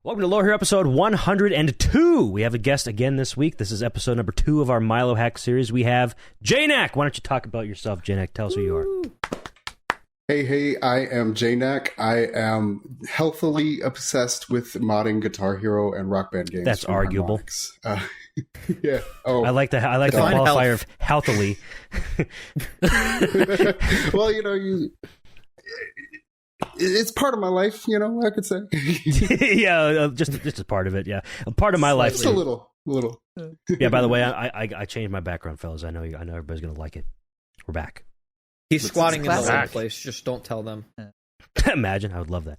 Welcome to Lower Here, episode 102. We have a guest again this week. This is episode number 2 of our Milohax series. We have Jnack. Why don't you talk about yourself, Jnack? Tell us who you are. Hey, I am Jnack. I am healthily obsessed with modding Guitar Hero and Rock Band games. That's arguable. Yeah. Oh, I like the qualifier of healthily. Well, it's part of my life, I could say. Yeah, just a part of it. Yeah, a part of my life. Just a little. Yeah. By the way, I changed my background, fellas. I know everybody's gonna like it. We're back. He's squatting in the wrong place. Just don't tell them. Imagine, I would love that.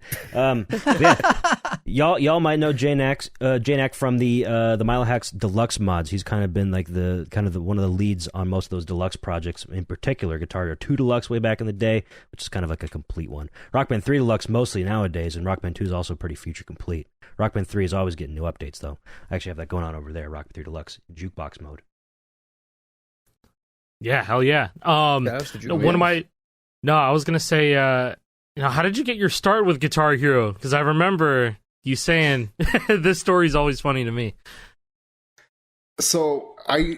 Yeah, y'all might know Jnack from the Milohax Deluxe mods. He's kind of been like one of the leads on most of those Deluxe projects. In particular, Guitar Hero 2 Deluxe way back in the day, which is kind of like a complete one. Rock Band 3 Deluxe mostly nowadays, and Rock Band 2 is also pretty feature complete. Rock Band 3 is always getting new updates though. I actually have that going on over there. Rock Band 3 Deluxe jukebox mode. Yeah, hell yeah. I was gonna say, how did you get your start with Guitar Hero? Because I remember you saying this story's always funny to me. So I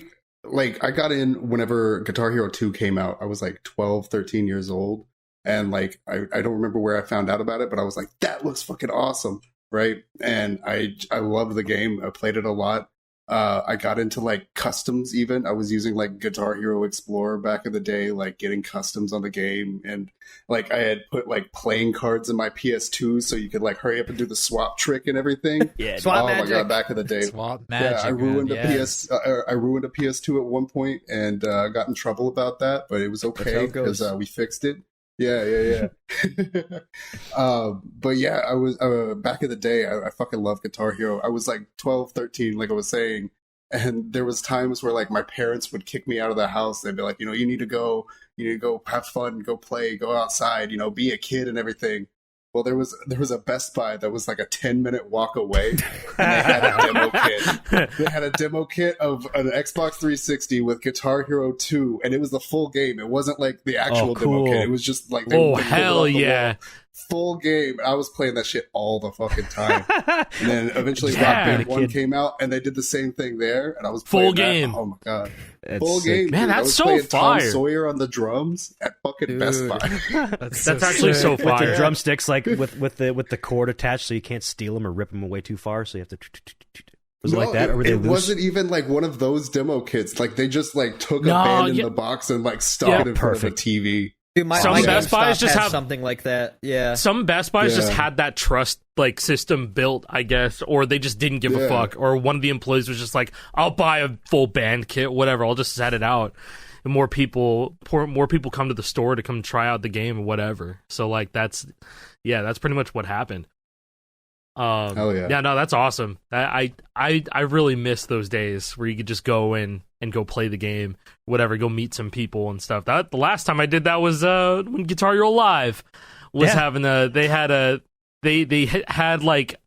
got in whenever Guitar Hero 2 came out. I was like 12, 13 years old. And I don't remember where I found out about it, but I was like, that looks fucking awesome. Right. And I loved the game. I played it a lot. I got into customs even. I was using Guitar Hero Explorer back in the day, getting customs on the game. And I had put playing cards in my PS2 so you could hurry up and do the swap trick and everything. Yeah, swap magic. My god, back in the day. Swap magic. Yeah, I ruined a PS2 at one point and got in trouble about that, but it was okay because we fixed it. Yeah. But yeah, I was back in the day. I fucking love Guitar Hero. I was 12, 13, like I was saying, and there was times where my parents would kick me out of the house. They'd be like, you need to go have fun, go play, go outside, be a kid and everything. Well, there was a Best Buy that was a 10-minute walk away, and they had a demo kit. They had a demo kit of an Xbox 360 with Guitar Hero 2, and it was the full game. It wasn't the actual demo kit. It was just hell yeah. Full game. I was playing that shit all the fucking time. And then eventually Rock Band 1 came out, and they did the same thing there, and I was playing full game. That. Oh my god. Full game. Man, dude. that's I was so playing fire. Tom Sawyer on the drums at fucking Best Buy. That's actually so With fire. the drumsticks, with the cord attached, so you can't steal them or rip them away too far. So you have to. Was it like that, or were they loose? It wasn't even one of those demo kits. They just took a band in the box and stuck it in front of a TV. Dude, Some Best Buys just have something like that. Yeah. Some Best Buys just had that trust system built, I guess, or they just didn't give a fuck, or one of the employees was just like, "I'll buy a full band kit, whatever. I'll just set it out." And more people come to the store to come try out the game or whatever. So that's pretty much what happened. Hell yeah. Yeah, no, that's awesome. I really miss those days where you could just go in and go play the game, whatever, go meet some people and stuff. The last time I did that was when Guitar Hero Live was having they had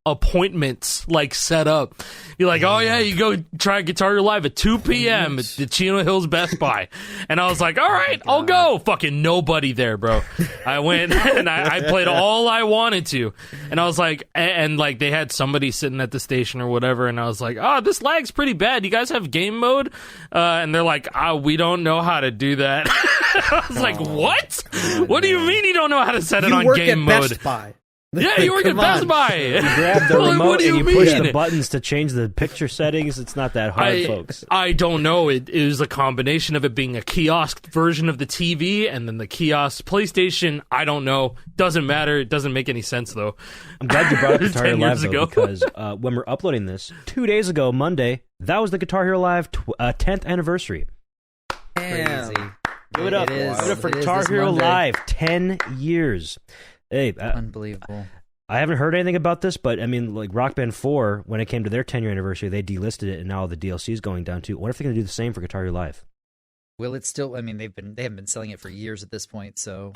appointments set up. You're like, oh yeah, you go try Guitar Hero Live at 2 p.m. at the Chino Hills Best Buy. And I was like, all right, I'll go. Fucking nobody there, bro. I went and I played all I wanted to. And I was like, and they had somebody sitting at the station or whatever. And I was like, oh, this lag's pretty bad. You guys have game mode? And they're like, we don't know how to do that. I was like, what? What do you mean you don't know how to set it on game mode? Best Buy. Yeah, you work at Best Buy. You grab the remote and you push the buttons to change the picture settings. It's not that hard, folks. I don't know. It was a combination of it being a kiosk version of the TV and then the kiosk PlayStation. I don't know. Doesn't matter. It doesn't make any sense, though. I'm glad you brought up Guitar Hero 10 Live, years though, ago. because when we're uploading this, 2 days ago, Monday, that was the Guitar Hero Live 10th anniversary. Damn. Give it up. Give it up for Guitar Hero Live, 10 years. Hey, unbelievable. I haven't heard anything about this, but I mean, Rock Band 4, when it came to their 10-year anniversary, they delisted it, and now all the DLC is going down too. What if they're going to do the same for Guitar Hero Live? Will it still? I mean, they haven't been selling it for years at this point, so.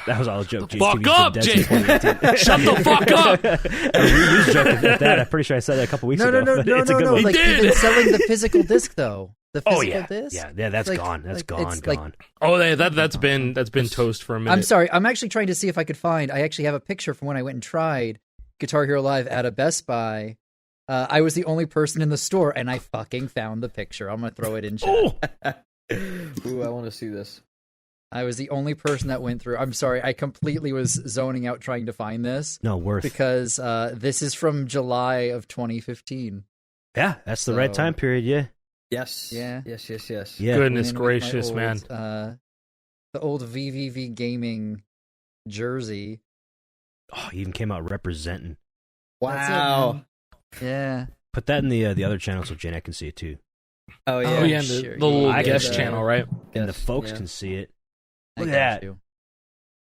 That was all a joke. Fuck up, Jay! Shut the fuck up! A joke at that. I'm pretty sure I said that a couple weeks ago. No. Like, did. even selling the physical disc, though. The physical disc? Yeah, that's gone. That's gone. Oh, that's been toast for a minute. I'm sorry. I'm actually trying to see if I could find. I actually have a picture from when I went and tried Guitar Hero Live at a Best Buy. I was the only person in the store, and I fucking found the picture. I'm gonna throw it in chat. Ooh, I want to see this. I was the only person that went through. I'm sorry, I completely was zoning out trying to find this. No, worth. Because this is from July of 2015. Yeah, that's the right time period, yeah. Yes. Yeah. Yes. Yeah. Goodness With my gracious, old, man. The old VVV Gaming jersey. Oh, he even came out representing. Wow. Yeah. Put that in the other channel so Jnack can see it too. Oh yeah. Oh, yeah, and sure. the little I guest guess, channel, right? And the Yes, folks yeah. can see it. I Look got at that. you.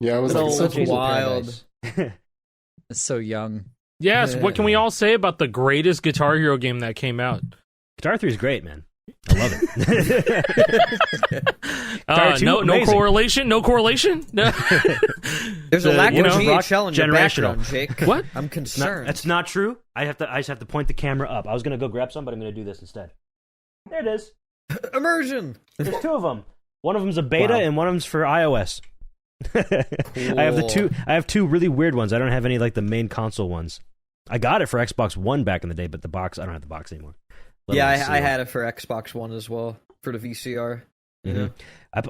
Yeah, I was Good like, old such a wild. It's so young. Yes, what can we all say about the greatest Guitar Hero game that came out? Guitar 3 is great, man. I love it. Guitar 2, No amazing. correlation? No correlation? There's a lack you of know, GHL in your generational. background, Jake. What? I'm concerned. That's not true. I just have to point the camera up. I was gonna go grab some, but I'm gonna do this instead. There it is. Immersion. There's two of them. One of them's a beta, Wow. and one of them's for iOS. I have two really weird ones. I don't have any like the main console ones. I got it for Xbox One back in the day, but the box, I don't have the box anymore. Yeah, I had it for Xbox One as well for the VCR. You know?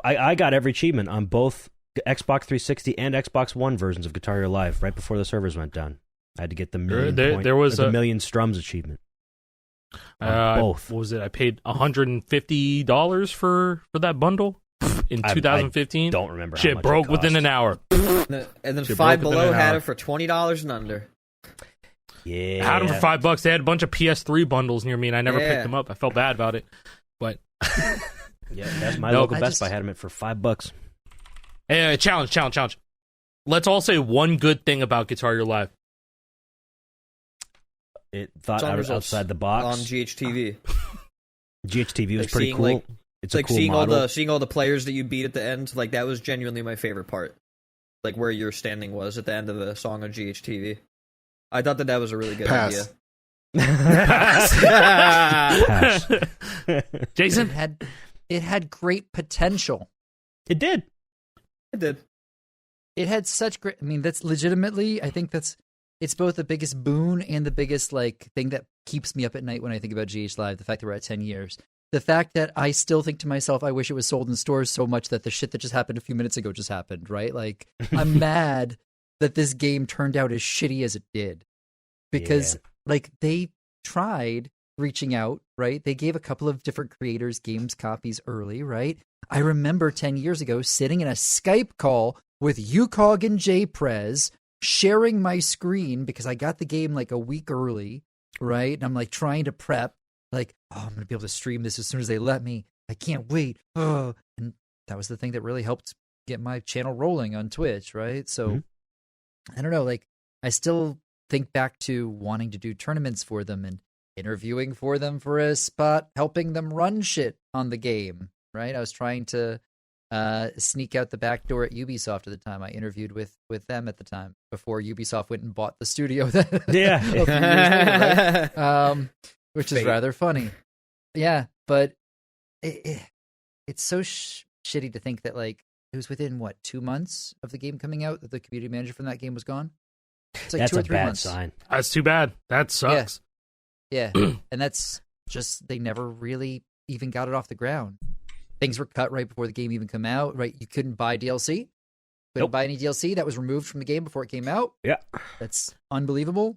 I got every achievement on both Xbox 360 and Xbox One versions of Guitar Hero Live right before the servers went down. I had to get the million strums achievement. Both. What was it? I paid $150 for that bundle in 2015. I don't remember. How Shit much broke it within cost. an hour. And then Shit Five broke within Below an had hour. it for $20 and under. Yeah, I had them for $5. They had a bunch of PS3 bundles near me, and I never picked them up. I felt bad about it, but yeah, that's my No, local I Best just- Buy had them for $5. hey, challenge. Let's all say one good thing about Guitar Hero Live. It thought Song I was results outside the box. on GHTV. GHTV was Like pretty seeing, cool. like- It's It's a like cool seeing model. seeing all the players that you beat at the end. Like that was genuinely my favorite part. Like where your standing was at the end of the song on GHTV. I thought that was a really good Pass. idea. Pass. Jason? It had great potential. It did. I did. It had such great. I mean, that's legitimately. I think it's both the biggest boon and the biggest like thing that keeps me up at night when I think about GH Live. The fact that we're at 10 years. The fact that I still think to myself, I wish it was sold in stores so much that the shit that just happened a few minutes ago just happened. Right? Like I'm mad that this game turned out as shitty as it did because like they tried reaching out. Right? They gave a couple of different creators games copies early. Right? I remember 10 years ago sitting in a Skype call with UCOG and JPrez, sharing my screen because I got the game like a week early, right? And I'm like trying to prep, like, oh, I'm going to be able to stream this as soon as they let me. I can't wait. Oh. And that was the thing that really helped get my channel rolling on Twitch, right? So, I don't know, like, I still think back to wanting to do tournaments for them and interviewing for them for a spot, helping them run shit on the game, right? I was trying to sneak out the back door at Ubisoft at the time. I interviewed with them at the time before Ubisoft went and bought the studio. A few years later, right? Which is rather funny. Yeah, but it's so shitty to think that like it was within 2 months of the game coming out that the community manager from that game was gone. It's like That's 2 or a 3 bad months. sign. That's too bad. That sucks. Yeah, and that's just they never really even got it off the ground. Things were cut right before the game even came out, right? You couldn't buy DLC. Couldn't buy any DLC. That was removed from the game before it came out. Yeah. That's unbelievable.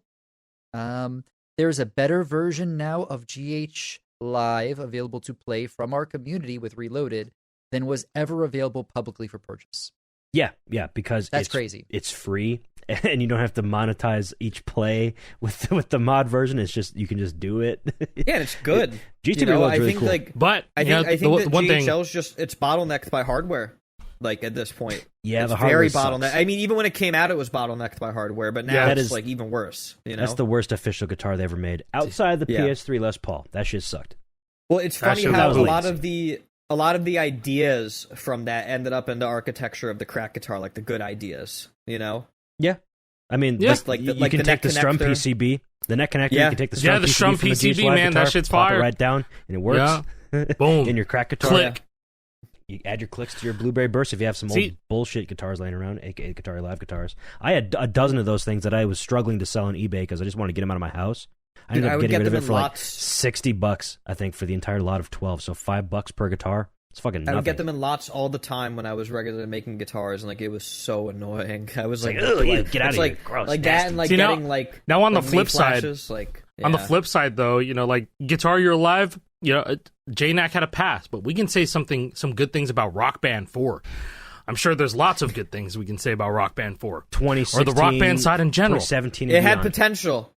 There's a better version now of GH Live available to play from our community with Reloaded than was ever available publicly for purchase. Yeah, because That's it's crazy. It's free, and you don't have to monetize each play with the mod version. It's just you can just do it. Yeah, and it's good. GTV Reload's I really think cool. like But I you think know, that the one thing, GHL's just it's bottlenecked by hardware. Like at this point, Yeah, it's the hardware very sucks. bottlenecked. I mean, even when it came out, it was bottlenecked by hardware, but now Yeah, that it's is- like even worse. You know, That's the worst official guitar they ever made outside the Yeah. PS3 Les Paul. That shit sucked. Well, it's That funny shit how was a lazy. lot of the ideas from that ended up in the architecture of the crack guitar, like the good ideas. You know, Yeah, I mean, Yeah. like, Like the- you like can the take the neck strum connector. PCB, the neck connector. Yeah. You can take the Yeah, strum the PCB strum from the PCB, GH Live man, that guitar, shit's pop it fire. right down, and it works. Boom. in your crack guitar. click. You add your clicks to your Blueberry Burst if you have some old bullshit guitars laying around, aka Guitar Live guitars. I had a dozen of those things that I was struggling to sell on eBay because I just wanted to get them out of my house. I ended up getting rid of it for like $60, I think, for the entire lot of 12. So $5 per guitar. It's fucking nothing. I would get them in lots all the time when I was regularly making guitars, and like it was so annoying. I was like, get out of here, gross, like nasty. that, and like getting like now on the like, flip side, flashes, like on the flip side though, you know, like Guitar Hero Live, you know, Jnack had a pass, but we can say some good things about Rock Band 4. I'm sure there's lots of good things we can say about Rock Band 4, 2016, or the Rock Band side in general. 2017, it had potential.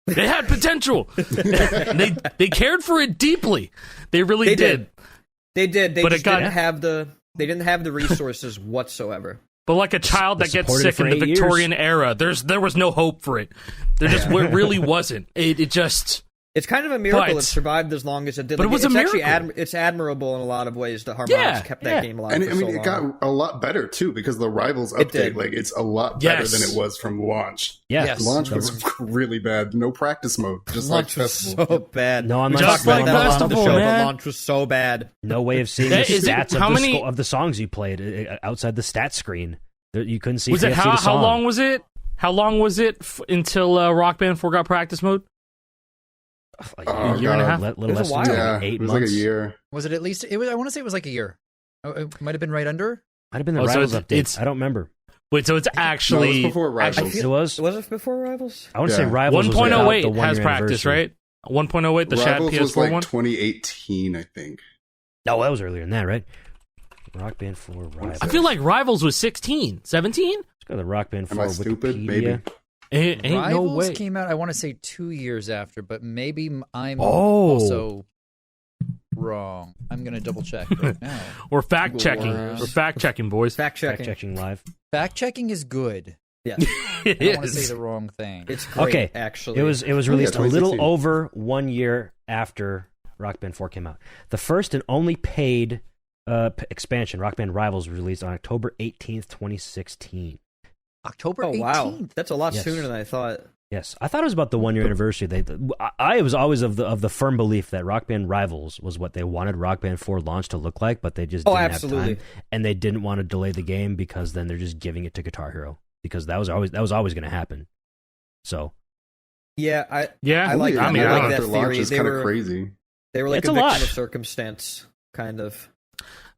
They had potential. they cared for it deeply. They really did. They did. They just didn't have the resources whatsoever. But like a child that gets sick in the Victorian era, there was no hope for it. There just really wasn't. It just. It's kind of a miracle it survived as long as it did. But it was a miracle. Actually it's admirable in a lot of ways that Harmonix kept that game alive. And for I mean, so it got a lot better too because the Rivals update, like it's a lot better than it was from launch. Yeah, yes. Launch was really bad. No practice mode, just launch like was so bad. No, I'm just like Festival, man. Launch was so bad. No way of seeing the stats of the songs you played outside the stat screen. You couldn't see. Was it how long was it? How long was it until Rock Band 4 got practice mode? Like a year and a half, little less than 8 months. It was like a year. Was it at least? It was. I want to say it was like a year. It might have been right under. Might have been the Rivals update. I don't remember. Wait, so it's actually it was before Rivals. It was. Was it before Rivals? I want to say Rivals 1.08 has practice, right? 1.08, the Shad PS4 was like one. 2018, I think. No, that was earlier than that, right? Rock Band 4 Rivals. I feel like Rivals was 16, 17. Let's go to the Rock Band 4 Am I stupid? Wikipedia. Maybe. Ain't Rivals no way. came out, I want to say 2 years after, but maybe I'm also wrong. I'm going to double check right now. We're fact checking. We're fact checking, boys. Fact checking live. Fact checking is good. Yeah, I don't want to say the wrong thing. It's great, okay. Actually, it was released a little over 1 year after Rock Band 4 came out. The first and only paid expansion, Rock Band Rivals, was released on October 18th, 2016. October 18th. Wow, that's a lot sooner than I thought. Yes, I thought it was about the 1 year anniversary. I was always of the firm belief that Rock Band Rivals was what they wanted Rock Band 4 launch to look like, but they just didn't have time, and they didn't want to delay the game because then they're just giving it to Guitar Hero because that was always going to happen. So, I like that theory. Is kind of crazy. They were like a victim of circumstance, kind of.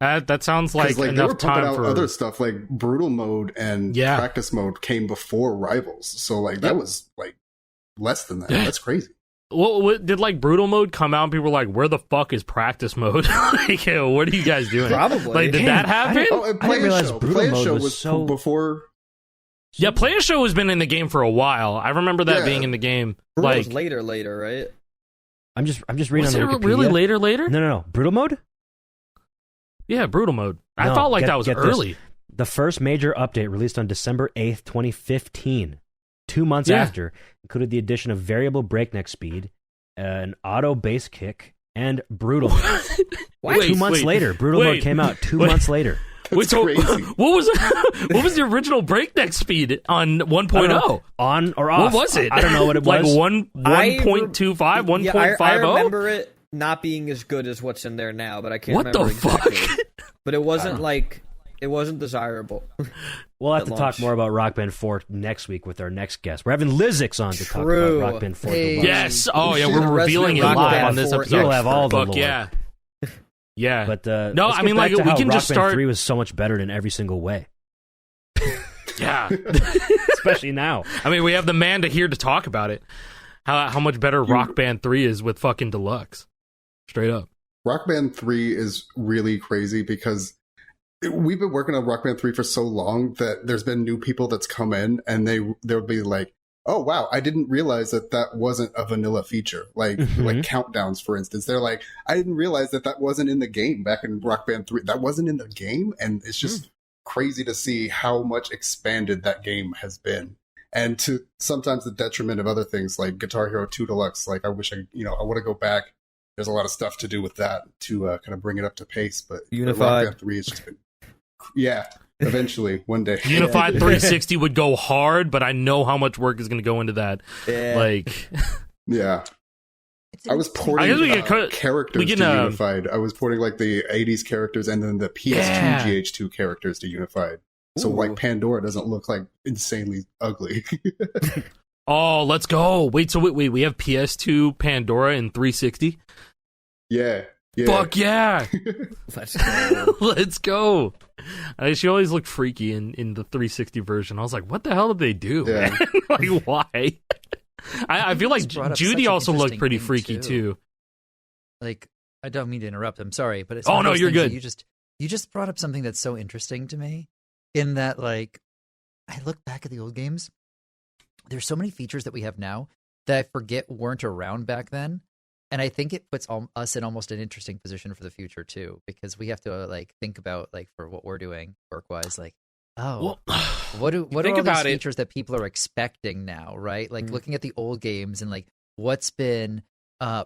That sounds like enough they were pumping time out for other stuff like brutal mode and practice mode came before Rivals, so like that was like less than that. That's crazy. What did like brutal mode come out and people were like, where the fuck is practice mode? Like, what are you guys doing? Probably. Like, did that happen? I didn't realize brutal mode was so before. Yeah, Play a Show has been in the game for a while. I remember that being in the game. Brutal like was later, right? I'm just reading on the Wikipedia. Really later? No. Brutal mode? Yeah, brutal mode. No, I thought like that was early. This. The first major update released on December 8th, 2015, 2 months after, included the addition of variable breakneck speed, an auto bass kick, and brutal mode. 2 months later, brutal mode came out 2 months later. Wait, so what was the original breakneck speed on 1.0? On or off? What was it? I don't know what it was. was. Like 1.25, 1.50? I remember it not being as good as what's in there now, but I can't remember exactly. Fuck? But it wasn't it wasn't desirable. We'll have to talk more about Rock Band 4 next week with our next guest. We're having Lizix on to talk about Rock Band 4. Yes. Oh, yeah, we're revealing it live on this episode. You'll have all the lore. Yeah. Yeah. But no, I mean, like, we can just start. Rock Band 3 was so much better in every single way. Yeah. Especially now. I mean, we have the man here to talk about it. How much better Rock Band 3 is with fucking Deluxe. Straight up. Rock Band 3 is really crazy because we've been working on Rock Band 3 for so long that there's been new people that's come in and they'll be like, oh, wow, I didn't realize that wasn't a vanilla feature. Like countdowns, for instance. They're like, I didn't realize that wasn't in the game back in Rock Band 3. That wasn't in the game. And it's just crazy to see how much expanded that game has been. And to sometimes the detriment of other things like Guitar Hero 2 Deluxe. Like, I wish I want to go back. There's a lot of stuff to do with that to kind of bring it up to pace. But Unified. Rock Band 3 has just been... Yeah, eventually, one day. Unified 360 would go hard, but I know how much work is going to go into that. Yeah. Like, yeah. I was porting I guess characters to Unified. I was porting like the 80s characters and then the PS2 GH2 characters to Unified. So like Pandora doesn't look like insanely ugly. Oh, let's go. Wait, we have PS2 Pandora in 360? Yeah. Fuck yeah. Let's go. Let's go. She always looked freaky in the 360 version. I was like, what the hell did they do? Yeah. Like, why? I feel like Judy also looked pretty freaky too. Like, I don't mean to interrupt. I'm sorry, but it's no, you're good. You just brought up something that's so interesting to me. In that, like, I look back at the old games. There's so many features that we have now that I forget weren't around back then, and I think it puts us in almost an interesting position for the future too, because we have to like think about like for what we're doing work wise, like. Oh, what are all these features that people are expecting now, right? Like looking at the old games and like what's been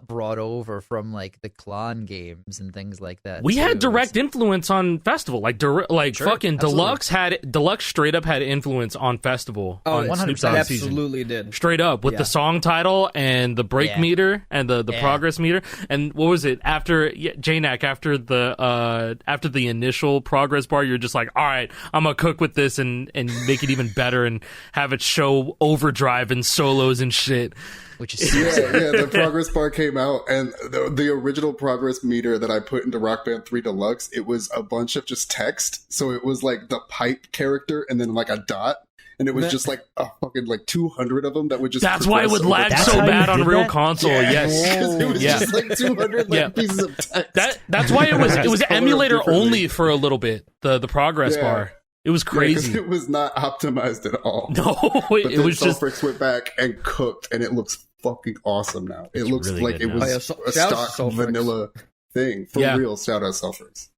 brought over from like the Klon games and things like that. We had direct influence on Festival, like Sure, fucking absolutely. Deluxe straight up had influence on Festival. Oh, on 100% absolutely did. Straight up with the song title and the break meter and the progress meter. And what was it after Jnack, after the initial progress bar? You're just like, all right, I'm gonna cook with this and make it even better and have it show overdrive and solos and shit. Which is the progress bar came out, and the original progress meter that I put into Rock Band 3 Deluxe, it was a bunch of just text. So it was like the pipe character and then like a dot, and it was just like a fucking like 200 of them that would just. That's why it would lag so bad on real console. Yes, it was just like 200 pieces of text. That's why it was emulator only for a little bit. The progress bar. It was crazy. It was not optimized at all. No, it was just. Sulfurix went back and cooked, and it looks fucking awesome now. It looks really like it was a stock vanilla thing. For real, shout out Sulfurix.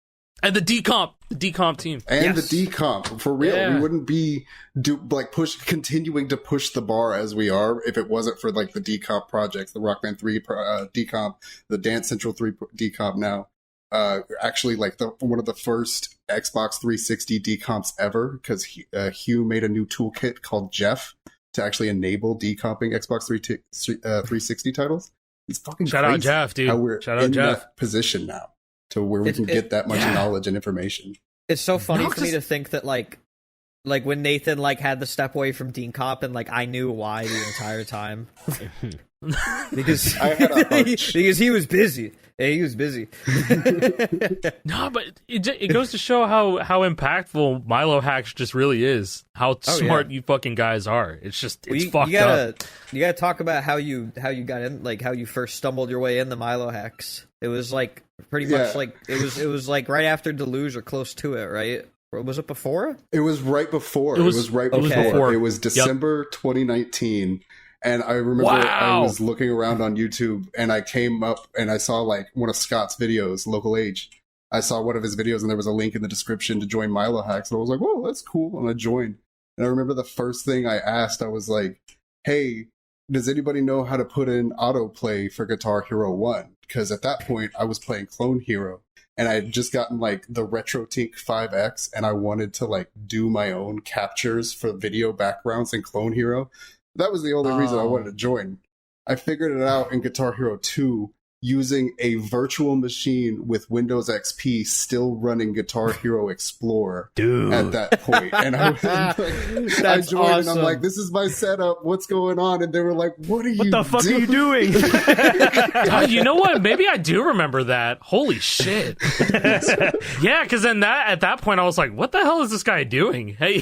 And the decomp team. And the decomp. For real. We wouldn't be continuing to push the bar as we are if it wasn't for like the decomp projects, the Rock Band 3 decomp, the Dance Central 3 decomp now. Actually like one of the first Xbox 360 decomps ever, because Hugh made a new toolkit called Jeff to actually enable decomping Xbox 360 titles. It's fucking shout crazy out Jeff, dude. How we're in Jeff. that position now to where we can get that much knowledge and information. It's so funny for me to think that like when Nathan like had the step away from decomp and like I knew why the entire time. because I had a hunch. because he was busy. Yeah, he was busy. No, but it goes to show how impactful Milohax just really is. How smart you fucking guys are. It's just fucked up. You gotta talk about how you got in, like how you first stumbled your way in the Milohax. It was like pretty much like it was like right after Deluge or close to it, right? Or was it before? It was right before. It was right before. It was December 2019. And I remember I was looking around on YouTube and I came up and I saw like one of Scott's videos, Local Age. I saw one of his videos and there was a link in the description to join Milohax. And I was like, whoa, that's cool. And I joined. And I remember the first thing I asked, I was like, hey, does anybody know how to put in autoplay for Guitar Hero 1? Because at that point I was playing Clone Hero and I had just gotten like the RetroTink 5X and I wanted to like do my own captures for video backgrounds in Clone Hero. That was the only reason I wanted to join. I figured it out in Guitar Hero 2 using a virtual machine with Windows XP still running Guitar Hero Explorer at that point. And I joined awesome. and I'm like, this is my setup. What's going on? And they were like, what the fuck are you doing? God, you know what? Maybe I do remember that. Holy shit. Yeah, because then at that point I was like, what the hell is this guy doing? Hey,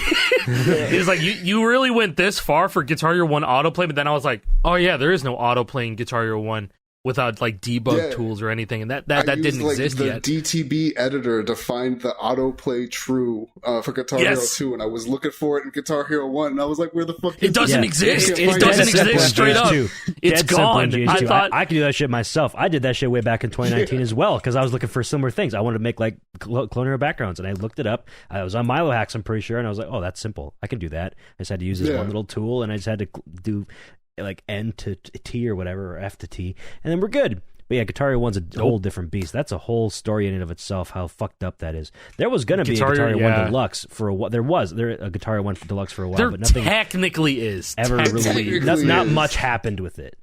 he's like, you really went this far for Guitar Hero 1 autoplay, but then I was like, oh yeah, there is no autoplay in Guitar Hero 1. Without like debug tools or anything, and that didn't exist yet. The DTB editor to find the autoplay true for Guitar Hero 2, and I was looking for it in Guitar Hero 1, and I was like, "Where the fuck?" It doesn't exist. It doesn't exist straight up. It's gone. I thought I could do that shit myself. I did that shit way back in 2019 as well because I was looking for similar things. I wanted to make like Clone Hero backgrounds, and I looked it up. I was on Milohax, I'm pretty sure, and I was like, "Oh, that's simple. I can do that." I just had to use this one little tool, and I just had to do like N to T or whatever, or F to T, and then we're good. But yeah, Guitar Hero 1's a whole different beast. That's a whole story in and of itself, how fucked up that is. There was going to be a Guitar Hero 1 Deluxe for a while. There a Guitar Hero 1 Deluxe for a while, but nothing technically is. Ever really. Not much happened with it.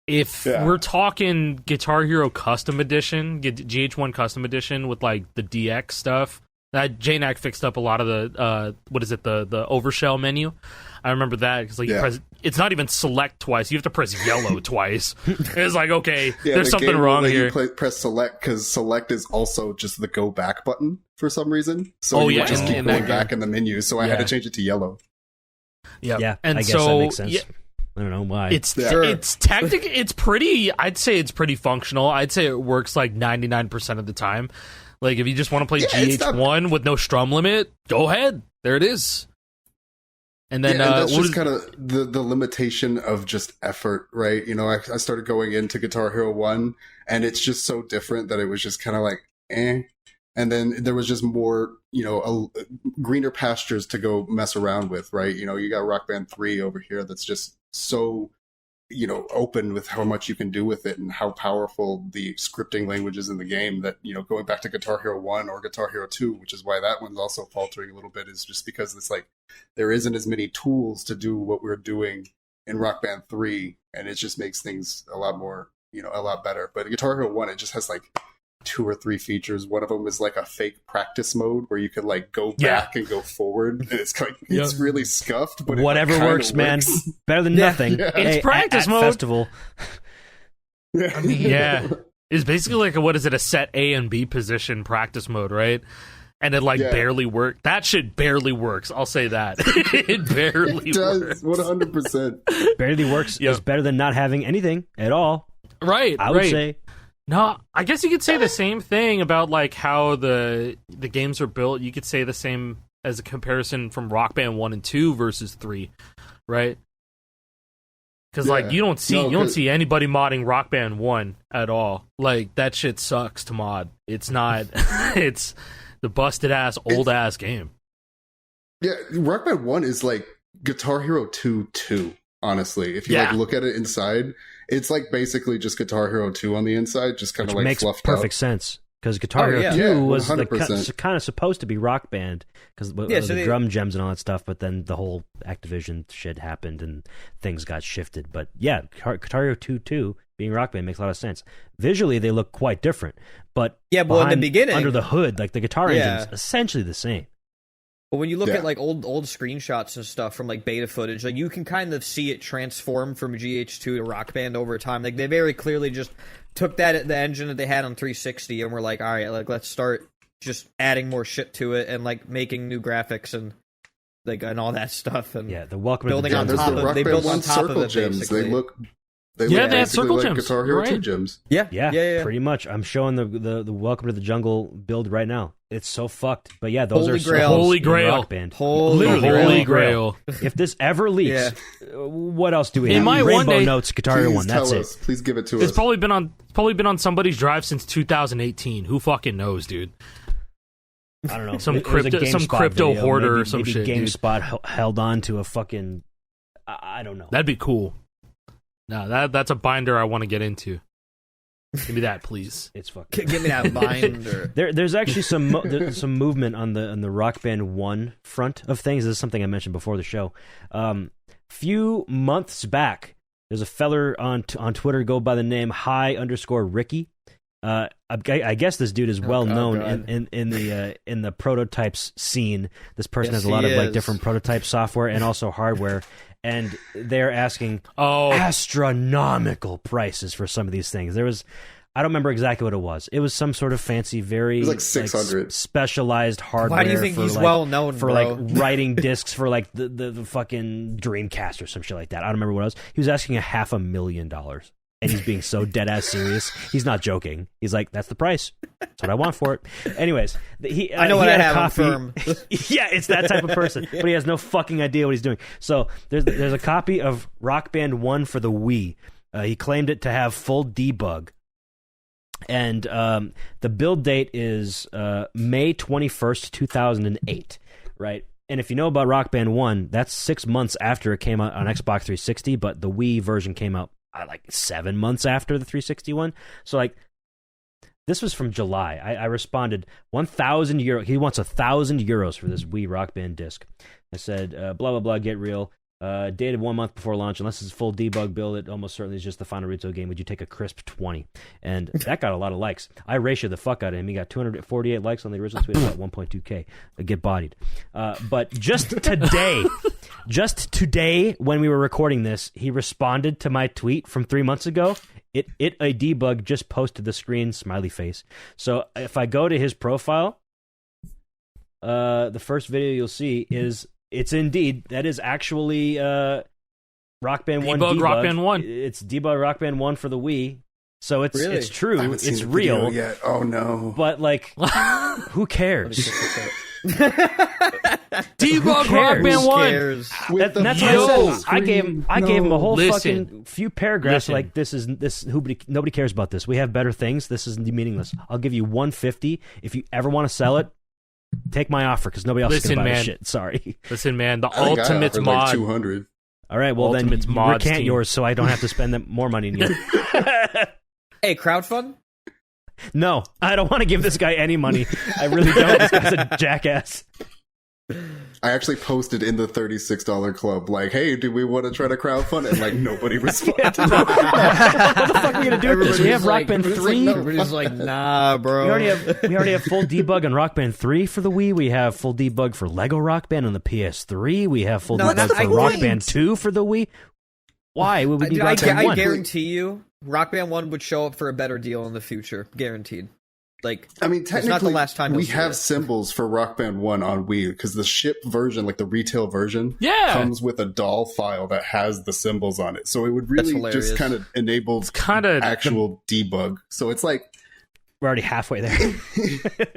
if we're talking Guitar Hero Custom Edition, GH1 Custom Edition with like the DX stuff, that Jnack fixed up a lot of the the overshell menu. I remember that because like you press, it's not even select twice. You have to press yellow twice. It's like, okay, there's something wrong here. You press select because select is also just the go back button for some reason. So you just keep going back in the menu. So I had to change it to yellow. Yeah, and I guess that makes sense. I don't know why. It's tactic. It's pretty. I'd say it's pretty functional. I'd say it works like 99% of the time. Like if you just want to play GH1 with no strum limit, go ahead. There it is. And then and that's just kind of the limitation of just effort, right? You know, I started going into Guitar Hero 1, and it's just so different that it was just kind of like, eh. And then there was just more, you know, greener pastures to go mess around with, right? You know, you got Rock Band 3 over here that's just so, you know, open with how much you can do with it and how powerful the scripting language is in the game that, you know, going back to Guitar Hero 1 or Guitar Hero 2, which is why that one's also faltering a little bit, is just because it's like there isn't as many tools to do what we're doing in Rock Band 3, and it just makes things a lot more, you know, a lot better. But Guitar Hero 1, it just has like 2 or 3 features. One of them is like a fake practice mode where you can like go back and go forward, and it's kind of, it's really scuffed, but whatever works, man. Better than nothing. It's practice at mode. Festival. I mean, it's basically like a set A and B position practice mode, right? And it like barely works. That shit barely works. I'll say that. It barely works. 100%. Barely works is better than not having anything at all. Right. I would say. No, I guess you could say the same thing about like how the games are built. You could say the same as a comparison from Rock Band 1 and 2 versus 3, right? Because like you don't see anybody modding Rock Band 1 at all. Like that shit sucks to mod. It's not. It's the busted ass old ass game. Yeah, Rock Band 1 is like Guitar Hero 2 2. Honestly, if you like look at it inside, it's like basically just Guitar Hero 2 on the inside, just kind of like makes fluffed perfect out. sense. Because Guitar Hero 2 was kind of supposed to be Rock Band because the drum gems and all that stuff, but then the whole Activision shit happened and things got shifted. But yeah, Guitar Hero 2 being Rock Band makes a lot of sense. Visually, they look quite different, but in the beginning, under the hood, like the guitar engine's essentially the same. But when you look at like old screenshots and stuff from like beta footage, like you can kind of see it transform from GH2 to Rock Band over time. Like they very clearly just took the engine that they had on 360 and were like, all right, like let's start just adding more shit to it and like making new graphics and like and all that stuff. And the welcome building to on top of they built on top of it. Gems. Basically. They had circle like gems. Guitar Hero 2 gems. Yeah, pretty much. I'm showing the Welcome to the Jungle build right now. It's so fucked. But yeah, those are Holy Grail. Rock Band. Holy Grail. If this ever leaks, what else do we have? In my Rainbow one day, Notes Guitar Hero 1. That's it. Please give it to us. It's probably been on somebody's drive since 2018. Who fucking knows, dude? I don't know. Some crypto video. hoarder or some maybe shit. GameSpot held on to a fucking. I don't know. That'd be cool. No, that's a binder I want to get into. Give me that, please. It's fucking. Give me that binder. There's actually some movement on the Rock Band 1 front of things. This is something I mentioned before the show. Few months back, there's a feller on Twitter go by the name Hi_Ricky. I guess this dude is well known in the prototypes scene. This person has a lot of like different prototype software and also hardware. And they're asking astronomical prices for some of these things. I don't remember exactly what it was. It was some sort of fancy, very like 600 specialized hardware. Why do you think he's well known for like writing discs for like the fucking Dreamcast or some shit like that? I don't remember what it was. He was asking $500,000. And he's being so dead ass serious. He's not joking. He's like, "That's the price. That's what I want for it." Anyways, I know what I have on firm. Yeah, it's that type of person, but he has no fucking idea what he's doing. So there's a copy of Rock Band 1 for the Wii. He claimed it to have full debug, and the build date is May 21st, 2008. Right. And if you know about Rock Band 1, that's 6 months after it came out on Xbox 360, but the Wii version came out like 7 months after the 360 one. So like this was from July. I responded 1,000 euro. He wants 1,000 euros for this Wii Rock Band disc. I said blah blah blah, get real. Dated 1 month before launch. Unless it's a full debug build, it almost certainly is just the final retail game. Would you take a crisp 20? And that got a lot of likes. I ratioed the fuck out of him. He got 248 likes on the original tweet, about 1.2K. Get bodied. But just today, when we were recording this, he responded to my tweet from 3 months ago. A debug just posted the screen, smiley face. So if I go to his profile, the first video you'll see is. It's indeed. That is actually Rock Band 1 debug. Rock Band 1. It's debug Rock Band 1 for the Wii. So it's Really? it's true. I haven't seen It's the real. video yet. Oh no! But like, who cares? Debug Rock Band 1. Cares? That's what I said. I gave him a whole fucking few paragraphs. Like this. Nobody cares about this. We have better things. This is meaningless. I'll give you 150 if you ever want to sell it. Take my offer because nobody else is going to buy this shit. Sorry. Listen, man, the I think I Ultimate offered mod. like 200. All right, well Ultimate's then mods recant team. yours so I don't have to spend more money than you. Hey, crowdfund? No, I don't want to give this guy any money. I really don't. This guy's a jackass. I actually posted in the $36 club, like, "Hey, do we want to try to crowdfund?" And like nobody responded. What the fuck are we gonna do with this? We have Rock Band 3. Everybody's like, nah, bro. We already have full debug on Rock Band 3 for the Wii. We have full debug for Lego Rock Band on the PS3. We have full debug for Rock Band 2 for the Wii. Why would we need Rock Band 1? I guarantee you, Rock Band 1 would show up for a better deal in the future. Guaranteed. Like, I mean, it's technically, not the last time we you'll see have it. symbols for Rock Band 1 on Wii because the ship version, like the retail version, comes with a doll file that has the symbols on it. So it would really just kind of enable actual debug. So it's like... We're already halfway there.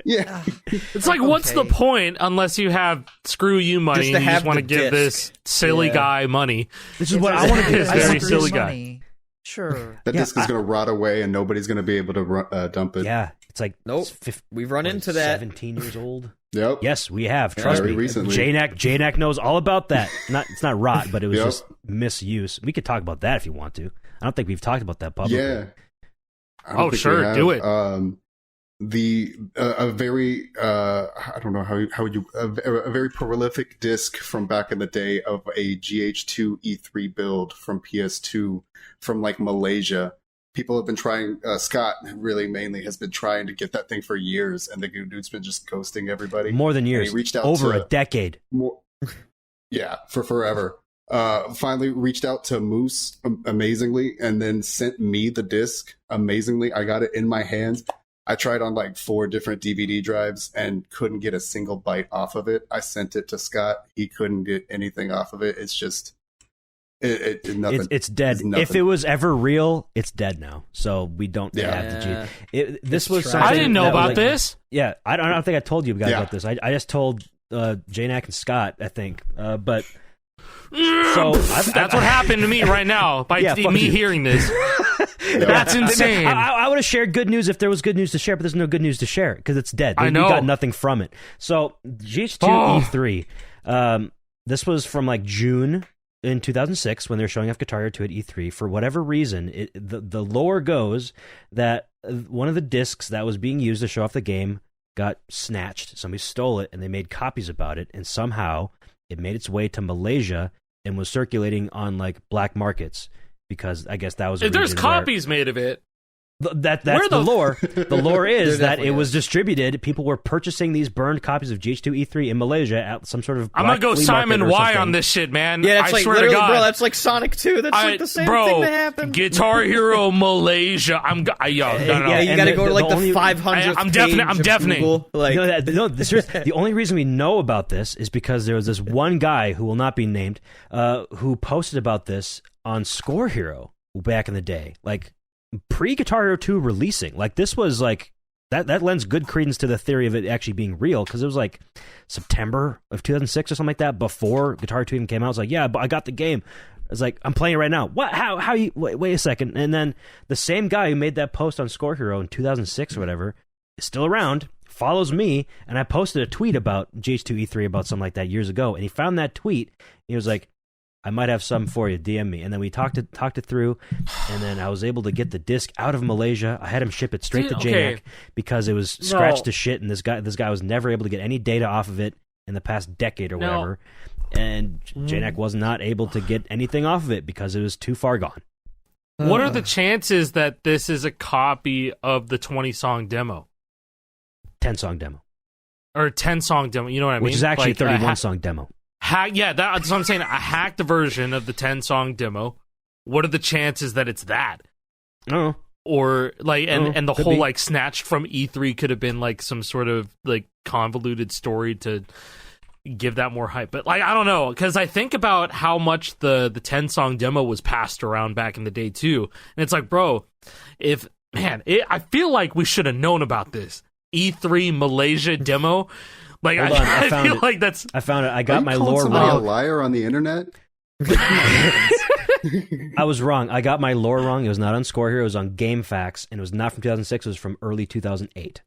Yeah. It's like, what's the point unless you have screw you money and you just want to give this silly guy money? This is what I want to do. This very silly guy. Sure. That disc is going to rot away and nobody's going to be able to dump it. Yeah. It's like, nope. We've run into that. 17 years old. Yep. Yes, we have. Trust very me. recently. Jnack knows all about that. It's not rot, but it was just misuse. We could talk about that if you want to. I don't think we've talked about that publicly. Yeah. Oh, sure, do it. A very I don't know how you a very prolific disc from back in the day of a GH2 E3 build from PS2 from like Malaysia. People have been trying. Scott really mainly has been trying to get that thing for years, and the dude's been just ghosting everybody. More than years. And he reached out over to a decade. Yeah, for forever. Finally reached out to Moose amazingly, and then sent me the disc amazingly. I got it in my hands. I tried on like 4 different DVD drives and couldn't get a single bite off of it. I sent it to Scott. He couldn't get anything off of it. It's just nothing. It's dead. If it was ever real, it's dead now. So we don't have the G. This was something I didn't know about this. Yeah, I don't think I told you guys about this. I just told Jnack and Scott, I think. But so that's what happened to me right now by me hearing this. That's insane. I would have shared good news if there was good news to share, but there's no good news to share because it's dead. We got nothing from it. So GH2 E3, this was from like June in 2006 when they were showing off Guitar Hero 2 at E3. For whatever reason, the lore goes that one of the discs that was being used to show off the game got snatched. Somebody stole it, and they made copies about it, and somehow it made its way to Malaysia and was circulating on like black markets. Because I guess that was there's copies made of it. That's the lore. The lore is that it was distributed. People were purchasing these burned copies of GH2 E3 in Malaysia at some sort of. I'm gonna go Simon Y on this shit, man. Yeah, that's I like swear to God, bro. That's like Sonic 2. That's like the same thing that happened. Guitar Hero Malaysia. No. Yeah, you got to go to like the 500th. I'm deafening. Like, the only reason we know about this is because there was this one guy who will not be named, who posted about this on Score Hero back in the day, like pre-Guitar Hero 2 releasing. Like this was like that lends good credence to the theory of it actually being real, because it was like September of 2006 or something like that, before Guitar Hero 2 even came out. I was like, yeah, but I got the game. I was like, I'm playing it right now. What? How you? Wait a second. And then the same guy who made that post on Score Hero in 2006 or whatever is still around, follows me, and I posted a tweet about GH2 E3 about something like that years ago, and he found that tweet. And he was like, I might have some for you, DM me. And then we talked it through, and then I was able to get the disc out of Malaysia. I had him ship it straight to Jnack because it was scratched to shit, and this guy was never able to get any data off of it. in the past decade or whatever, and Jnack was not able to get anything off of it because it was too far gone. What are the chances that this is a copy of the 20-song demo? 10-song demo. Or 10-song demo, you know what I mean? Which is actually like, 31-song demo. That's what I'm saying. A hacked version of the 10-song demo. What are the chances that it's that? I don't know. Or like, and the whole be. like snatched from E3 could have been like some sort of like convoluted story to give that more hype. But like, I don't know, because I think about how much the 10-song demo was passed around back in the day too, and it's like, bro, I feel like we should have known about this E3 Malaysia demo. Like, I feel like that's. I found it. I got my lore somebody wrong. a liar on the internet? I was wrong. I got my lore wrong. It was not on Score Hero. It was on GameFAQs, and it was not from 2006. It was from early 2008.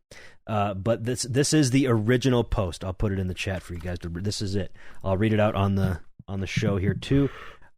But this is the original post. I'll put it in the chat for you guys. This is it. I'll read it out on the show here too.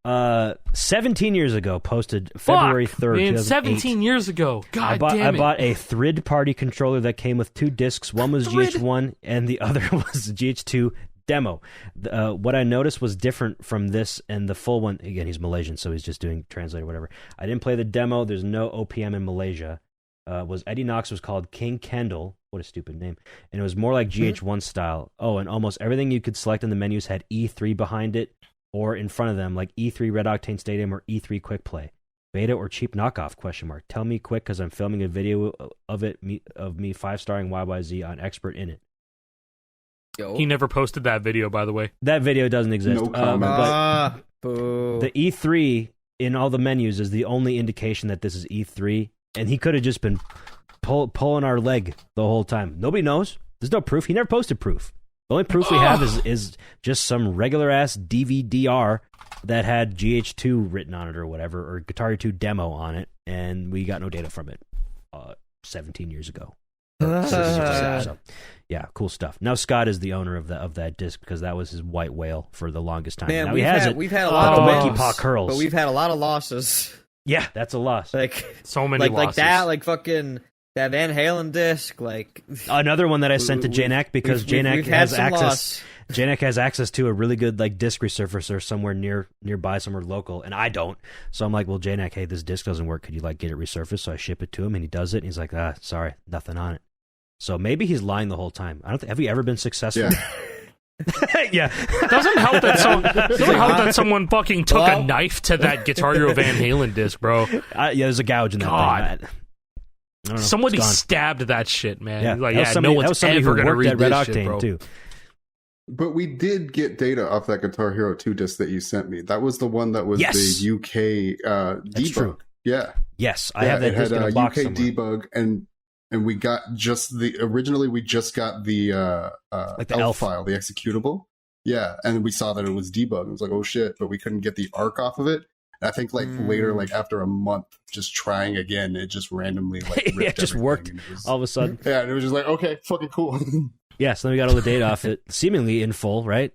17 years ago, posted February 3rd, 2008. 17 years ago. God damn it. I bought a Thrid Party controller that came with 2 discs. One was GH1 and the other was GH2 demo. What I noticed was different from this and the full one. Again, he's Malaysian, so he's just doing translate or whatever. I didn't play the demo. There's no OPM in Malaysia. Was Eddie Knox was called King Kendall. What a stupid name. And it was more like GH1 style. Oh, and almost everything you could select in the menus had E3 behind it or in front of them, like E3 Red Octane Stadium or E3 Quick Play. Beta or cheap knockoff, question mark. Tell me quick, because I'm filming a video of me 5-starring YYZ on Expert in it. Yo. He never posted that video, by the way. That video doesn't exist. No comment. Boo. The E3 in all the menus is the only indication that this is E3, and he could have just been pulling our leg the whole time. Nobody knows. There's no proof. He never posted proof. The only proof we have is just some regular-ass DVD-R that had GH2 written on it or whatever, or Guitar Hero 2 demo on it, and we got no data from it 17 years ago. So, yeah, cool stuff. Now Scott is the owner of that disc because that was his white whale for the longest time. Man, now we've had a lot of Monkey wins, Paw curls, but we've had a lot of losses. Yeah, that's a loss. Like so many losses. Like that, like fucking that Van Halen disc. Like another one that I sent to Jnack because Jnack has access. Loss. Jnack has access to a really good like disc resurfacer somewhere nearby, somewhere local, and I don't. So I'm like, well, Jnack, hey, this disc doesn't work. Could you like get it resurfaced? So I ship it to him, and he does it. And he's like, sorry, nothing on it. So maybe he's lying the whole time. I don't. Have you ever been successful? Yeah. Yeah. Doesn't help that someone fucking took a knife to that Guitar Hero Van Halen disc, bro. Yeah, there's a gouge in that thing. I don't know. Somebody stabbed that shit, man. Yeah, like, no one's ever gonna read this Octane shit, bro. Too. But we did get data off that Guitar Hero 2 disc that you sent me. That was the one that was the UK debug. True. Yeah. Yes, I have that disc in a box UK somewhere. debug, and we got just originally we just got the like the ELF file, the executable. Yeah, and we saw that it was debugged. It was like, oh shit, but we couldn't get the ARC off of it. And I think later, like after a month, just trying again, it just randomly ripped it just worked all of a sudden. Yeah, and it was just like, okay, fucking cool. Yeah, so then we got all the data off it, seemingly in full, right?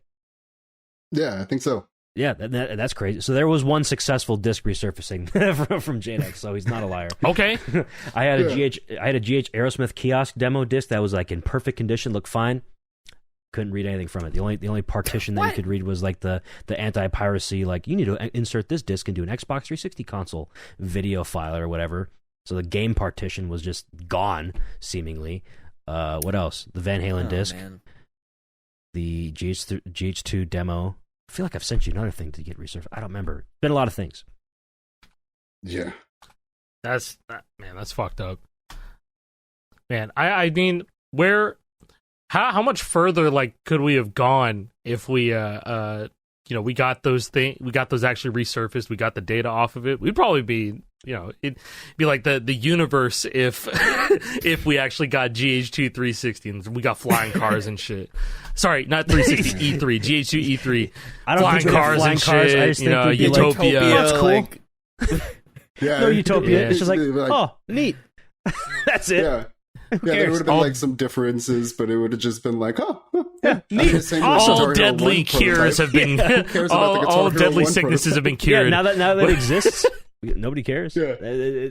Yeah, I think so. Yeah, that's crazy. So there was one successful disc resurfacing from Jnack, so he's not a liar. Okay. I had a GH Aerosmith kiosk demo disc that was like in perfect condition, looked fine. Couldn't read anything from it. The only partition that you could read was like the anti-piracy, like you need to insert this disc into an Xbox 360 console video file or whatever. So the game partition was just gone, seemingly. What else? The Van Halen disc, man. The GH2 demo. I feel like I've sent you another thing to get resurfaced. I don't remember. Been a lot of things. Yeah. That's fucked up. Man, I mean, how much further like could we have gone if we we got those actually resurfaced, we got the data off of it. We'd probably be, it'd be like the universe if if we actually got GH2 360 and we got flying cars and shit. Sorry, not 360, E3, GH2 E3. I don't flying think cars and shit. I just think we'd be Utopia. Like, that's cool. Yeah. No Utopia. Yeah. It's just like, oh, neat. That's it. Yeah. Yeah, there would have been like some differences, but it would have just been like, neat. All deadly cures have been all deadly signnesses have been cured. Yeah, now that it exists, nobody cares. Yeah.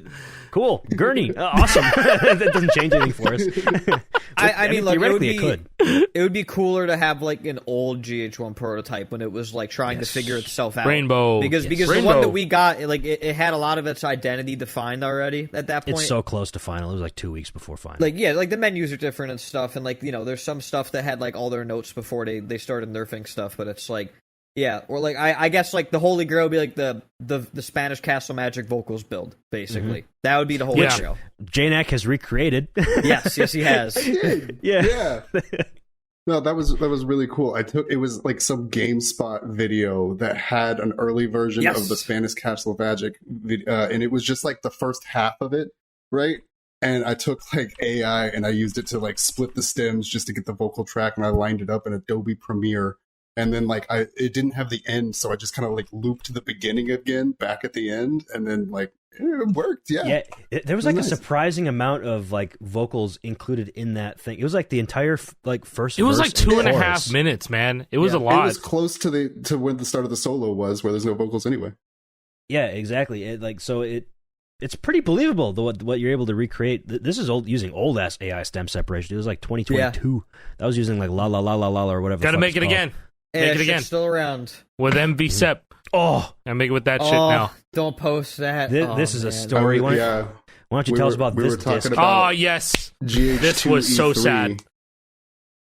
Cool. Gurney. Awesome. That doesn't change anything for us. I mean, look, theoretically it could. It would be cooler to have like an old GH1 prototype when it was like trying to figure itself out. Rainbow. Because the one that we got, like it had a lot of its identity defined already at that point. It's so close to final. It was like 2 weeks before final. Like, yeah, like the menus are different and stuff, and like, you know, there's some stuff that had like all their notes before they started nerfing stuff, but it's like, yeah, or like I guess like the Holy Grail would be like the Spanish Castle Magic vocals build, basically. That would be the Holy Grail. Jnack has recreated. yes, he has. I did. Yeah. No, that was really cool. It was like some GameSpot video that had an early version of the Spanish Castle Magic, and it was just like the first half of it, right? And I took like AI and I used it to like split the stems just to get the vocal track, and I lined it up in Adobe Premiere. And then like it didn't have the end, so I just kind of like looped the beginning again back at the end, and then like it worked. Yeah, there was like a surprising amount of like vocals included in that thing. It was like the entire like first. It was verse like 2.5 chorus. minutes, man. It was a lot. It was close to when the start of the solo was, where there's no vocals anyway. Yeah, exactly. It's pretty believable what you're able to recreate. This is using old ass AI stem separation. It was like 2022. That was using like la la la la la or whatever. Gotta make it again. Make it again. Still around With MV Sep. I make it with that shit now. Don't post that. This is a story. Why don't you tell us about this disc? Oh yes, GH2 this was so sad.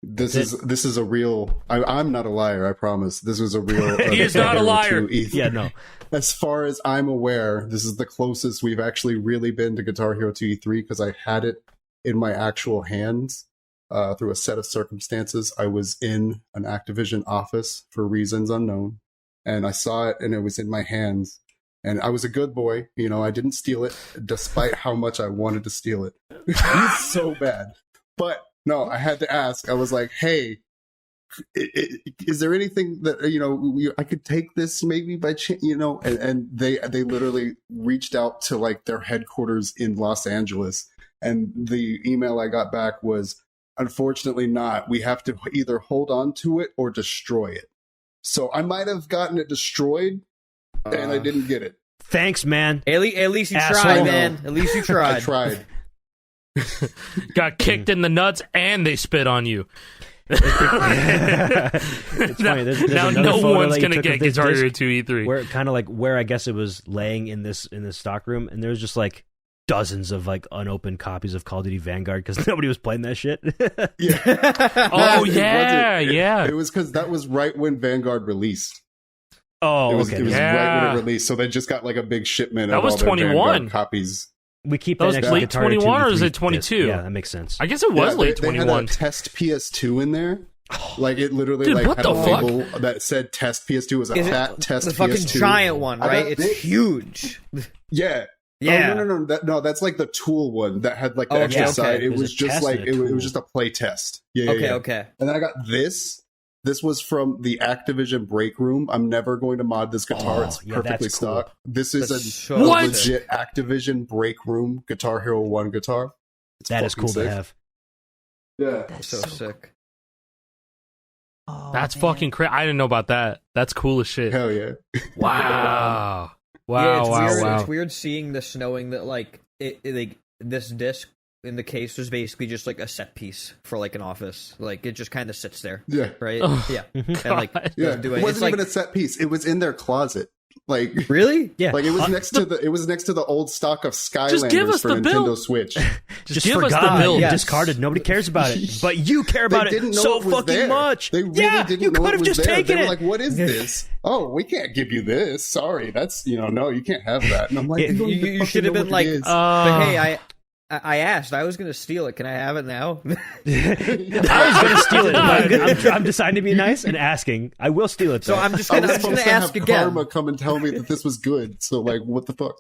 This is a real. I'm not a liar. I promise. This was a real. He is not a liar. Yeah, no. As far as I'm aware, this is the closest we've actually really been to Guitar Hero 2 E3 because I had it in my actual hands. Through a set of circumstances, I was in an Activision office for reasons unknown, and I saw it, and it was in my hands. And I was a good boy, you know. I didn't steal it, despite how much I wanted to steal it. So bad. But no, I had to ask. I was like, "Hey, is there anything that I could take this maybe by chance?" And they literally reached out to like their headquarters in Los Angeles, and the email I got back was, "Unfortunately not. We have to either hold on to it or destroy it." So I might have gotten it destroyed, and I didn't get it. Thanks, man. At least you tried, man. At least you tried. I tried. Got kicked in the nuts, and they spit on you. It's funny. There's now no one's gonna get Guitar Hero 2 E3. Where kind of like where I guess it was laying in this stock room, and there was just like dozens of like unopened copies of Call of Duty Vanguard because nobody was playing that shit. Yeah. Oh yeah. It was because that was right when Vanguard released. Oh, it was okay. right when it released, so they just got like a big shipment that of was all their 21 Vanguard copies. We keep that was next late Guitar Hero 21 or 2 is it disc. 22? Yeah, that makes sense. I guess it was late they 21. had a test PS2 in there. Like it literally Dude, like what had the a fuck? label that said test PS2 was a fat test the PS2. fucking giant one, right? It's it. huge. Yeah. Yeah. Oh, no. That's like the tool one that had like the extra okay. side. It There's was a just test like and a it tool. was just a play test. Yeah. Okay. And then I got this. This was from the Activision break room. I'm never going to mod this guitar. It's perfectly that's cool. stock. This is That's a so legit Activision break room Guitar Hero 1 guitar. It's That is fucking cool sick. to have. Yeah. That's So sick. Oh, That's man. fucking crazy. I didn't know about that. That's cool as shit. Hell yeah. Wow. Yeah, it's weird. Wow. It's weird seeing this, knowing that like like this disc in the case was basically just like a set piece for like an office. Like it just kind of sits there, Yeah. right? Oh, yeah, and like God. Yeah. doesn't do It it. wasn't It's like even a set piece. It was in their closet. Like really? Yeah. Like it was next to the old stock of Skylanders give us for the Nintendo bill. Switch. Just give us the forgot. bill. Yes. Discarded. Nobody cares about it, but you care about They it didn't know so it was fucking there. much. They really yeah, didn't you know could it have was just there. taken They were it. like, "What is this? Oh, we can't give you this. Sorry, that's no, you can't have that." And I'm like, Yeah, "You don't even You fucking should have know been what like, it is." but hey, I asked. I was going to steal it. Can I have it now? I was going to steal it. I'm deciding to be nice and asking. I will steal it. So though. I'm just I going was to supposed to ask have again. Karma come and tell me that this was good. So like, what the fuck?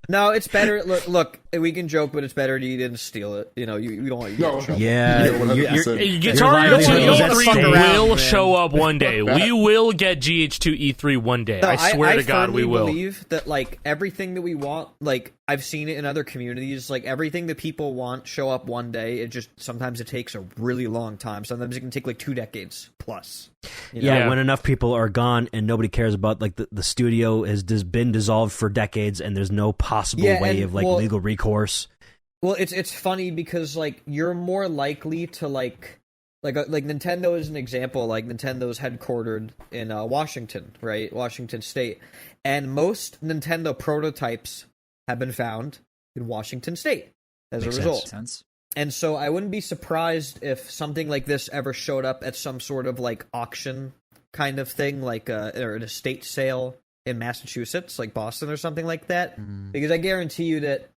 No, it's better. Look, we can joke, but it's better you didn't steal it. You know, you don't want you No. in trouble. Yeah, Yeah, 100%. Hey, You're Guitar lying Hero to 2 me. Don't fuck E3 around, will man. show up one day. We will get GH2 E3 one day. No, I swear to God, firmly we will. believe that like everything that we want, like I've seen it in other communities, like everything that people want show up one day. It just sometimes it takes a really long time. Sometimes it can take like 2 decades plus. You know? Yeah, when enough people are gone and nobody cares about like the studio has been dissolved for decades and there's no possible way and, of like well, legal recourse. Well, it's funny because like you're more likely to like Nintendo is an example. Like Nintendo's headquartered in Washington, right? Washington State, and most Nintendo prototypes have been found in Washington State as Makes a result. Sense. And so I wouldn't be surprised if something like this ever showed up at some sort of like auction kind of thing, like or an estate sale in Massachusetts, like Boston or something like that. Because I guarantee you that,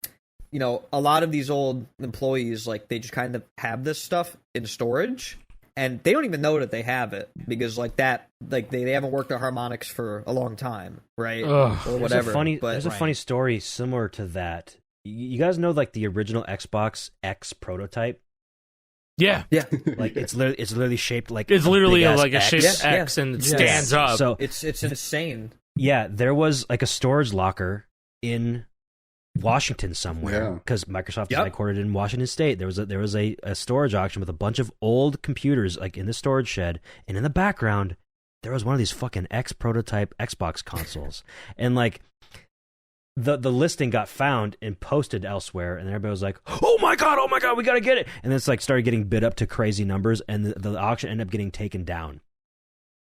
you know, a lot of these old employees, like, they just kind of have this stuff in storage, and they don't even know that they have it, because, like, that, like, they haven't worked at Harmonix for a long time, right? Ugh. Or whatever. There's a funny story similar to that. You guys know, like, the original Xbox X prototype? Yeah. Like, it's literally shaped like It's literally big-ass like a X. shaped X and it stands up. So It's insane. yeah, there was like a storage locker in Washington somewhere, because Microsoft is headquartered in Washington State. There was a storage auction with a bunch of old computers like in the storage shed, and in the background there was one of these fucking X prototype Xbox consoles, and like the listing got found and posted elsewhere, and everybody was like, oh my god, we gotta get it, and then it's like started getting bid up to crazy numbers, and the auction ended up getting taken down.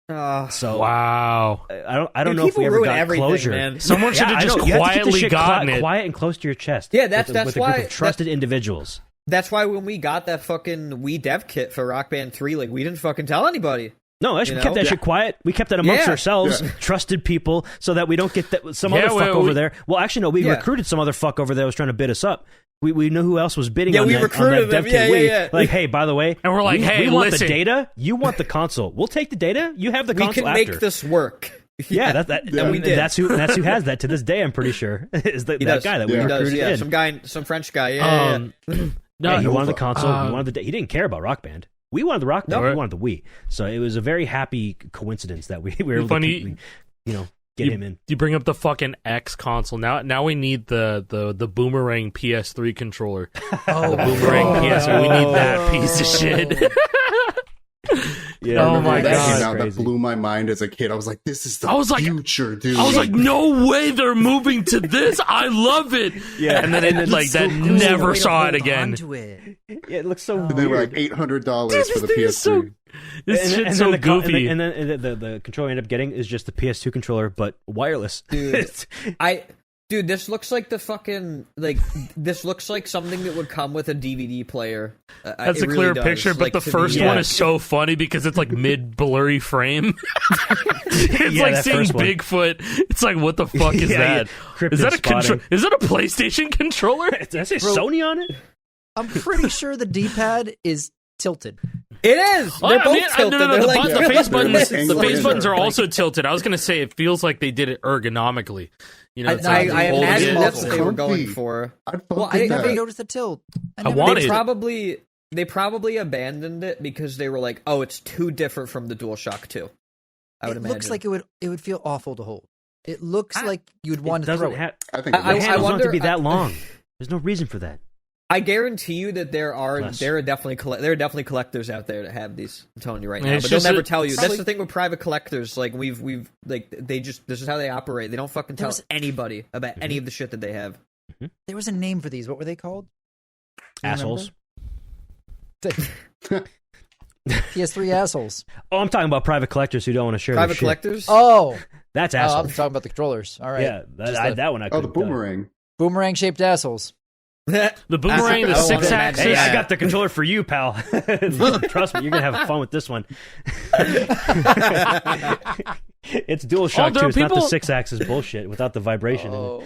So wow, I don't know if we ever got closure. Man. Someone should have just quietly gotten it. Quiet and close to your chest. Yeah, that's with why a group of trusted individuals. That's why when we got that fucking Wii dev kit for Rock Band 3, like, we didn't fucking tell anybody. No, we kept that shit quiet. We kept that amongst ourselves, trusted people, so that we don't get some other fuck over there. Well, actually, no, we recruited some other fuck over there that was trying to bid us up. We knew who else was bidding on that dev kit. Like, hey, by the way, and we're like, we want the data. You want the console. We'll take the data. You have the console. We can make this work. Yeah, we did. That's who has that to this day. I'm pretty sure is that guy that we recruited in. Some French guy. No, he wanted the console. He wanted he didn't care about Rock Band. We wanted the Rock Band. We wanted the Wii. So it was a very happy coincidence that we were able to, get him in. You bring up the fucking X console. Now we need the boomerang PS3 controller. The boomerang PS3. We need that piece of shit. Yeah, oh my god, that blew my mind as a kid. I was like, "This is the future, dude." I was like, "No way, they're moving to this! I love it!" Yeah, and then it so never saw it again. Yeah, it looks so. And they were like $800 for the PS3. This shit's so goofy. And then the controller I ended up getting is just the PS2 controller, but wireless. Dude, this looks like this looks like something that would come with a DVD player. That's a clear picture, but the first one is so funny because it's like mid-blurry frame. It's like seeing Bigfoot. It's like, what the fuck is that? Is that is that a PlayStation controller? Did I say Sony on it? I'm pretty sure the D-pad is tilted. It is. They're both tilted. The face buttons are also tilted. I was gonna say it feels like they did it ergonomically. I imagine that's what they were going for. I never noticed the tilt. They probably abandoned it because they were like, "Oh, it's too different from the DualShock 2." I would imagine. It looks like it would feel awful to hold. It looks like you'd want to throw it. I think the handles don't have to be that long. There's no reason for that. I guarantee you that there are definitely collectors out there that have these. I'm telling you right now, but they'll never tell you. That's the thing with private collectors. Like we've like this is how they operate. They don't fucking tell anybody about any of the shit that they have. There was a name for these. What were they called? Assholes. PS3 assholes. Oh, I'm talking about private collecters who don't want to share private collectors. Oh, that's assholes. I'm talking about the controllers. All right. Yeah, that one. The boomerang. Boomerang shaped assholes. The boomerang, the 6-axis. Hey, I got the controller for you, pal. Trust me, you're gonna have fun with this one. It's DualShock 2. It's not the 6-axis bullshit without the vibration in it.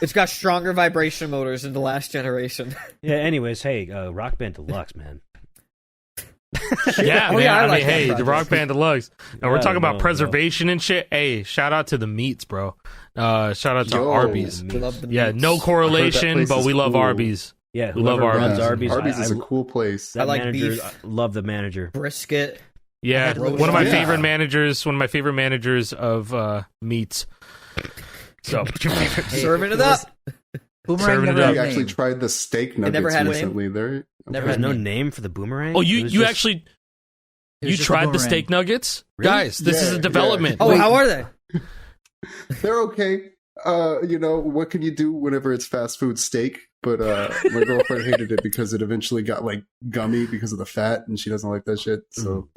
It's got stronger vibration motors than the last generation. Yeah. Anyways, hey, Rock Band Deluxe, man. Yeah, man. I mean, hey, the Rock Band Deluxe. Now we're talking about preservation and shit. Hey, shout out to the meats, bro. Shout out to Arby's. Yeah, no correlation, but we love Arby's. Yeah, we love Arby's. Arby's is a cool place. I like beef. I love the manager. Brisket. Yeah, one of my favorite managers. One of my favorite managers of meats. So serving it up. Boomerang never had actually tried the steak nuggets recently. There was no name for the boomerang. Oh, you actually tried the steak nuggets, really? Guys. This is a development. Oh, how are they? They're okay. what can you do whenever it's fast food? Steak. But my girlfriend hated it because it eventually got like gummy because of the fat, and she doesn't like that shit. So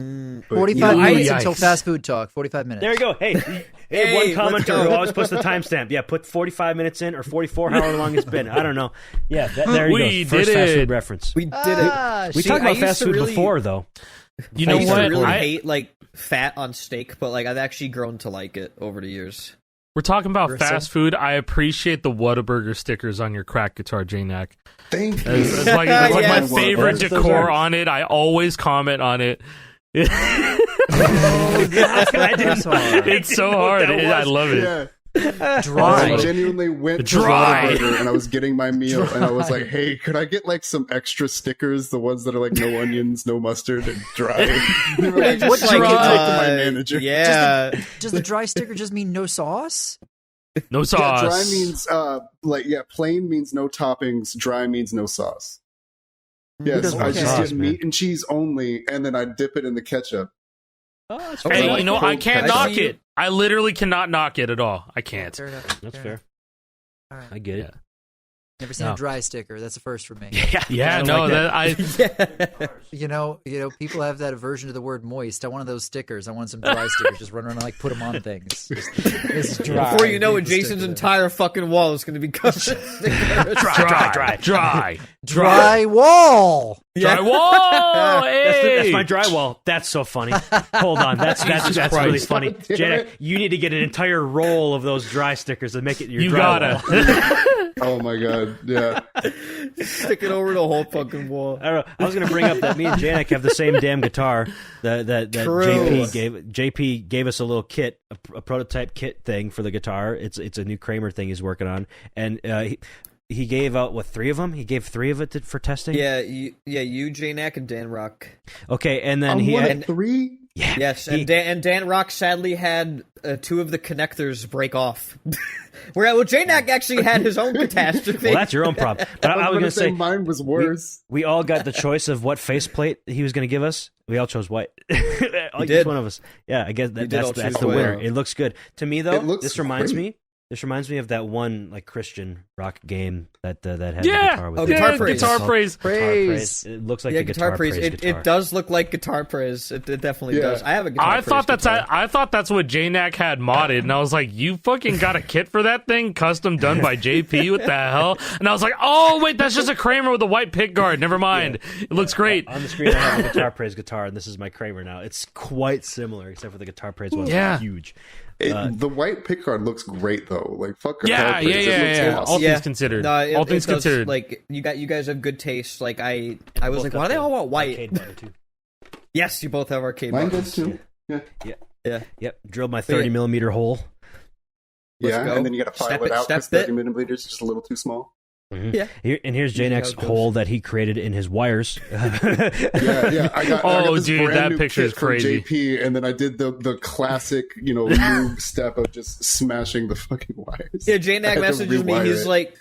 45 minutes until fast food talk. 45 minutes. There you go. Hey, one commenter who always puts the timestamp. Yeah, put 45 minutes in or 44, however long it's been. I don't know. Yeah, there you go. First fast food reference. We did it. We talked about fast food before, though. You know what? I really hate like fat on steak, but like I've actually grown to like it over the years. We're talking about fast food. I appreciate the Whataburger stickers on your crack guitar, Jnack. Thank you. It's like my favorite decor on it. I always comment on it. It's so hard. I love it. Yeah. Dry. I genuinely went to Whataburger and I was getting my meal and I was like, hey, could I get like some extra stickers, the ones that are like no onions, no mustard, and dry? They were like, what dry? Talk to my manager. Yeah. Does the dry sticker just mean no sauce? No sauce. Yeah, dry means plain means no toppings, dry means no sauce. Yes, I just get meat and cheese only, and then I dip it in the ketchup. Oh, that's Hey, fair. you know, I can't knock it. I literally cannot knock it at all. I can't. Fair enough. That's fair. All right. I get it. Never seen a dry sticker. That's a first for me. Yeah, no, People have that aversion to the word moist. I wanted those stickers. I want some dry stickers. Just run around and like put them on things. This is dry. Before you know it, Jason's entire fucking wall is going to be covered in stickers. Dry wall. Dry wall. Hey! That's my drywall. That's so funny. Hold on, that's really funny. Jnack, you need to get an entire roll of those dry stickers and make it your drywall. Gotta. Oh my god, yeah. Stick it over the whole fucking wall. I don't know. I was going to bring up that me and Jnack have the same damn guitar that JP gave us a little kit, a prototype kit thing for the guitar. It's a new Kramer thing he's working on, and he gave out three of them. He gave three of it for testing. Yeah, you, Jnack, and Dan Rock. Okay, and then he had 3. Yeah, yes, and Dan Rock sadly had 2 of the connectors break off. Jnack actually had his own catastrophe. Well, that's your own problem. But I was going to say mine was worse. We all got the choice of what faceplate he was going to give us. We all chose white. Each one of us. Yeah, I guess that's the winner. It looks good to me, though. This reminds me of that one like Christian rock game that had the guitar with Guitar Praise. Praise. It looks like the Guitar Praise. It does look like Guitar Praise. It definitely does. I have a Guitar Praise. I thought that's what Jnack had modded, and I was like, you fucking got a kit for that thing, custom done by JP? What the hell? And I was like, oh wait, that's just a Kramer with a white pick guard. Never mind. Yeah. It looks great. On the screen, I have a Guitar Praise guitar, and this is my Kramer now. It's quite similar, except for the Guitar Praise one's huge. The white pickguard looks great though. Like fuck. Guitar Praise. Yeah. Awesome. All things considered. No, all things considered. Like you guys have good taste. Like I was like, why do they all want white? Yes, you both have arcade Mine buttons. does too. Yeah. Yep. Drilled my 30 millimeter hole. Yeah, and then you got to file it out because 30 millimeters is just a little too small. Mm-hmm. Yeah, here's Jnack's hole that he created in his wires. Yeah. I got this dude, that picture is crazy. JP, and then I did the classic, noob step of just smashing the fucking wires. Yeah, Jnack messages me.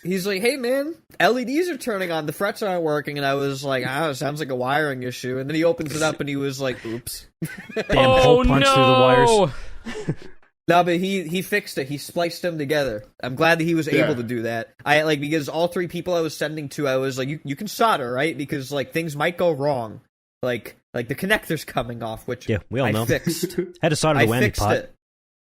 He's like, hey man, LEDs are turning on, the frets aren't working, and I was like, it sounds like a wiring issue. And then he opens it up, and he was like, oops. Damn hole punch through the wires. No, but he fixed it. He spliced them together. I'm glad that he was able to do that. Because all 3 people I was sending to, I was like, you can solder, right? Because things might go wrong. Like the connector's coming off, which we all know. Fixed. Had to solder the whammy fixed pot. It.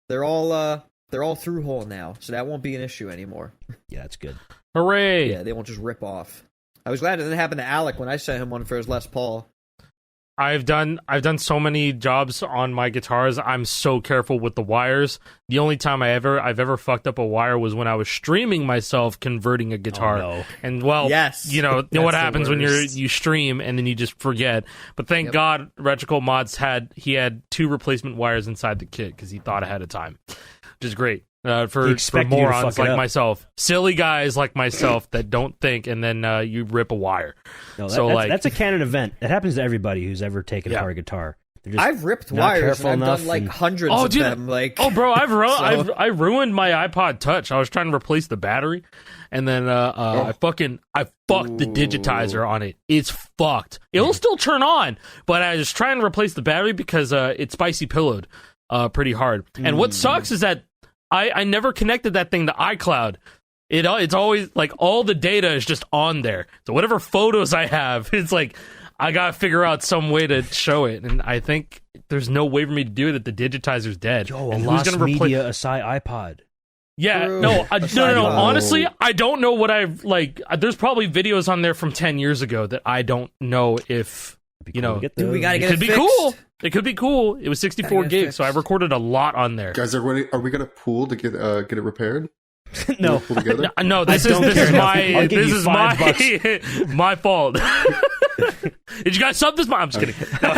They're all through hole now, so that won't be an issue anymore. Yeah, that's good. Hooray! Yeah, they won't just rip off. I was glad it didn't happen to Alec when I sent him one for his Les Paul. I've done so many jobs on my guitars. I'm so careful with the wires. The only time I've ever fucked up a wire was when I was streaming myself converting a guitar. Oh, no. And yes, you know what happens when you stream and then you just forget. But thank God, Retrocold Mods had 2 replacement wires inside the kit because he thought ahead of time, which is great. For morons like myself, silly guys like myself that don't think, and then you rip a wire. No, that's a canon event. It happens to everybody who's ever taken apart a guitar. I've ripped wires, and I've done hundreds of them. Bro, I ruined my iPod Touch. I was trying to replace the battery, and then I fucked the digitizer on it. It's fucked. It'll still turn on, but I was trying to replace the battery because it spicy pillowed pretty hard. And what sucks is that I never connected that thing to iCloud. It's always like all the data is just on there. So whatever photos I have, it's like I gotta figure out some way to show it. And I think there's no way for me to do it. That the digitizer's dead. Yo, a and lost media Asai iPod. Yeah, True. no. Honestly, I don't know what I've like. There's probably videos on there from 10 years ago that I don't know if you know. Dude, we gotta It get could it be fixed. cool. It could be cool. It was 64 Gotta get it gigs, so I fixed. recorded a lot on there. Guys, are we gonna pool to get it repaired? No. Pool together? No, this don't is care. my I'll give this you is $5. my fault. Did you guys sub this? I'm just kidding. No.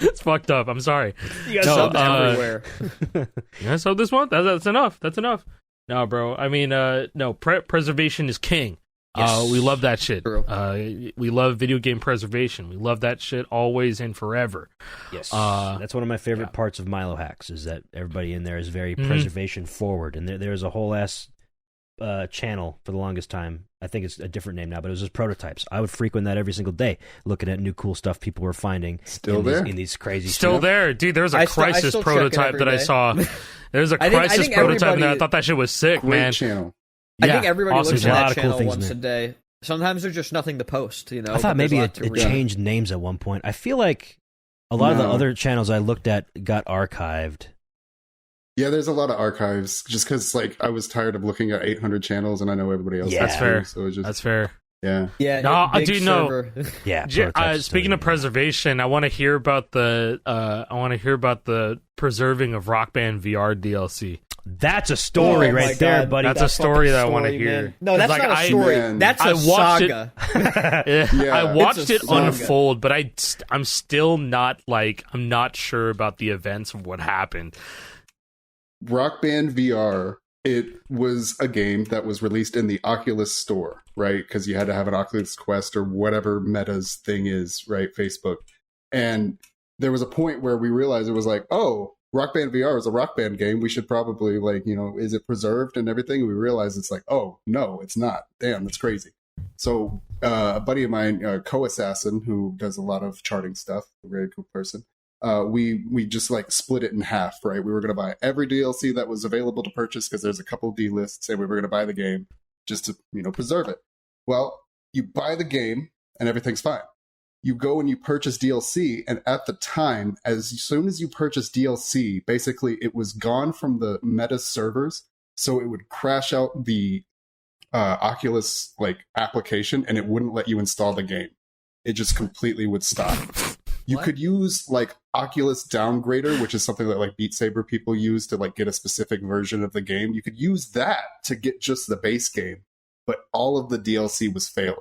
It's fucked up. I'm sorry. You guys No, sub everywhere. You guys sub this one? That's enough. That's enough. No, bro. I mean, no. Preservation is king. Yes. We love that shit. True. We love video game preservation. We love that shit always and forever. Yes, Uh, that's one of my favorite parts of Milohax is that everybody in there is very preservation forward, and there's a whole ass channel for the longest time. I think it's a different name now, but it was just prototypes. I would frequent that every single day, looking at new cool stuff people were finding. Still in there? in these crazy. Still stuff. there, dude. There's a I Crisis still check it prototype every that I day. saw. There's a I think Crisis prototype in there. I everybody- thought that shit was sick, Great man. channel. I Yeah, think everybody awesome looks There's at a lot that of cool channel things once in a day. Sometimes there's just nothing to post, you know. I thought but there's maybe a lot it to read. changed names at one point. I feel like a lot of the No. other channels I looked at got archived. Yeah, there's a lot of archives just because like I was tired of looking at 800 channels and I know everybody else. Yeah. has That's to, fair. So it's just That's fair. yeah. Yeah, No, I big do know. server. Yeah. prototypes is Speaking still of preservation, I want to hear about the preserving of Rock Band VR DLC. That's a story Oh my right there, God. buddy. That's a story fucking that I want to story, hear. man. No, that's Like, not a story. Man. That's I a watched it. saga. Yeah, I watched it's a it saga. unfold, but I'm still not like I'm not sure about the events of what happened. Rock Band VR, it was a game that was released in the Oculus store, right? Because you had to have an Oculus Quest or whatever Meta's thing is, right? Facebook. And there was a point where we realized it was like, oh, Rock Band VR is a Rock Band game. We should probably like, is it preserved and everything? And we realized it's like, oh, no, it's not. Damn, that's crazy. So a buddy of mine, Co-Assassin, who does a lot of charting stuff, a very cool person, we just like split it in half, right? We were going to buy every DLC that was available to purchase because there's a couple D lists, and we were going to buy the game just to preserve it. Well, you buy the game and everything's fine. You go and you purchase DLC, and at the time, as soon as you purchase DLC, basically it was gone from the Meta servers, so it would crash out the Oculus like application, and it wouldn't let you install the game. It just completely would stop. You could use like Oculus Downgrader, which is something that like Beat Saber people use to like get a specific version of the game. You could use that to get just the base game, but all of the DLC was failing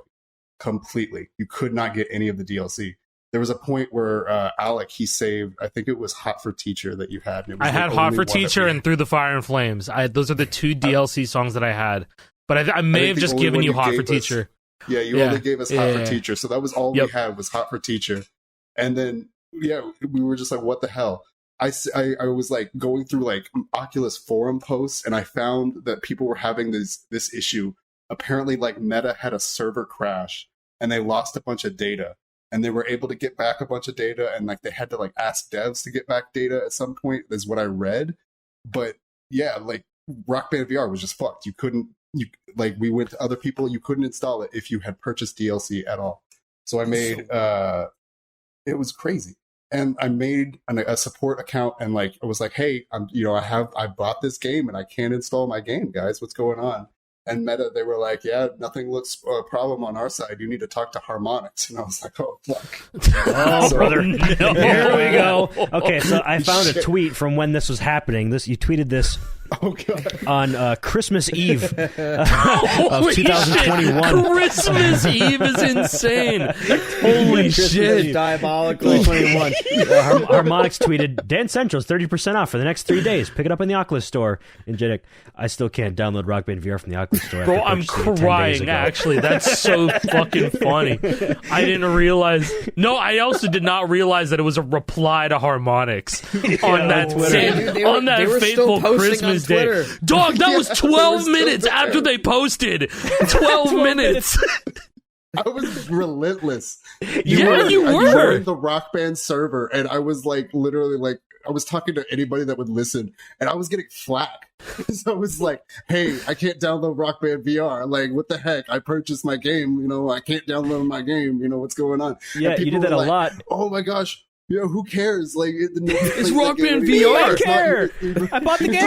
completely. You could not get any of the DLC. There was a point where Alec, he saved, I think it was Hot for Teacher that you had. And it was I had the Hot only for one that Teacher we- and Through the Fire and Flames. Those are the two DLC songs that I had. But I may think have the just only given one you you Hot for gave us- Teacher. Yeah, you Yeah. only gave us Hot Yeah. for Teacher. So that was all Yep. we had was Hot for Teacher. And then, yeah, we were just like, what the hell? I was like going through like Oculus forum posts, and I found that people were having this issue. Apparently, like Meta had a server crash, and they lost a bunch of data. And they were able to get back a bunch of data, and like they had to like ask devs to get back data at some point, is what I read. But yeah, like Rock Band VR was just fucked. We went to other people, you couldn't install it if you had purchased DLC at all. So I made it was crazy. And I made a support account, and like I was like, hey, I bought this game and I can't install my game, guys. What's going on? And Meta, they were like, yeah, nothing looks a problem on our side. You need to talk to Harmonix. And I was like, oh, fuck. Oh, brother. No. Here we go. Okay, so I found a tweet from when this was happening. You tweeted this Oh, God. on Christmas Eve of Holy 2021. shit. Christmas Eve is insane. Holy Christmas shit. is diabolical. 2021. Harmonix tweeted, Dan Central's 30% off for the next 3 days. Pick it up in the Oculus store. And Jnack, I still can't download Rock Band VR from the Oculus store. Bro, after I'm purchasing it 10 days crying, ago. actually. That's so fucking funny. I didn't realize. No, I also did not realize that it was a reply to Harmonix on that Twitter. same, Dude, they were- on that they were fateful still posting Christmas on day. Twitter. Dog, that was Yeah, 12 they were still minutes there. after they posted. 12 minutes. I was relentless. You were. You were in the Rock Band server, and I was like, literally, like, I was talking to anybody that would listen, and I was getting flack. So I was like, "Hey, I can't download Rock Band VR. Like, what the heck? I purchased my game. I can't download my game. What's going on?" Yeah, you did that a lot. Oh my gosh. Who cares? Like, it's Rock Band VR. I care. I bought the game.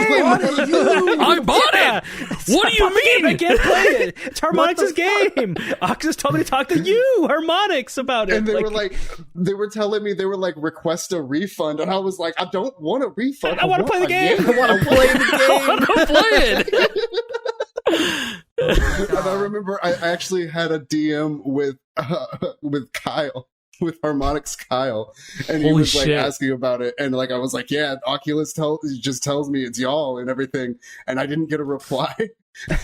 I bought it. What do you mean? I can't play it. It's Harmonix's game. Oculus told me to talk to you, Harmonix, about it. And they were telling me, request a refund, and I was like, I don't want a refund. I want to play the game. I want to play the game. I want to play it. And I remember I actually had a DM with Kyle. With Harmonix Kyle, and he was like asking about it, and I was like, yeah, Oculus just tells me it's y'all and everything, and I didn't get a reply.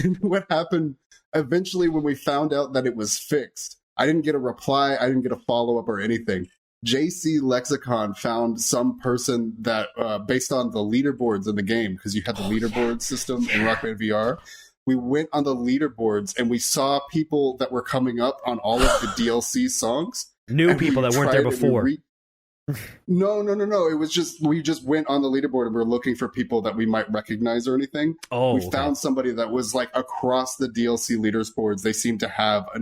And what happened eventually when we found out that it was fixed, I didn't get a reply, I didn't get a follow-up or anything. JC Lexicon found some person that based on the leaderboards in the game, because you had the leaderboard system in Rock Band VR. We went on the leaderboards and we saw people that were coming up on all of the DLC songs. New people that weren't there before. No. It was we just went on the leaderboard and we were looking for people that we might recognize or anything. We found somebody that was across the DLC leaderboards. They seemed to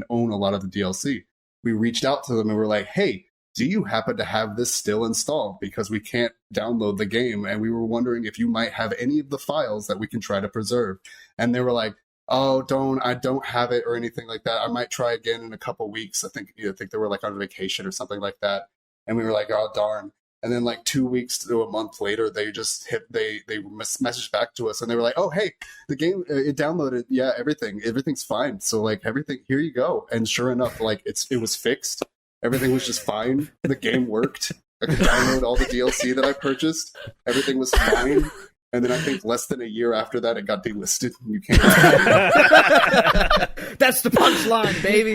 own a lot of the DLC. We reached out to them and we're like, hey, do you happen to have this still installed? Because we can't download the game. And we were wondering if you might have any of the files that we can try to preserve. And they were like, oh, I don't have it or anything like that. I might try again in a couple weeks. I think they were on vacation or something like that. And we were like, oh, darn. And then 2 weeks to a month later, they just they messaged back to us and they were like, oh, hey, the game, it downloaded. Yeah, everything's fine. So everything, here you go. And sure enough, it was fixed. Everything was just fine. The game worked. I could download all the DLC that I purchased. Everything was fine. And then I think less than a year after that, it got delisted. And you can't. That's the punchline, baby.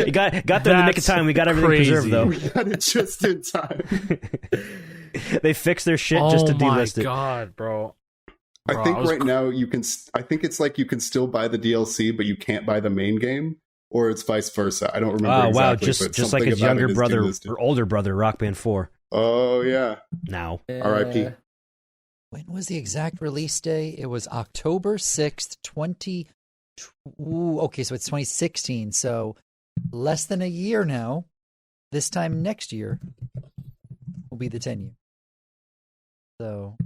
You got there in the nick of time. We got everything preserved, though. We got it just in time. They fixed their shit just to delist it. Oh my god, bro. I think right now you can. I think it's you can still buy the DLC, but you can't buy the main game, or it's vice versa. I don't remember. Oh exactly, wow! Just like his younger brother or older brother, Rock Band 4. Oh yeah. Now. R.I.P. When was the exact release day? It was October 6th, okay, so it's 2016. So less than a year now. This time next year will be the 10 year. So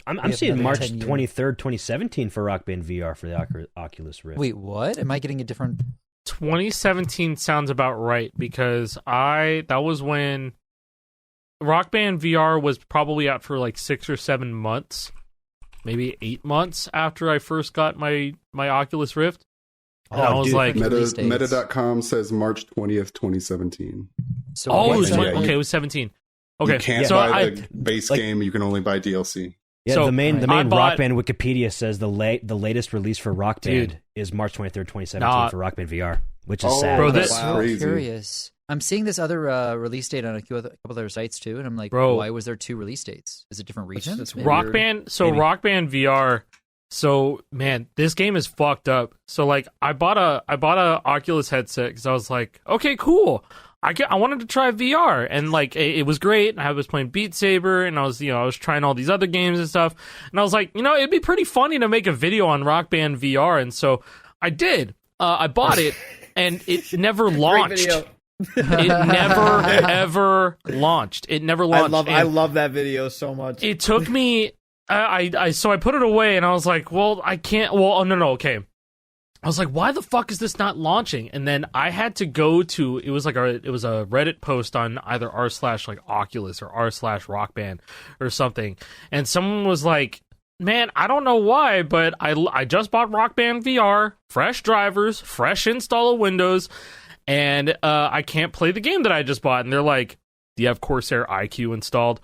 I'm seeing March 23rd, 2017 for Rock Band VR for the Oculus Rift. Wait, what? Am I getting a different... 2017 sounds about right, because that was when Rock Band VR was probably out for 6 or 7 months, maybe 8 months after I first got my Oculus Rift. And I was like, Meta.com says March 20th, 2017. So it was 17. Okay, you can't buy the base game. You can only buy DLC. Yeah, so the main Rock Band Wikipedia says the latest release for Rock Band is March 23rd, 2017 for Rock Band VR, which is sad. Bro, that's so curious. I'm seeing this other release date on a couple other sites too, and I'm like, why was there 2 release dates? Is it different regions? It's Rock Band. So maybe. Rock Band VR. So man, this game is fucked up. So I bought a Oculus headset because I was like, okay, cool. I wanted to try VR, and it was great. I was playing Beat Saber, and I was trying all these other games and stuff. And I was like, it'd be pretty funny to make a video on Rock Band VR, and so I did. I bought it, and it never launched. It never ever launched. It never launched. I love that video so much. It took me. So I put it away, and I was like, well, I can't. Well, no, okay. I was like, why the fuck is this not launching? And then I had to go to, it was a Reddit post on either r/Oculus or r/Rock Band or something. And someone was like, man, I don't know why, but I just bought Rock Band VR, fresh drivers, fresh install of Windows, and I can't play the game that I just bought. And they're like, do you have Corsair iQ installed?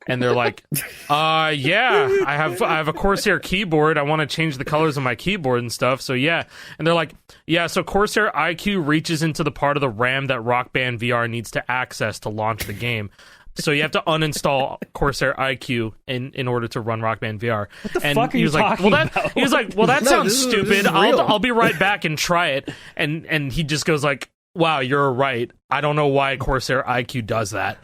And they're like, yeah, I have a Corsair keyboard. I want to change the colors of my keyboard and stuff. So yeah. And they're like, yeah, so Corsair iQ reaches into the part of the RAM that Rock Band VR needs to access to launch the game. So you have to uninstall Corsair iQ in order to run Rock Band VR. What the fuck are you talking about? He was like, well, that sounds stupid. I'll be right back and try it. And he just goes like, wow, you're right. I don't know why Corsair iQ does that.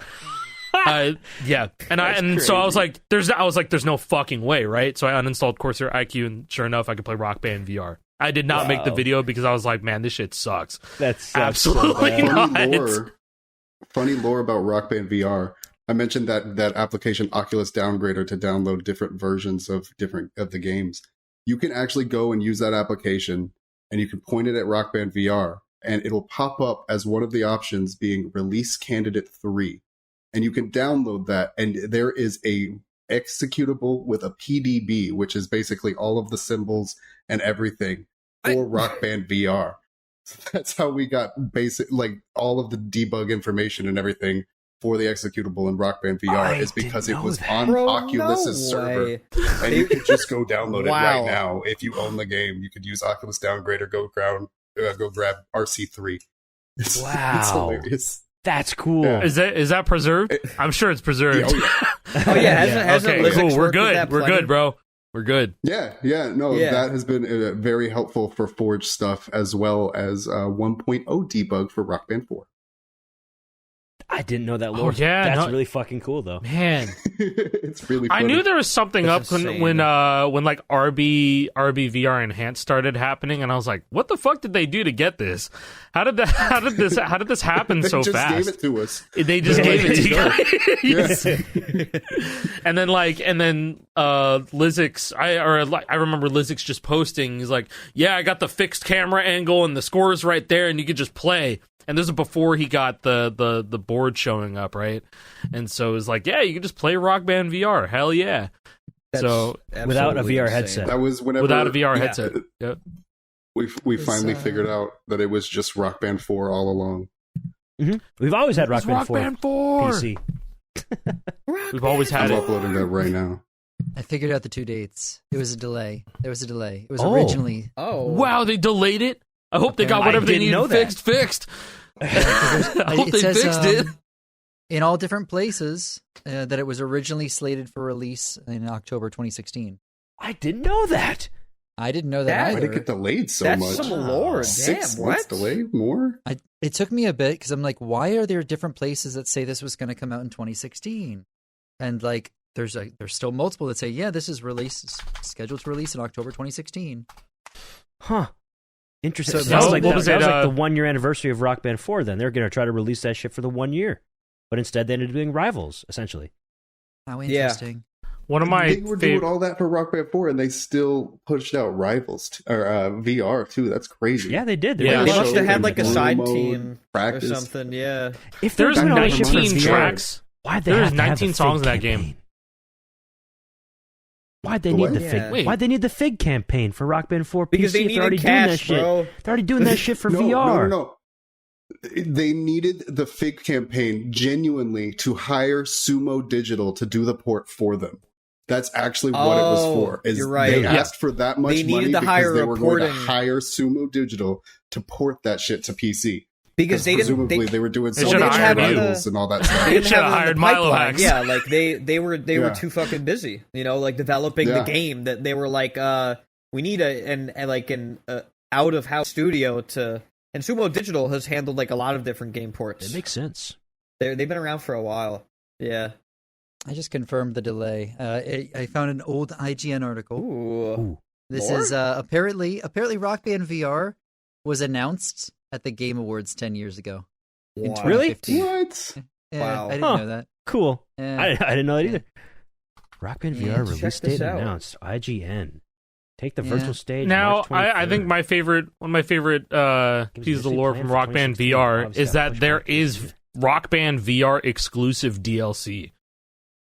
Yeah, and so I was like, there's no fucking way, right? So I uninstalled Corsair IQ, and sure enough, I could play Rock Band VR. I did not make the video because I was like, man, this shit sucks. That's absolutely not. Funny lore about Rock Band VR. I mentioned that application Oculus Downgrader to download different versions of the games. You can actually go and use that application, and you can point it at Rock Band VR, and it'll pop up as one of the options being Release Candidate 3. And you can download that, and there is a executable with a PDB, which is basically all of the symbols and everything for Rock Band VR. So that's how we got all of the debug information and everything for the executable in Rock Band VR is because it was on Oculus's server, and you could just go download it right now. If you own the game, you could use Oculus Downgrader, go grab RC3. It's hilarious. That's cool. Yeah. Is that preserved? I'm sure it's preserved. Hasn't cool. We're good, bro. We're good. Yeah. That has been very helpful for Forge stuff, as well as 1.0 debug for Rock Band 4. I didn't know that lore. That's really fucking cool, though. Man, it's really funny. I knew there was something up when like RB VR Enhanced started happening, and I was like, what the fuck did they do to get this? How did this happen so fast? They just gave it to us. They just gave it to you guys. And then Lizix, I remember Lizix just posting, he's like, yeah, I got the fixed camera angle and the score is right there and you could just play. And this is before he got the board showing up, right? And so it was like, yeah, you can just play Rock Band VR. Hell yeah. Without a VR headset. That was without a VR headset. Yep. We finally figured out that it was just Rock Band 4 all along. Mm-hmm. We've always had Rock Band 4 PC. We've always had I'm uploading that right now. I figured out the 2 dates. It was a delay. There was a delay. It was originally... Oh. Wow, they delayed it? I hope they got whatever they needed fixed. I hope they fixed it. In all different places, that it was originally slated for release in October 2016. I didn't know that. I didn't know that either. Why did it get delayed so much? That's some lore. 6 months What? delayed? More? It took me a bit because I'm like, why are there different places that say this was going to come out in 2016? And like, there's still multiple that say, yeah, this is scheduled to release in October 2016. Huh. Interesting. So that was like the 1 year anniversary of Rock Band 4 then. They're going to try to release that shit for the 1 year. But instead they ended up doing Rivals, essentially. How interesting. One of my They were doing all that for Rock Band 4 and they still pushed out Rivals or VR too. That's crazy. Yeah, they did. They must have had like a side team practice or something, yeah. If there's 19 tracks, why'd they there's have 19 the songs in that campaign? game. Why'd they need the Fig? Why'd they need the Fig campaign for Rock Band 4 PC? Because they if they're already needed doing that cash, shit. bro. They're already doing that shit for VR. No. They needed the Fig campaign genuinely to hire Sumo Digital to do the port for them. That's actually what it was for. You're right. They asked for that much money because they were going to hire Sumo Digital to port that shit to PC. Because presumably they were doing so many rivals and all that stuff. They should have hired Milohax. Yeah, like they were too fucking busy, like developing the game that they were like, we need an out of house studio to. And Sumo Digital has handled like a lot of different game ports. It makes sense. They've been around for a while. Yeah. I just confirmed the delay. I found an old IGN article. Ooh. This is apparently Rock Band VR was announced at the Game Awards 10 years ago. In 2015. What? Yeah, Wow. I didn't know that. Cool. Yeah. I didn't know that either. Rock Band VR check release this date out. announced. IGN. Take the virtual stage. Now, March 23rd. I think one of my favorite pieces of lore from Rock Band VR is that there is Rock Band VR exclusive DLC.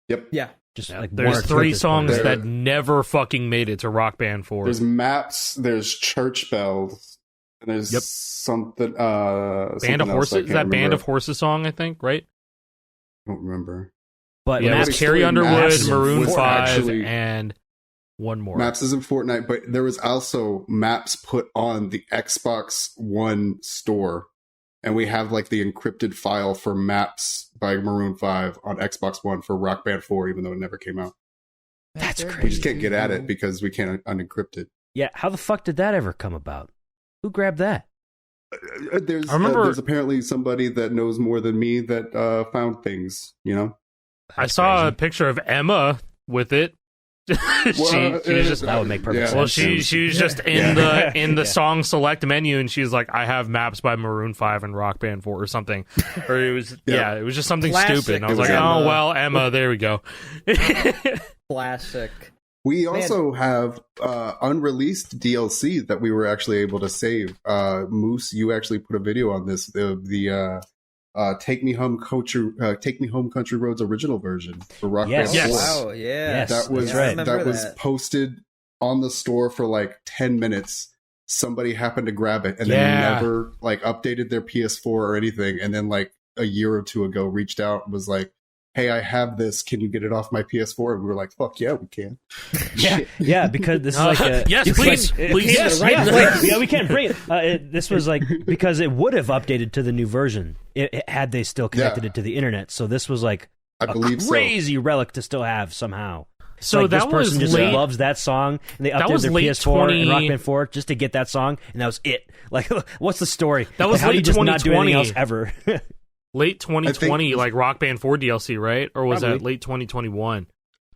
Yep. Yeah. Just like There's 3 songs that never fucking made it to Rock Band 4. There's Maps, there's Church Bells, and there's something Band of Horses. Is that Band of Horses song, I think, right? I don't remember. But yeah, Maps, Carrie Underwood, Maps Maroon 5, actually, and one more. Maps isn't Fortnite, but there was also Maps put on the Xbox One store. And we have like the encrypted file for Maps by Maroon 5 on Xbox One for Rock Band 4, even though it never came out. That's crazy. We just can't get at it because we can't unencrypt it. Yeah, how the fuck did that ever come about? Who grabbed that? There's apparently somebody that knows more than me that found things, I saw a picture of Emma with it. She was just that would make perfect sense. Well, she was just in the song select menu, and she's like, "I have Maps by Maroon 5 and Rock Band 4 or something," or it was it was just something Classic. stupid. And I was like, Emma. "Oh well, Emma, there we go." Classic. We also have unreleased DLC that we were actually able to save. Moose, you actually put a video on this. The Take Me Home Country Roads original version for Rock Band 4. Wow, yeah. Yes, That was right. that was posted on the store for like 10 minutes. Somebody happened to grab it and they never like updated their PS4 or anything. And then like a year or two ago reached out and was like, "Hey, I have this. Can you get it off my PS4?" And we were like, "Fuck yeah, we can." Yeah, because this is like a yes, please, please, yes, right place. yeah, we can't bring it. This was like because it would have updated to the new version had they still connected it to the internet. So this was like I believe crazy relic to still have somehow. So like, that this person was just late, loves that song, and they updated was their late PS4 and Rock Band 4 just to get that song, and that was it. Like, what's the story? That was how do you late just not do anything 2020. else ever? late 2020, like Rock Band 4 DLC, right? Or was Probably. that late 2021?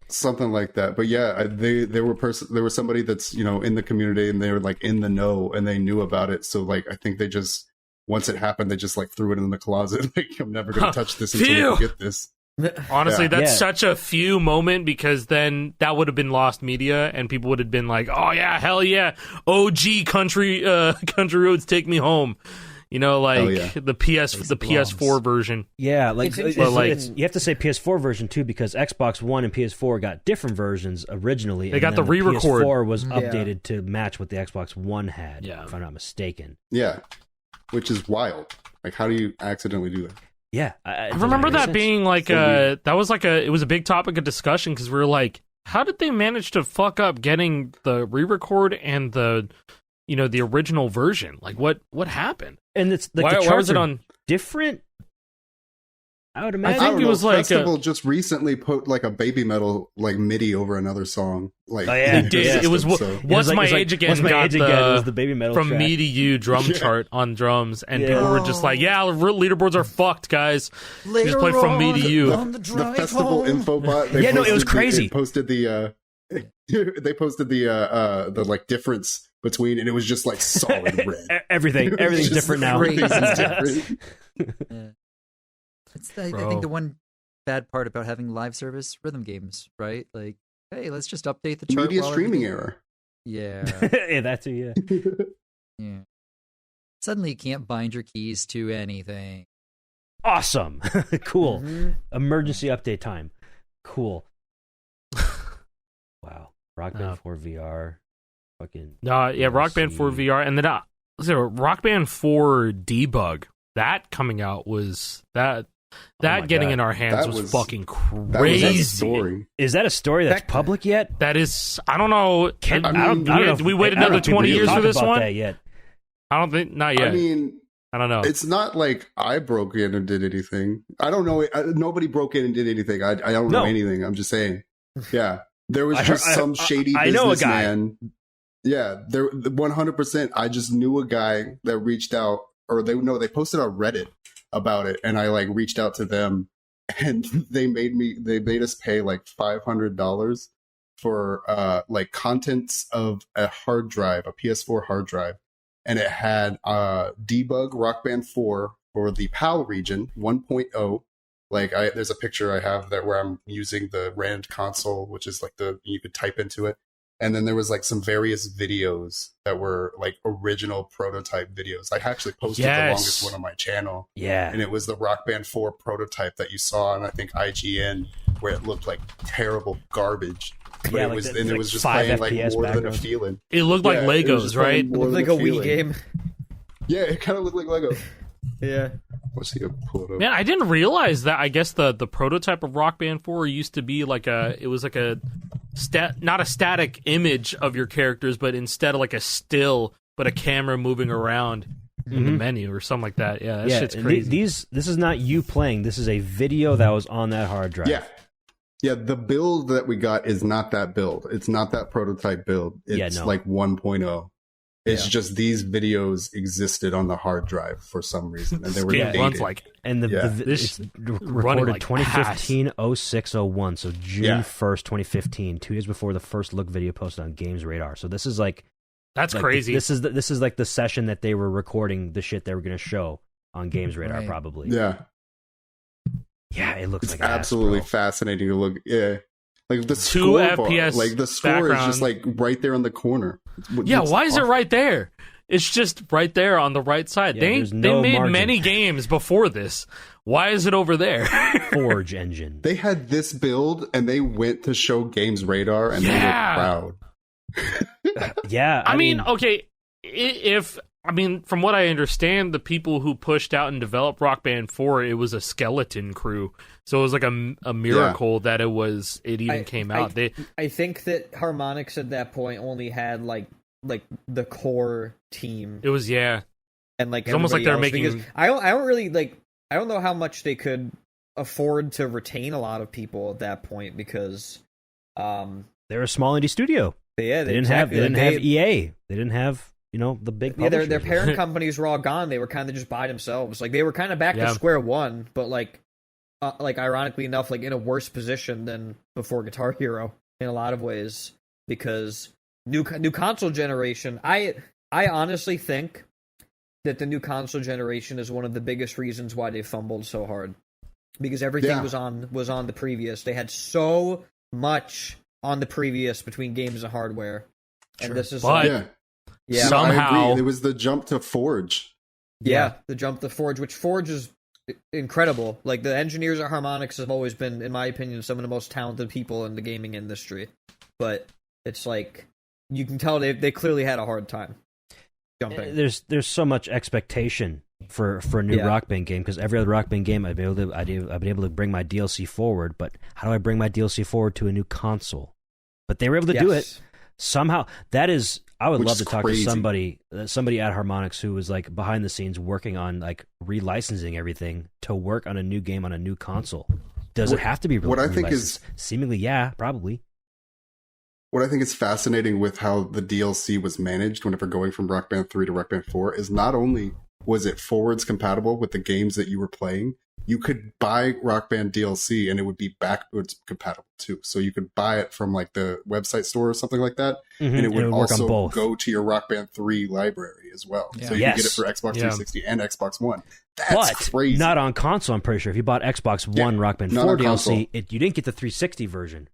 something like that. But yeah, there was somebody that's in the community and they were like in the know and they knew about it. So like I think they just once it happened, they just like threw it in the closet. Like I'm never going to touch this until we get this. Honestly, Yeah. that's such a few moment because then that would have been lost media and people would have been like, "Oh yeah, hell yeah, OG country roads take me home." You know, like the PS4 version. Yeah, like, It's you have to say PS4 version too because Xbox One and PS4 got different versions originally. They got the re-record. PS4 was updated to match what the Xbox One had. Yeah. If I'm not mistaken. Yeah, which is wild. Like, how do you accidentally do that? Yeah, I remember that being like it was a big topic of discussion because we were like, how did they manage to fuck up getting the re-record and the original version? Like, what happened? And it's like why the charts was it are on different. I would imagine. I think it was like Festival just recently put like a Baby Metal like MIDI over another song. Like yeah. They did. It was What's My Age Again? What's My got Age Again? It was the Baby Metal from track. Me to You drum chart on drums, and people were just like, "Yeah, leaderboards are fucked, guys. Just play From Me to You." the festival info bot. It was crazy. They posted the the like difference between, and it was just like solid red. Everything's Just different now. everything's different. Yeah. I think the one bad part about having live service rhythm games, right? Like, hey, let's just update the chart. Media while streaming everything- error. Yeah, Yeah, that too. Yeah. yeah. Suddenly, you can't bind your keys to anything. Awesome. Cool. Mm-hmm. Emergency update time. Cool. Wow. Rock Band No. 4 VR. Fucking. Rock Band 4 VR, and then Rock Band 4 Debug. That coming out was that my getting God. in our hands That was was- fucking That was crazy. a story. Is that a story that's That- public yet? That is, I don't know. I don't know if- we waited I don't know another if people 20 years talk for this about one? that yet. I don't think, not yet. I mean, I don't know. it's not like I broke in and did anything. I don't know. Nobody broke in and did anything. I don't know No. anything. I'm just saying. Yeah, there was I just heard- some shady I know a guy. businessman. Yeah, there 100%. I just knew a guy that reached out, or they posted on Reddit about it, and I like reached out to them, and they made us pay like $500 for like contents of a hard drive, a PS4 hard drive, and it had debug Rock Band 4 for the PAL region 1.0. Like there's a picture I have that where I'm using the RAND console, which is like you could type into it. And then there was like some various videos that were like original prototype videos. I actually posted the longest one on my channel. Yeah. And it was the Rock Band 4 prototype that you saw on, I think, IGN, where it looked like terrible garbage. But Yeah, it like was, the- and it like was just 5 playing like FPS more than a background. feeling. It looked like Yeah, it was Legos, just right? playing more Looked than like a Wii feeling. game. Yeah, it kind of looked like Lego. Yeah. Let's see, I'll pull it up. Man, I didn't realize that. I guess the prototype of Rock Band 4 used to be like not a static image of your characters, but instead of like a still, but a camera moving around in the menu or something like that. Yeah, that shit's and crazy. this is not you playing. This is a video that was on that hard drive. Yeah. Yeah, the build that we got is not that build. It's not that prototype build. It's no. like 1.0. It's just these videos existed on the hard drive for some reason, and they were game dated. runs like And this it's recorded like 2015 0601, so June 1st, 2015, 2 days before the first look video posted on Games Radar. So this is that's crazy. This is like the session that they were recording the shit they were going to show on Games Radar, probably. Yeah, it looks it's like absolutely ass, fascinating to look. Yeah, like the 2 score bar, FPS like the score background. is just like right there in the corner. Yeah, It's why is it awful. right there? It's just right there on the right side. Yeah, they there's no made margin. many games before this. Why is it over there? Forge engine. They had this build, and they went to show Games Radar, and they were proud. Yeah, I mean, okay, from what I understand, the people who pushed out and developed Rock Band 4, it was a skeleton crew. So it was like a miracle that it even came out. I think that Harmonix at that point only had like the core team. It was And like it's almost like they're making. Because I don't really I don't know how much they could afford to retain a lot of people at that point because they're a small indie studio. they didn't have EA. They didn't have the big publishers. their parent companies were all gone. They were kind of just by themselves. Like they were kind of back to square one, but like ironically enough, like in a worse position than before Guitar Hero in a lot of ways because new console generation. I honestly think that the new console generation is one of the biggest reasons why they fumbled so hard because everything was on the previous. They had so much on the previous between games and hardware, and this is But yeah. somehow I agree. It was the jump to Forge. The jump to Forge, which Forge is incredible. Like the engineers at Harmonix have always been, in my opinion, some of the most talented people in the gaming industry. But it's like you can tell they clearly had a hard time jumping. There's so much expectation for a new Rock Band game because every other Rock Band game I've been able to bring my DLC forward, but how do I bring my DLC forward to a new console? But they were able to do it somehow. That is, I would love to talk to somebody at Harmonix who was like behind the scenes working on like relicensing everything to work on a new game on a new console. Does it have to be what I think is seemingly probably. What I think is fascinating with how the DLC was managed whenever going from Rock Band 3 to Rock Band 4 is not only was it forwards compatible with the games that you were playing, you could buy Rock Band DLC and it would be backwards compatible too. So you could buy it from like the website store or something like that, and it would also go to your Rock Band 3 library as well. Yeah. So you can get it for Xbox 360 and Xbox One. That's crazy. Not on console, I'm pretty sure. If you bought Xbox One Rock Band 4 DLC, you didn't get the 360 version.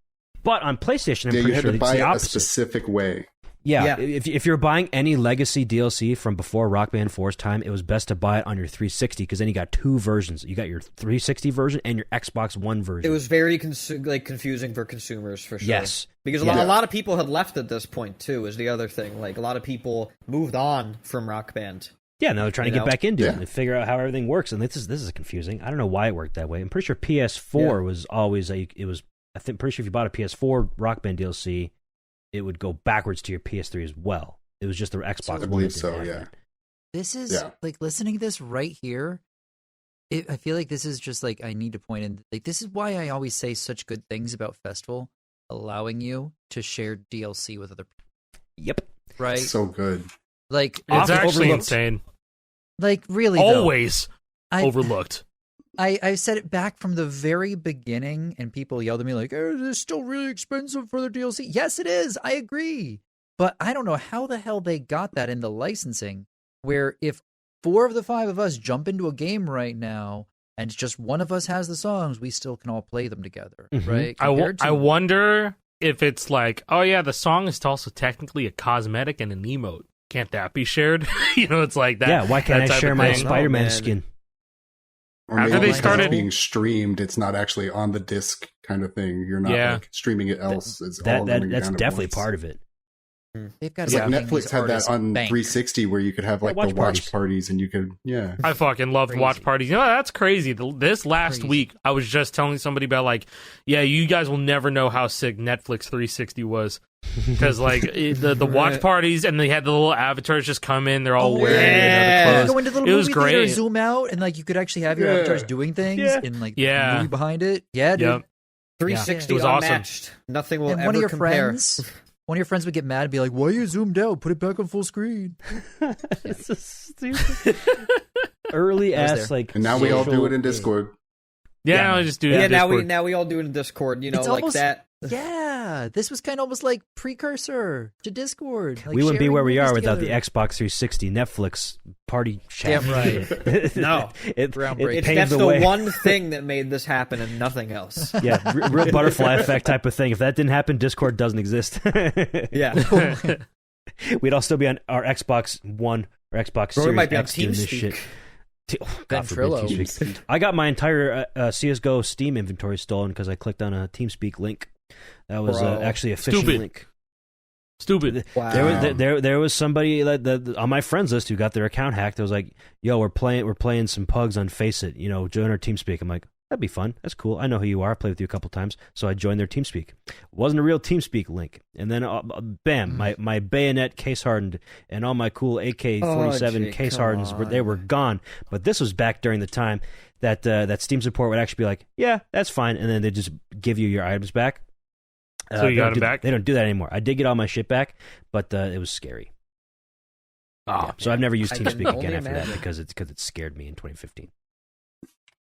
But on PlayStation, I'm pretty you had sure to it's buy the it a opposite. specific way. Yeah. If you're buying any legacy DLC from before Rock Band 4's time, it was best to buy it on your 360 because then you got two versions. You got your 360 version and your Xbox One version. It was very confusing for consumers for sure. Yes. Because a lot of people had left at this point too, is the other thing. Like a lot of people moved on from Rock Band. Yeah, now they're trying to get back into it and figure out how everything works. And this is confusing. I don't know why it worked that way. I'm pretty sure PS4 was always pretty sure if you bought a PS4 Rock Band DLC, it would go backwards to your PS3 as well. It was just the Xbox One. This is like listening to this right here. I feel like this is just like I need to point in. Like this is why I always say such good things about Festival, allowing you to share DLC with other people. Yep. Right. So good. Like it's actually insane. Like really, always overlooked. I said it back from the very beginning, and people yelled at me like, "Oh, this is still really expensive for the DLC." Yes, it is. I agree. But I don't know how the hell they got that in the licensing, where if 4 of the 5 of us jump into a game right now, and just one of us has the songs, we still can all play them together, right? I wonder if it's like, oh yeah, the song is also technically a cosmetic and an emote. Can't that be shared? It's like that. Yeah, why can't I share my Spider-Man skin? Or after maybe they started being streamed, it's not actually on the disc kind of thing. You're not like streaming it else. That's definitely part of it. They've got like Netflix had that on 360 where you could have like the watch parties and you could I fucking loved watch parties. That's crazy. This last week I was just telling somebody about like, you guys will never know how sick Netflix 360 was. Because like the watch parties and they had the little avatars just come in, they're all wearing the clothes. Go into the little movie theater, zoom out, and like you could actually have your avatars doing things and like the movie behind it. Yeah, dude. 360 was unmatched. awesome. Nothing will ever compare. one of your friends would get mad and be like, "Why are you zoomed out? Put it back on full screen." It's so stupid. Early ass like. And now we all do social- it in Discord. Yeah, I just do it. Yeah, in now Discord. we all do it in Discord. You know, It's like almost- that. Yeah, this was kind of almost like precursor to Discord. Like We wouldn't be sharing where we movies are without the together. Xbox 360 Netflix party chat. Damn right. No. it Groundbreaking. paved That's the the way. one thing that made this happen and nothing else. Yeah, real butterfly effect type of thing. If that didn't happen, Discord doesn't exist. Yeah. We'd all still be on our Xbox One or Xbox Or we Series might be on X doing this TeamSpeak. shit. God forbid Ventrilo. TeamSpeak. I got my entire CSGO Steam inventory stolen because I clicked on a TeamSpeak link. That was Bro. actually a phishing Stupid. link. Stupid. Wow. There was somebody on my friends list who got their account hacked. I was like, "Yo, we're playing some pugs on Face It. You know, join our TeamSpeak." I'm like, "That'd be fun. That's cool. I know who you are. I played with you a couple times." So I joined their TeamSpeak. It wasn't a real TeamSpeak link. And then, bam, my bayonet case hardened and all my cool AK-47 Jake, case come hardens were gone. But this was back during the time that Steam support would actually be like, "Yeah, that's fine," and then they just give you your items back. So you they got don't them do- back? They don't do that anymore. I did get all my shit back, but it was scary. Oh, So I've never used I can TeamSpeak only again after that imagine. because it scared me in 2015.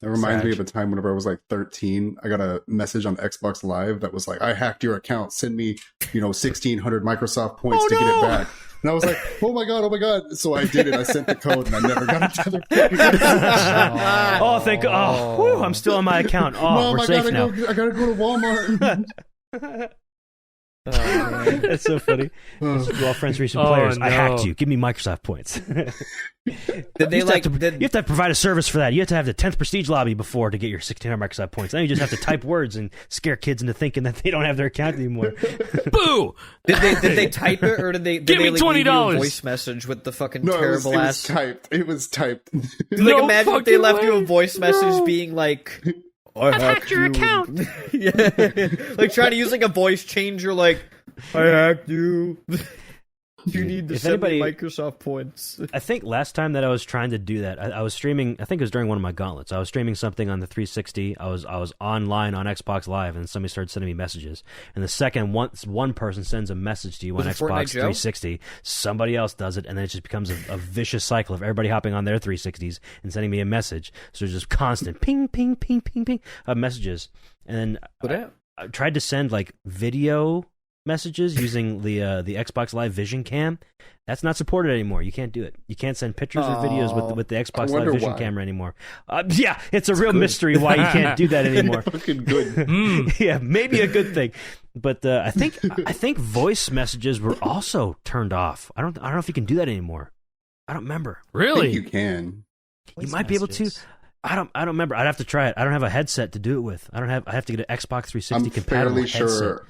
That reminds me of Sad. a time whenever I was like 13. I got a message on Xbox Live that was like, "I hacked your account. Send me, 1,600 Microsoft points to get it back." And I was like, oh my god. So I did it. I sent the code and I never got another payment. Oh, thank God. Oh, whew, I'm still on my account. Oh, Mom, we're I safe gotta now. go to Walmart. Oh, man. That's so funny. We're all friends, recent Oh, players. I no. hacked you. Give me Microsoft points. Did they you like? have to, Did, you have to provide a service for that. You have to have the 10th prestige lobby before to get your 1,600 Microsoft points. Then you just have to type words and scare kids into thinking that they don't have their account anymore. boo! did they type it or did they Give me like, leave you a $20. voice message with the fucking No, terrible it was ass? typed. It was typed. Like No imagine if they fucking left you a way. voice message No. being like, "I hacked your account." Yeah, like trying to use like a voice changer, like, "I hacked you. You need to If send me anybody- Microsoft points." I think last time that I was trying to do that, I was streaming. I think it was during one of my gauntlets. I was streaming something on the 360. I was online on Xbox Live, and somebody started sending me messages. And the second once one person sends a message to you Was on it Fortnite Xbox Joe? 360, somebody else does it, and then it just becomes a vicious cycle of everybody hopping on their 360s and sending me a message. So there's just constant ping, ping, ping, ping, ping of messages. And then I tried to send like video messages using the Xbox Live Vision Cam. That's not supported anymore. You can't do it. You can't send pictures or videos with the Xbox Live wonder Vision why. camera anymore. Yeah, it's a real mystery why you can't do that anymore. Fucking good. Mm. Yeah, maybe a good thing, but I think voice messages were also turned off. I don't know if you can do that anymore. I don't remember. I think Really? you can. You Voice might be able to. messages. I don't remember. I'd have to try it. I don't have a headset to do it with. I have to get an Xbox 360 I'm compatible fairly headset. sure.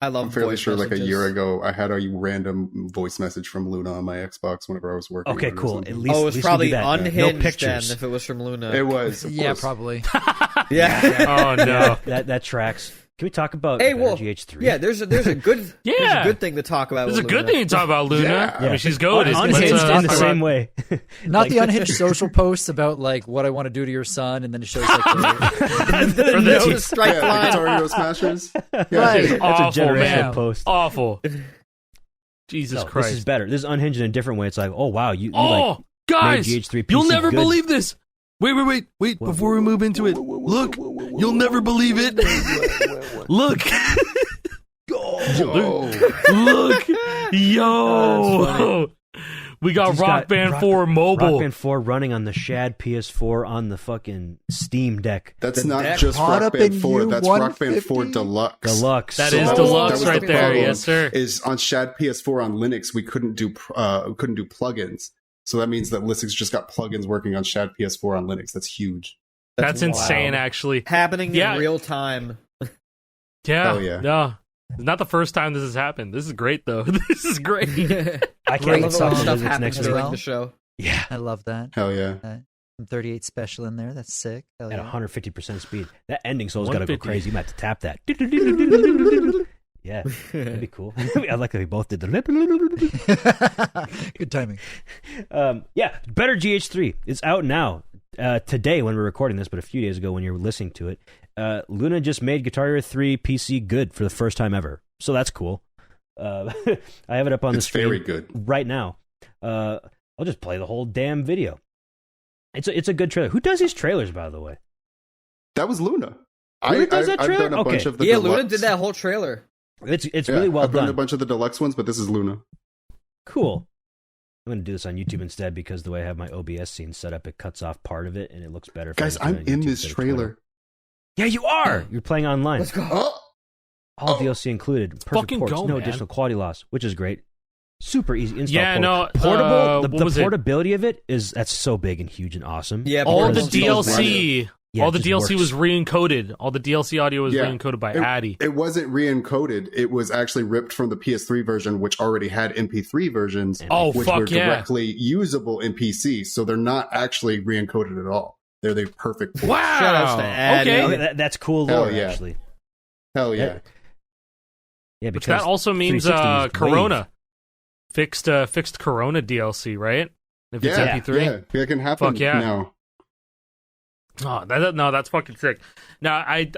I love. I'm fairly voice sure. Like a messages. year ago, I had a random voice message from Luna on my Xbox whenever I was working. Okay, on it or cool. something. At least Oh, it at was least we probably do that. unhinged No then pictures. if it was from Luna. It was. Of Yeah, course. probably. Yeah. Oh no! That tracks. Can we talk about Hey, well, GH3? yeah. There's a good there's Yeah. a good thing to talk about. There's a with good Luna. thing to talk about Luna. Yeah. I mean, she's goaded. Unhinged Let's, in the talk same about- way. Not the unhinged social posts about like what I want to do to your son, and then it shows like the, Or the That's team- a strike Yeah, line. Guitar Hero Smashers. Yeah, Right. That's Awful, a generational man. post. Awful. Jesus No, Christ. this is better. This is unhinged in a different way. It's like, oh wow, you Oh, like guys, made GH3 you'll PC never good. believe this. Wait. Before we move into it, look, you'll never believe it. Look, Yo. look, yo. We got He's Rock Band 4 mobile. Rock Band 4 running on the Shad PS4 on the fucking Steam Deck. That's The not deck just caught Rock up Band in 4. you, That's Rock Band 4 150. Deluxe. Deluxe. That So is that Deluxe was right the there, problem, yes, sir. Is on Shad PS4 on Linux we couldn't do plugins. So that means that Linux just got plugins working on Shad PS4 on Linux. That's huge. That's wild. insane, actually. Happening Yeah. in real time. Yeah. Hell yeah. No. It's not the first time this has happened. This is great, though. This is great. I Great can't wait love to it talk when song. about stuff this happens next as week. during well. the show. Yeah, I love that. Hell yeah. Some 38 special in there. That's sick. Hell at yeah. 150% speed. That ending soul's got to go 150. crazy. You might have to tap that. Yeah, that'd be cool. I like that we both did the. Good timing. Yeah, better GH3. It's out now. Today when we're recording this, but a few days ago when you're listening to it, Luna just made Guitar Hero 3 PC good for the first time ever. So that's cool. I have it up on the It's screen very good. right now. I'll just play the whole damn video. It's a good trailer. Who does these trailers, by the way? That was Luna. Luna does that I've trailer? done a bunch of the Yeah, deluxe. Luna did that whole trailer. It's really well I've done a done. bunch of the deluxe ones, but this is Luna. Cool. I'm going to do this on YouTube instead because the way I have my OBS scene set up, it cuts off part of it and it looks better. If I Guys, just do it I'm on in YouTube this instead of trailer. Twitter. Yeah, you are. You're playing online. Let's go. Oh, All DLC included. Perfect Fucking ports, go, no man. additional quality loss, which is great. Super easy install. Yeah, port. no, portable. what The was it? portability of it that's so big and huge and awesome. Yeah, All the portable DLC, Yeah, all the it just DLC works. was re-encoded. All the DLC audio was Yeah. re-encoded by it, Addy. it wasn't re-encoded. It was actually ripped from the PS3 version, which already had MP3 versions, Oh, which fuck were yeah. directly usable in PC. So they're not actually re-encoded at all. They're the perfect port. Wow. Shoutouts to Addy. Okay. Okay, that's cool Hell lore, yeah. actually. Hell yeah. Yeah, Which because that also means 360 is Corona. Fixed Corona DLC, right? If it's Yeah, MP3. yeah, it can happen Fuck yeah. now. Oh, no, that's fucking sick. Now, I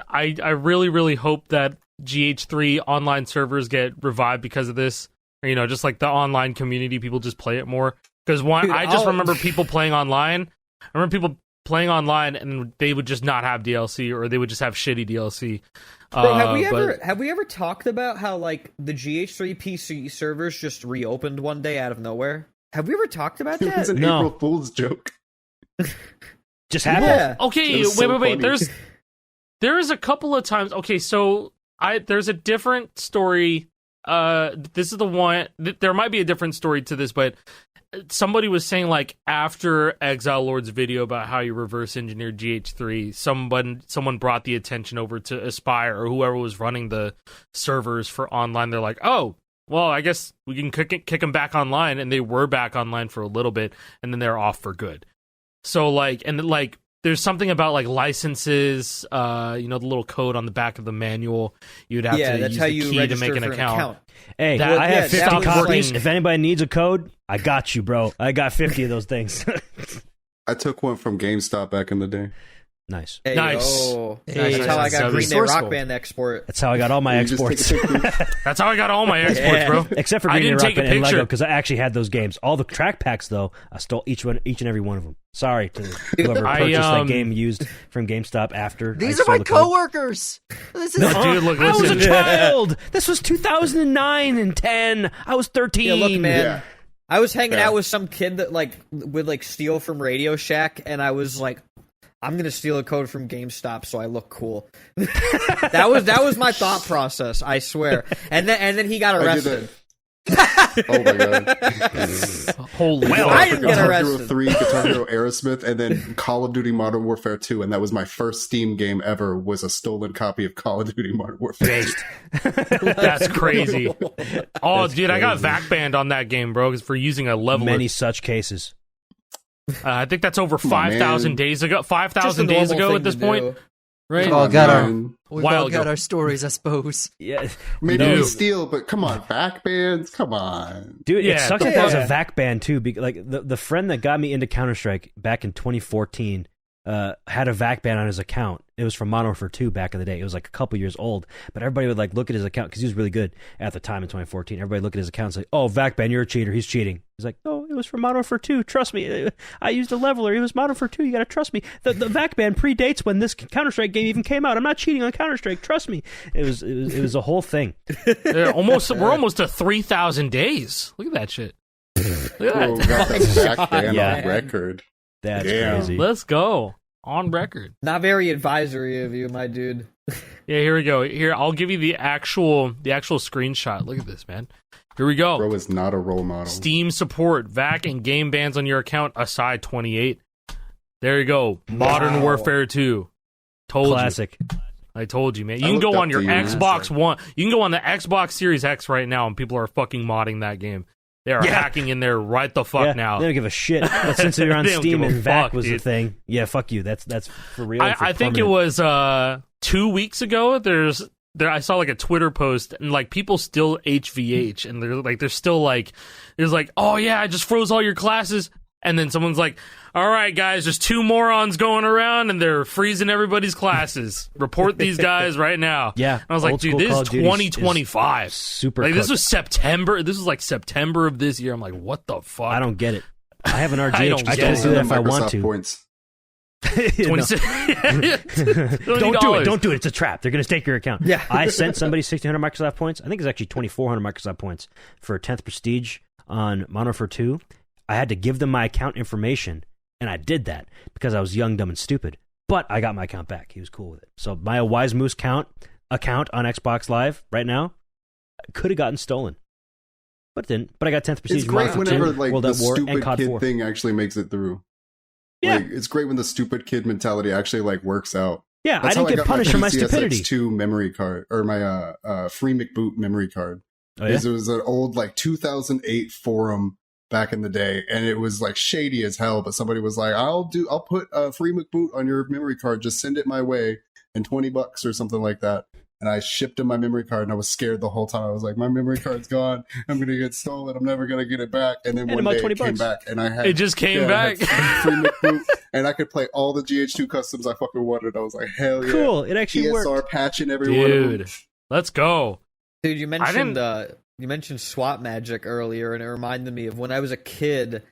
really, really hope that GH3 online servers get revived because of this. Or, just like the online community, people just play it more. Because Dude, I just remember people playing online. I remember people playing online and they would just not have DLC or they would just have shitty DLC. Bro, have we ever talked about how like the GH3 PC servers just reopened one day out of nowhere? Have we ever talked about It was that? an No. April Fool's joke. just happened. Yeah. Okay, It was so wait. funny. There is a couple of times. Okay, so there's a different story. This is the one. There might be a different story to this, but somebody was saying like after Exile Lord's video about how you reverse engineered GH3, someone brought the attention over to Aspire or whoever was running the servers for online. They're like, oh, well, I guess we can kick them back online, and they were back online for a little bit, and then they're off for good. So there's something about like licenses, the little code on the back of the manual. You'd have to that's use how the you key to register make an for account. Hey, That- I have yeah, 50 that was copies. working. If anybody needs a code, I got you, bro. I got 50 of those things. I took one from GameStop back in the day. Nice. Hey, Nice. oh. Hey, That's how I got nice. Green Day Resourceful. Rock Band export. That's how I got all my You just take a exports. picture. That's how I got all my exports, Yeah. bro. Except for I Green Day didn't Rock take a Band and Lego, picture. because I actually had those games. All the track packs, though, I stole each and every one of them. Sorry to whoever I, purchased that game used from GameStop after. These I are stole my the code. coworkers. This is Dude, look, I was a listen. child. This was 2009 and 10. I was 13. Yeah, look, man. Yeah. I was hanging Yeah. out with some kid that would steal from Radio Shack, and I was like, I'm gonna steal a code from GameStop so I look cool. that was my thought process, I swear. And then he got I did arrested. Oh my god. Holy Well, fuck. I didn't get Guitar arrested. Hero 3, Guitar Hero Aerosmith, and then Call of Duty Modern Warfare 2, and that was my first Steam game ever, was a stolen copy of Call of Duty Modern Warfare 2. That's crazy. Oh, That's dude, I got crazy. VAC banned on that game, bro, for using a leveler. Many such cases. I think that's over Come on, 5,000 man. days ago. Just a 5,000 days normal ago thing at this to point, do. right? We've all got our Man. we've While all got ago. our stories, I suppose. Yeah, Maybe Dude. we steal, but come on, back bands, come on. dude, it Yeah, sucks that was a yeah. VAC ban too. Like the friend that got me into Counter Strike back in 2014 had a VAC ban on his account. It was from Modern Warfare 2 back in the day. It was like a couple years old, but everybody would like look at his account because he was really good at the time in 2014. Everybody look at his account and say, "Oh, VAC ban, you're a cheater. He's cheating." He's like, "No, it was from Modern Warfare 2. Trust me. I used a leveler. It was Modern Warfare 2. You gotta trust me. The VAC ban predates when this Counter Strike game even came out. I'm not cheating on Counter Strike. Trust me." It was a whole thing. We're almost to 3,000 days. Look at that shit. Look at Oh, that. got that back band Yeah. on record. That's Damn. crazy. Let's go. On record. Not very advisory of you, my dude. Yeah, here we go. Here, I'll give you the actual screenshot. Look at this, man. Here we go. Bro is not a role model. Steam support, VAC and game bans on your account aside 28. There you go. Modern Wow. Warfare 2. Told Classic. you. I told you, man. You I can go looked on up your to you, man. Xbox One. You can go on the Xbox Series X right now, and people are fucking modding that game. They are Yeah. hacking in there right the fuck Yeah, now. They don't give a shit. But since they're on They don't Steam give a and VAC fuck, was the dude. thing, yeah, fuck you. That's for real. and for I think it permanent. was 2 weeks ago. I saw like a Twitter post and like people still HVH and they're still like there's like, oh yeah, I just froze all your classes. and then someone's like, all right, guys, there's 2 morons going around, and they're freezing everybody's classes. Report these guys right now. Yeah. And I was like, dude, this is 2025. Super like, this cooked. was September. This was like September of this year. I'm like, what the fuck? I don't get it. I have an I RGH. don't I get can it. do that if I want Microsoft to. Points. 26. Don't do it. Don't do it. It's a trap. They're going to take your account. Yeah. I sent somebody 1,600 Microsoft points. I think it's actually 2,400 Microsoft points for 10th Prestige on Modern Warfare 2. I had to give them my account information, and I did that because I was young, dumb, and stupid. But I got my account back. He was cool with it. So my Wise Moose account on Xbox Live right now could have gotten stolen. But it didn't. But I got 10th Prestige. It's great Modern whenever 10, like World the at War, and stupid COD kid 4. thing actually makes it through. Yeah. Like, it's great when the stupid kid mentality actually like works out. Yeah, That's I didn't how get punished for my PCSX stupidity. 2 memory card, or my free McBoot memory card. Oh, yeah? It was an old like 2008 forum back in the day, and it was like shady as hell. But somebody was like, "I'll put a free McBoot on your memory card. Just send it my way, and $20 or something like that." And I shipped him my memory card, and I was scared the whole time. I was like, "My memory card's gone. I'm gonna get stolen. I'm never gonna get it back." And then And one about day it came $20. back, and I had It just came I back. had free McBoot, and I could play all the GH2 customs I fucking wanted. I was like, "Hell yeah!" Cool. It actually PSR worked. patching every one of them. Dude, let's go. Dude, you mentioned swap magic earlier, and it reminded me of when I was a kid.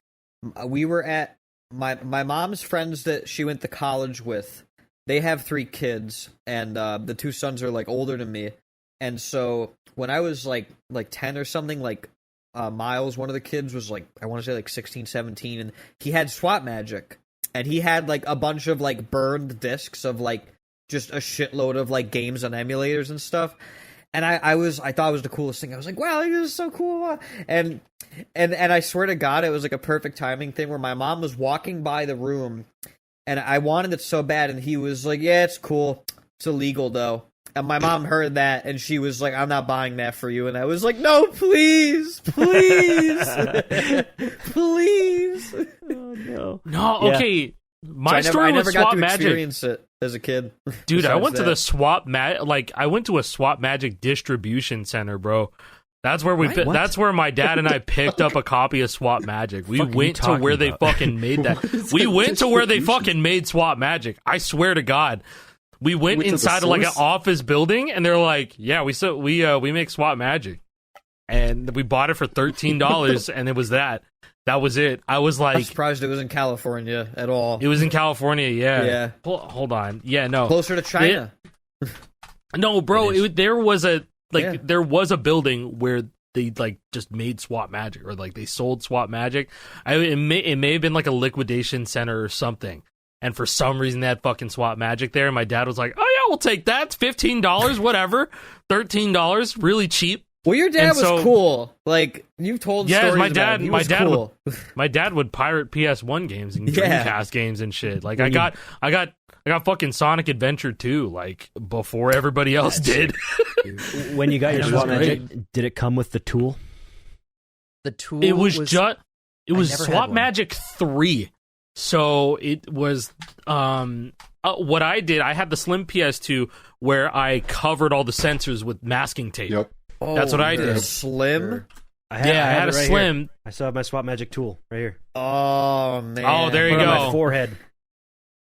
We were at my mom's friends that she went to college with. They have 3 kids, and the 2 sons are like older than me. And so when I was like 10 or something, like Miles, one of the kids, was like, I want to say like 16, 17, and he had swap magic, and he had like a bunch of like burned discs of like just a shitload of like games and emulators and stuff. And I thought it was the coolest thing. I was like, wow, this is so cool. And I swear to God, it was like a perfect timing thing where my mom was walking by the room, and I wanted it so bad, and he was like, yeah, it's cool. It's illegal though. And my mom heard that, and she was like, I'm not buying that for you. And I was like, no, please, please, please. Oh, no. No, Yeah. okay. My So story I never with got swap to magic. experience it as a kid. Dude, I Besides went to that. the I went to a swap magic distribution center, bro. That's where What? that's where my dad and I picked up a copy of Swap Magic. We Fuck are you went to talking where they about? fucking made that. We went to where they fucking made Swap Magic. I swear to God. We went Went to the inside of like an source? office building, and they're like, "Yeah, we make Swap Magic," and we bought it for $13, and it was that. That was it. I was I'm like, surprised it was in California at all. it was in California. Yeah. Yeah. Hold on. Yeah. No. Closer to China. No, bro. It is. There was a Yeah. there was a building where they like just made Swap Magic, or like they sold Swap Magic. It may have been like a liquidation center or something. And for some reason, they had fucking Swap Magic there. And my dad was like, "Oh yeah, we'll take that. It's $15, whatever. $13, really cheap." Well, your dad And was so- cool. Like, you've told Yeah, stories my about dad- him. He my was dad cool. My dad would pirate PS1 games and Yeah. Dreamcast games and shit. Like I got fucking Sonic Adventure 2 like before everybody else did. When you got your It was swap great. magic, did it come with the tool? The tool It was just I never had Swap one. Magic 3. So it was what I did, I had the slim PS2 where I covered all the sensors with masking tape. Yep. That's what I did. Slim? I I had a it right slim. here. I still have my swap magic tool right here. Oh, man. Oh, there you Put it on go. my forehead.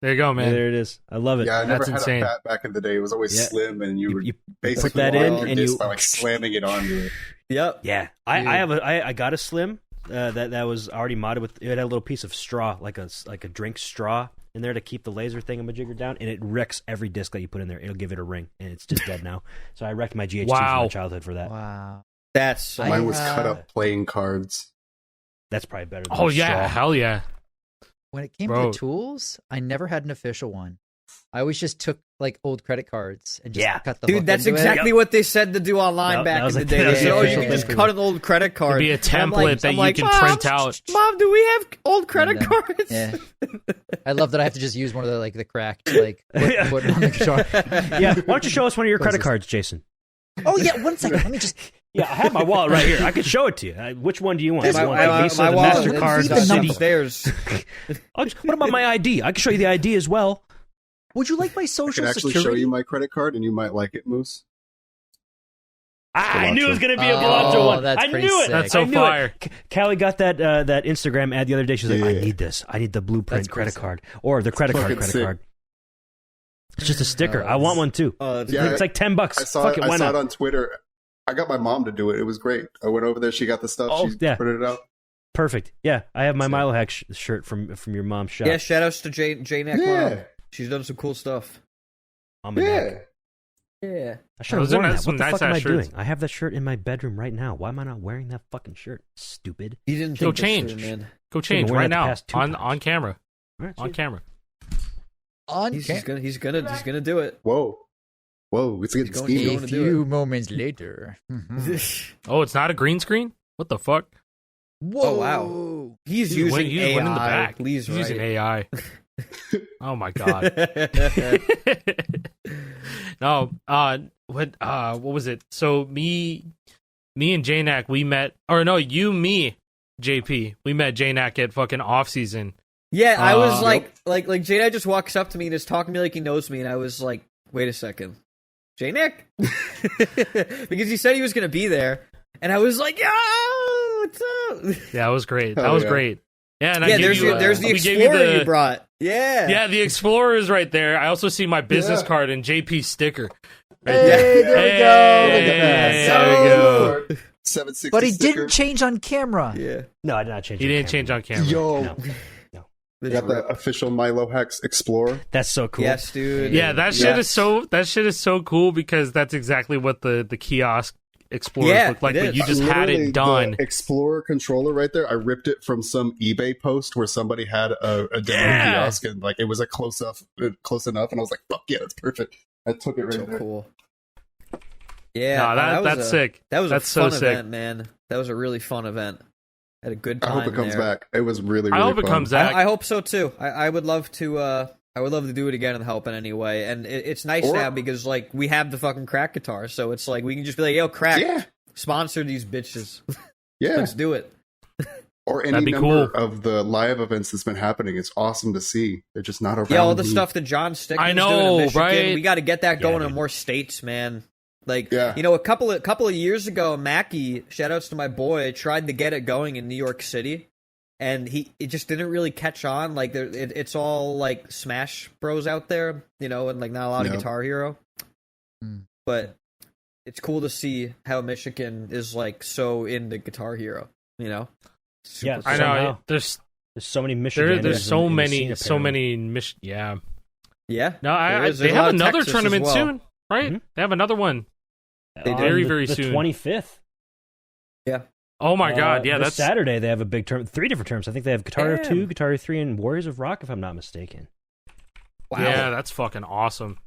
There you go, Yeah, man. there it is. I love it. Yeah, I never That's had insane. a fat back in the day. It was always Yeah. slim, and you would You basically put that wind in, your and disc you by like slamming it onto it. Yep. Yeah, I got a slim that was already modded with. It had a little piece of straw, like a drink straw in there to keep the laser thingamajigger down, and it wrecks every disc that you put in there. It'll give it a ring, and it's just dead now. So I wrecked my GH2 from Wow. my childhood for that. Wow. That's so Mine was cut uh, up playing cards. That's probably better. Than Oh the yeah, straw. hell yeah. When it came Bro. to the tools, I never had an official one. I always just took like old credit cards and just Yeah. cut the Dude, hook that's into it. exactly what they said to do online That back was in the like- day. that They was said, the "Oh, you official can just thing cut for an old credit card." It'd be a And I'm template that I'm you can "Mom, print out. Mom, do we have old credit And, cards? Yeah. I love that I have to just use one of the cracked like put on the guitar. Yeah, why don't you show us one of your What is credit this? cards, Jason? Oh yeah, one second. Let me just. Yeah, I have my wallet right here. I could show it to you. Which one do you want? This Do you one. want My the Visa, my the wallet MasterCard, is the the Citi? upstairs. What about my ID? I can show you the ID as well. Would you like my I social could actually security? show you my credit card, and you might like it, Moose. I knew it was going to be a Cilantro one. That's I pretty knew it. sick. That's so fire. Callie got that Instagram ad the other day. She's like, I need this. I need the Blueprint That's credit pretty card. Or the credit card. It's just a sticker. I want one too. It's like $10. I saw it on Twitter. I got my mom to do it. It was great. I went over there. She got the stuff. She printed it out. Perfect. Yeah, I have my Milohax shirt from your mom's shop. Yeah, shout outs to Jnack. Yeah. She's done some cool stuff. Yeah. Yeah. I should have worn that. What the fuck am I shirts. doing? I have that shirt in my bedroom right now. Why am I not wearing that fucking shirt? Stupid. You didn't Go think change. through, man. Go change I've been wearing right it the now past 2 on times. camera. Right, On camera. He's gonna do it. Whoa. It's getting going- steamy. he's A going to do few moments later. Oh, it's not a green screen? What the fuck? Whoa! Oh wow. He's using He's AI. winning in the back. Please, He's using right. AI. Oh my god. No, what was it? So me and Jnack, we met, or no, me, JP, we met Jnack at fucking off season. Yeah, I was Yep. like Jnack just walks up to me and is talking to me like he knows me, and I was like, wait a second, Jnack? Because he said he was gonna be there, and I was like, yo, what's up? Yeah, it was great. Hell That was yeah. great. Yeah, and I Yeah, gave there's you, the we gave Explorer you you brought. Yeah. Yeah, the Explorer is right there. I also see my business Yeah. card and JP sticker. Right Hey, there. there we go. Look at that. Hey, there we go. 760 But he sticker. didn't change on camera. Yeah. No, I did not change. He the didn't camera. change on camera. Yo, No. I got the official Milohax Explorer. That's so cool. Yes, dude. Yeah, that shit is so cool because that's exactly what the kiosk Explorer looked like, it but is. you just had Literally, it done. The Explorer controller right there. I ripped it from some eBay post where somebody had a demo Yeah. kiosk and like it was a close enough, and I was like, "Fuck yeah, that's perfect." I took it right So there. cool. Yeah, No, that's sick. That was That's a so fun sick. event, man. That was a really fun event. Had a good I time. hope it comes there. back. It was really, I really hope it fun. comes back. I hope so too. I would love to. I would love to do it again and help in any way. And it's nice Or- now because like we have the fucking crack guitar, so it's like we can just be like, "Yo, crack, Yeah, sponsor these bitches. yeah. Let's do it." Or any That'd be number cool. of the live events that's been happening. It's awesome to see. They're just not around. Yeah, all the here. stuff that John Stickman's I know, doing in Michigan, right? we got to get that going in dude. more states, man. Like, Yeah. you know, a couple of years ago, Mackie, shout-outs to my boy, tried to get it going in New York City, and it just didn't really catch on. Like, it's all, like, Smash Bros out there, you know, and, like, not a lot of Yeah. Guitar Hero. Mm. But it's cool to see how Michigan is, like, so into Guitar Hero, you know? Yeah, Super I cool. know. Somehow. There's so many Michiganders. there's so in the many scene, so apparently. many yeah. Yeah. No, there is. they There's a have lot of another Texas as tournament well. soon, right? Mhm. They have another one. They On very, the, very the soon. 25th. Yeah. Oh my god, yeah, this that's Saturday. They have a big tournament. 3 different tournaments. I think they have Guitar Hero Damn. 2, Guitar Hero 3, and Warriors of Rock, if I'm not mistaken. Wow. yeah, that's fucking awesome.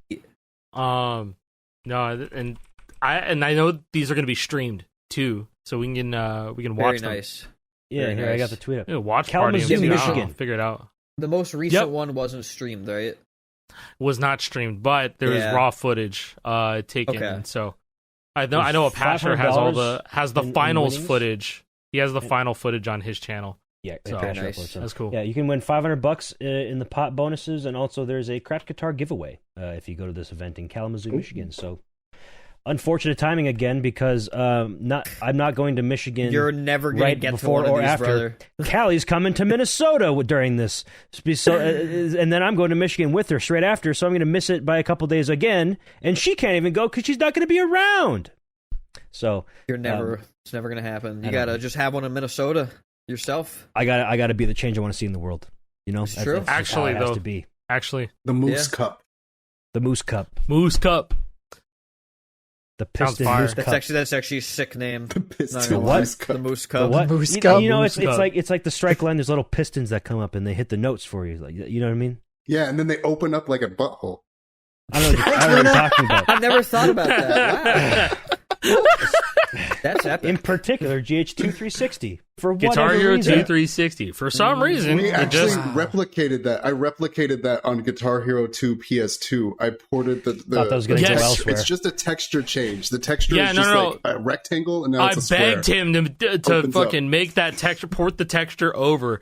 No, and I know these are going to be streamed too, so we can Very watch them. nice. Yeah, Very here, I got nice. the tweet up. Yeah, watch party and Kalamazoo, see, Michigan. figure it out. The most recent Yep. one wasn't streamed, right? Was not streamed, but there was Yeah. raw footage taken. Okay. So I know Apacher has the in finals winnings. footage. He has the final footage on his channel. Yeah, So- Crash Nice. uploads them. That's cool. Yeah, you can win $500 in the pot bonuses, and also there's a craft guitar giveaway if you go to this event in Kalamazoo, Michigan. So, unfortunate timing again because I'm not going to Michigan. You're never gonna right get to before one of or these, after. brother. Callie's coming to Minnesota during this, so, and then I'm going to Michigan with her straight after. So I'm going to miss it by a couple days again, and she can't even go because she's not going to be around. So You're never. It's never gonna happen. You I know. gotta just have one in Minnesota yourself. I got to be the change I want to see in the world. You know, It's true. just how Actually, it has though- to be Actually, The Moose Yeah. Cup. the Moose Cup, Moose Cup. the Sounds Piston fire. Moose That's Cup. actually a sick name. The Piston Not gonna what? Moose The Cup. Moose The Cup. what? Moose You Cup. know, Moose it's Cup. like the strike line. There's little pistons that come up and they hit the notes for you. Like, you know what I mean? Yeah, and then they open up like a butthole. I don't know what you're talking about. I've never thought about that. Wow. That's epic. In particular, GH2360 for Guitar whatever Hero reason. 2360. For some reason, We it actually just replicated that. I replicated that on Guitar Hero 2 PS2. I ported the Thought that was gonna go text- elsewhere. It's just a texture change. The texture Yeah, is no, just no, like a rectangle, and now I it's a square. begged him to Opens fucking make that texture, port the texture over,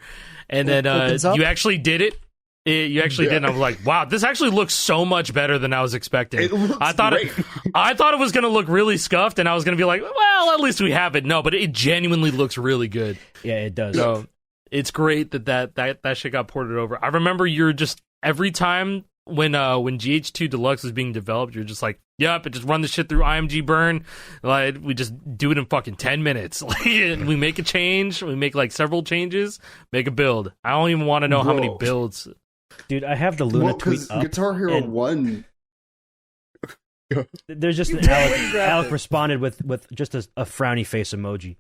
and then Opens up? you actually did it. You actually did, and I was like, "Wow, this actually looks so much better than I was expecting." It looks I thought great. I thought it was going to look really scuffed, and I was going to be like, well, at least we have it. No, but it genuinely looks really good. Yeah, it does. So it's great that shit got ported over. I remember you're just, every time when GH2 Deluxe was being developed, you're just like, yep, just run the shit through IMG Burn. Like, we just do it in fucking 10 minutes. We make a change, we make like several changes, make a build. I don't even want to know how many builds. Dude, I have the Luna tweet up. Guitar Hero 1... There's just an Alec responded with just a frowny face emoji.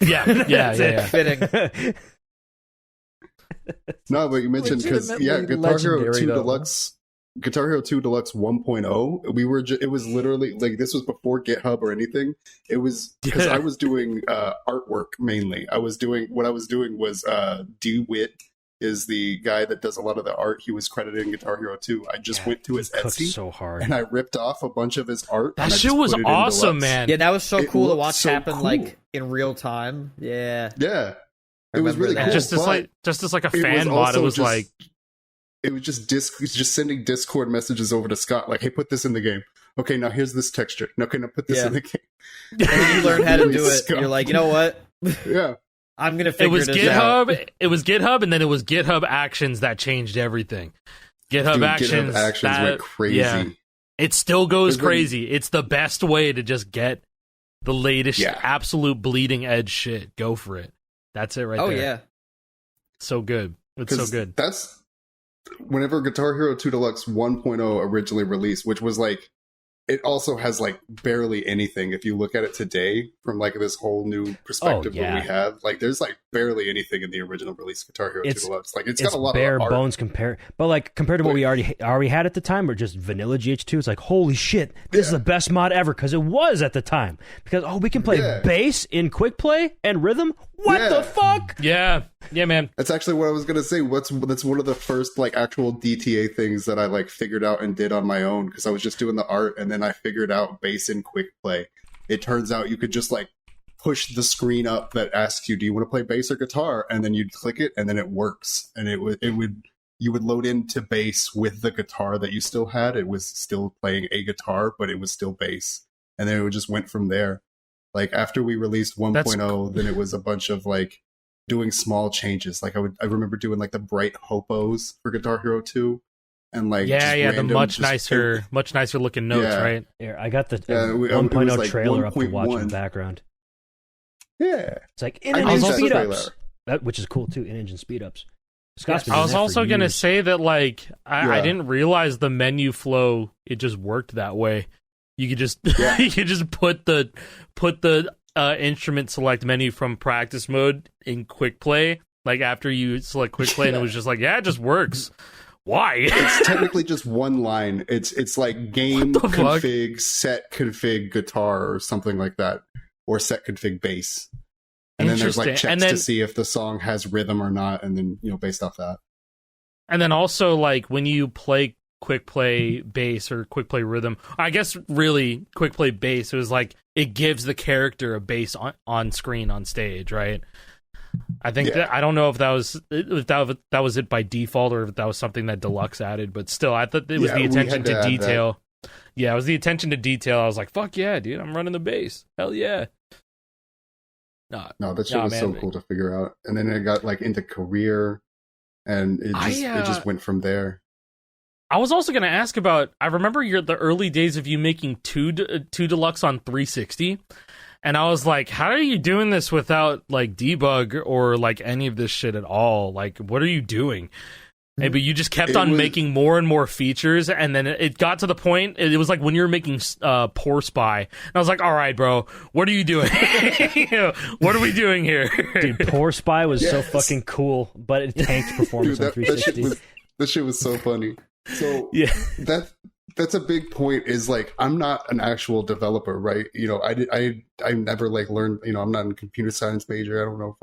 Yeah. Fitting. No, but you mentioned because Guitar Hero 2 Deluxe, Guitar Hero 2 Deluxe 1.0. We were it was literally like, this was before GitHub or anything. It was because I was doing artwork mainly. What I was doing was DeWitt is the guy that does a lot of the art. He was credited in Guitar Hero 2. I just went to his Etsy so hard, and I ripped off a bunch of his art. That shit was awesome, man. Yeah, that was so cool to watch so happen cool. like in real time. Yeah. It was really cool. Just as like a fan mod, it was like, it was just sending Discord messages over to Scott, like, hey, put this in the game. Okay, now here's this texture. Okay, now put this in the game. And then you learn how to do it. You're like, you know what? Yeah. I'm gonna figure this out. It was GitHub, and then it was GitHub Actions that changed everything. GitHub Actions went crazy. Yeah, it still goes crazy. It's the best way to just get the latest, absolute bleeding edge shit. Go for it. That's it right there. Oh yeah, so good. It's so good. That's whenever Guitar Hero 2 Deluxe 1.0 originally released, which was like, it also has like barely anything. If you look at it today from like this whole new perspective that we have, like there's like barely anything in the original release Guitar Hero 2 Deluxe. Like it's got a lot bare of art. bones compared to what we already had at the time, or just vanilla GH2. It's like, holy shit, this is the best mod ever, because it was at the time. Because we can play bass in quick play and rhythm. What the fuck? Yeah, man. That's actually what I was gonna say. That's one of the first like actual DTA things that I like figured out and did on my own, because I was just doing the art and then I figured out bass in quick play. It turns out you could just like push the screen up that asks you, do you want to play bass or guitar? And then you'd click it and then it works. And you would load into bass with the guitar that you still had. It was still playing a guitar, but it was still bass. And then it just went from there. Like after we released 1.0, then it was a bunch of like doing small changes. Like I remember doing like the bright hopos for Guitar Hero 2. And like the much nicer looking notes, right? Here, I got the 1.0 like trailer up to watch in the background. Yeah, it's like in-engine speed ups, which is cool too. In-engine speed ups. I was also gonna say that like I didn't realize the menu flow. It just worked that way. You could just you could just put the instrument select menu from practice mode in quick play. Like after you select quick play, and it was just like, it just works. Why? It's technically just one line. It's like game config, set config guitar or something like that, or set config bass. And then there's like checks to see if the song has rhythm or not, and then based off that. And then also like when you play quick play bass or quick play rhythm, I guess really quick play bass, it was like it gives the character a bass on screen on stage, right? I think that, I don't know if that was it by default or if that was something that Deluxe added, but still, I thought it was the attention to detail. Yeah, it was the attention to detail. I was like, fuck yeah, dude, I'm running the bass. Hell yeah. No, that shit was so cool to figure out. And then it got like into career, and it just went from there. I was also going to ask about, I remember the early days of you making two Deluxe on 360. And I was like, how are you doing this without like debug or like any of this shit at all? Like, what are you doing? But you just kept on making more and more features, and then it got to the point, it was like when you were making Poor Spy, and I was like, all right, bro, what are you doing? What are we doing here? Dude, Poor Spy was so fucking cool, but it tanked performance on 360. That shit was so funny. So that's a big point, is like, I'm not an actual developer, right? I never like learned, I'm not a computer science major. I don't know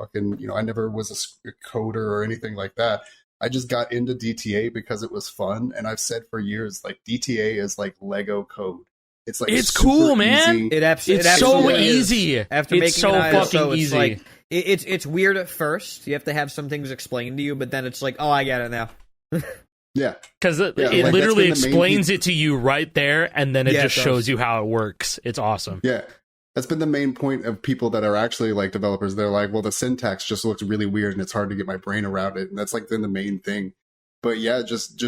I never was a coder or anything like that. I just got into DTA because it was fun. And I've said for years, like DTA is like Lego code. It's like, it's cool, man. Easy. It's so easy. After it's making so an fucking ISO, easy. Like, it's weird at first. You have to have some things explained to you, but then it's like, oh, I get it now. Yeah. Because it like, literally that's been the explains it to you right there, and then it Yeah, just it shows does. you how it works. It's awesome. Yeah. That's been the main point of people that are actually like developers. They're like, well, the syntax just looks really weird and it's hard to get my brain around it. And that's like been the main thing. But yeah, just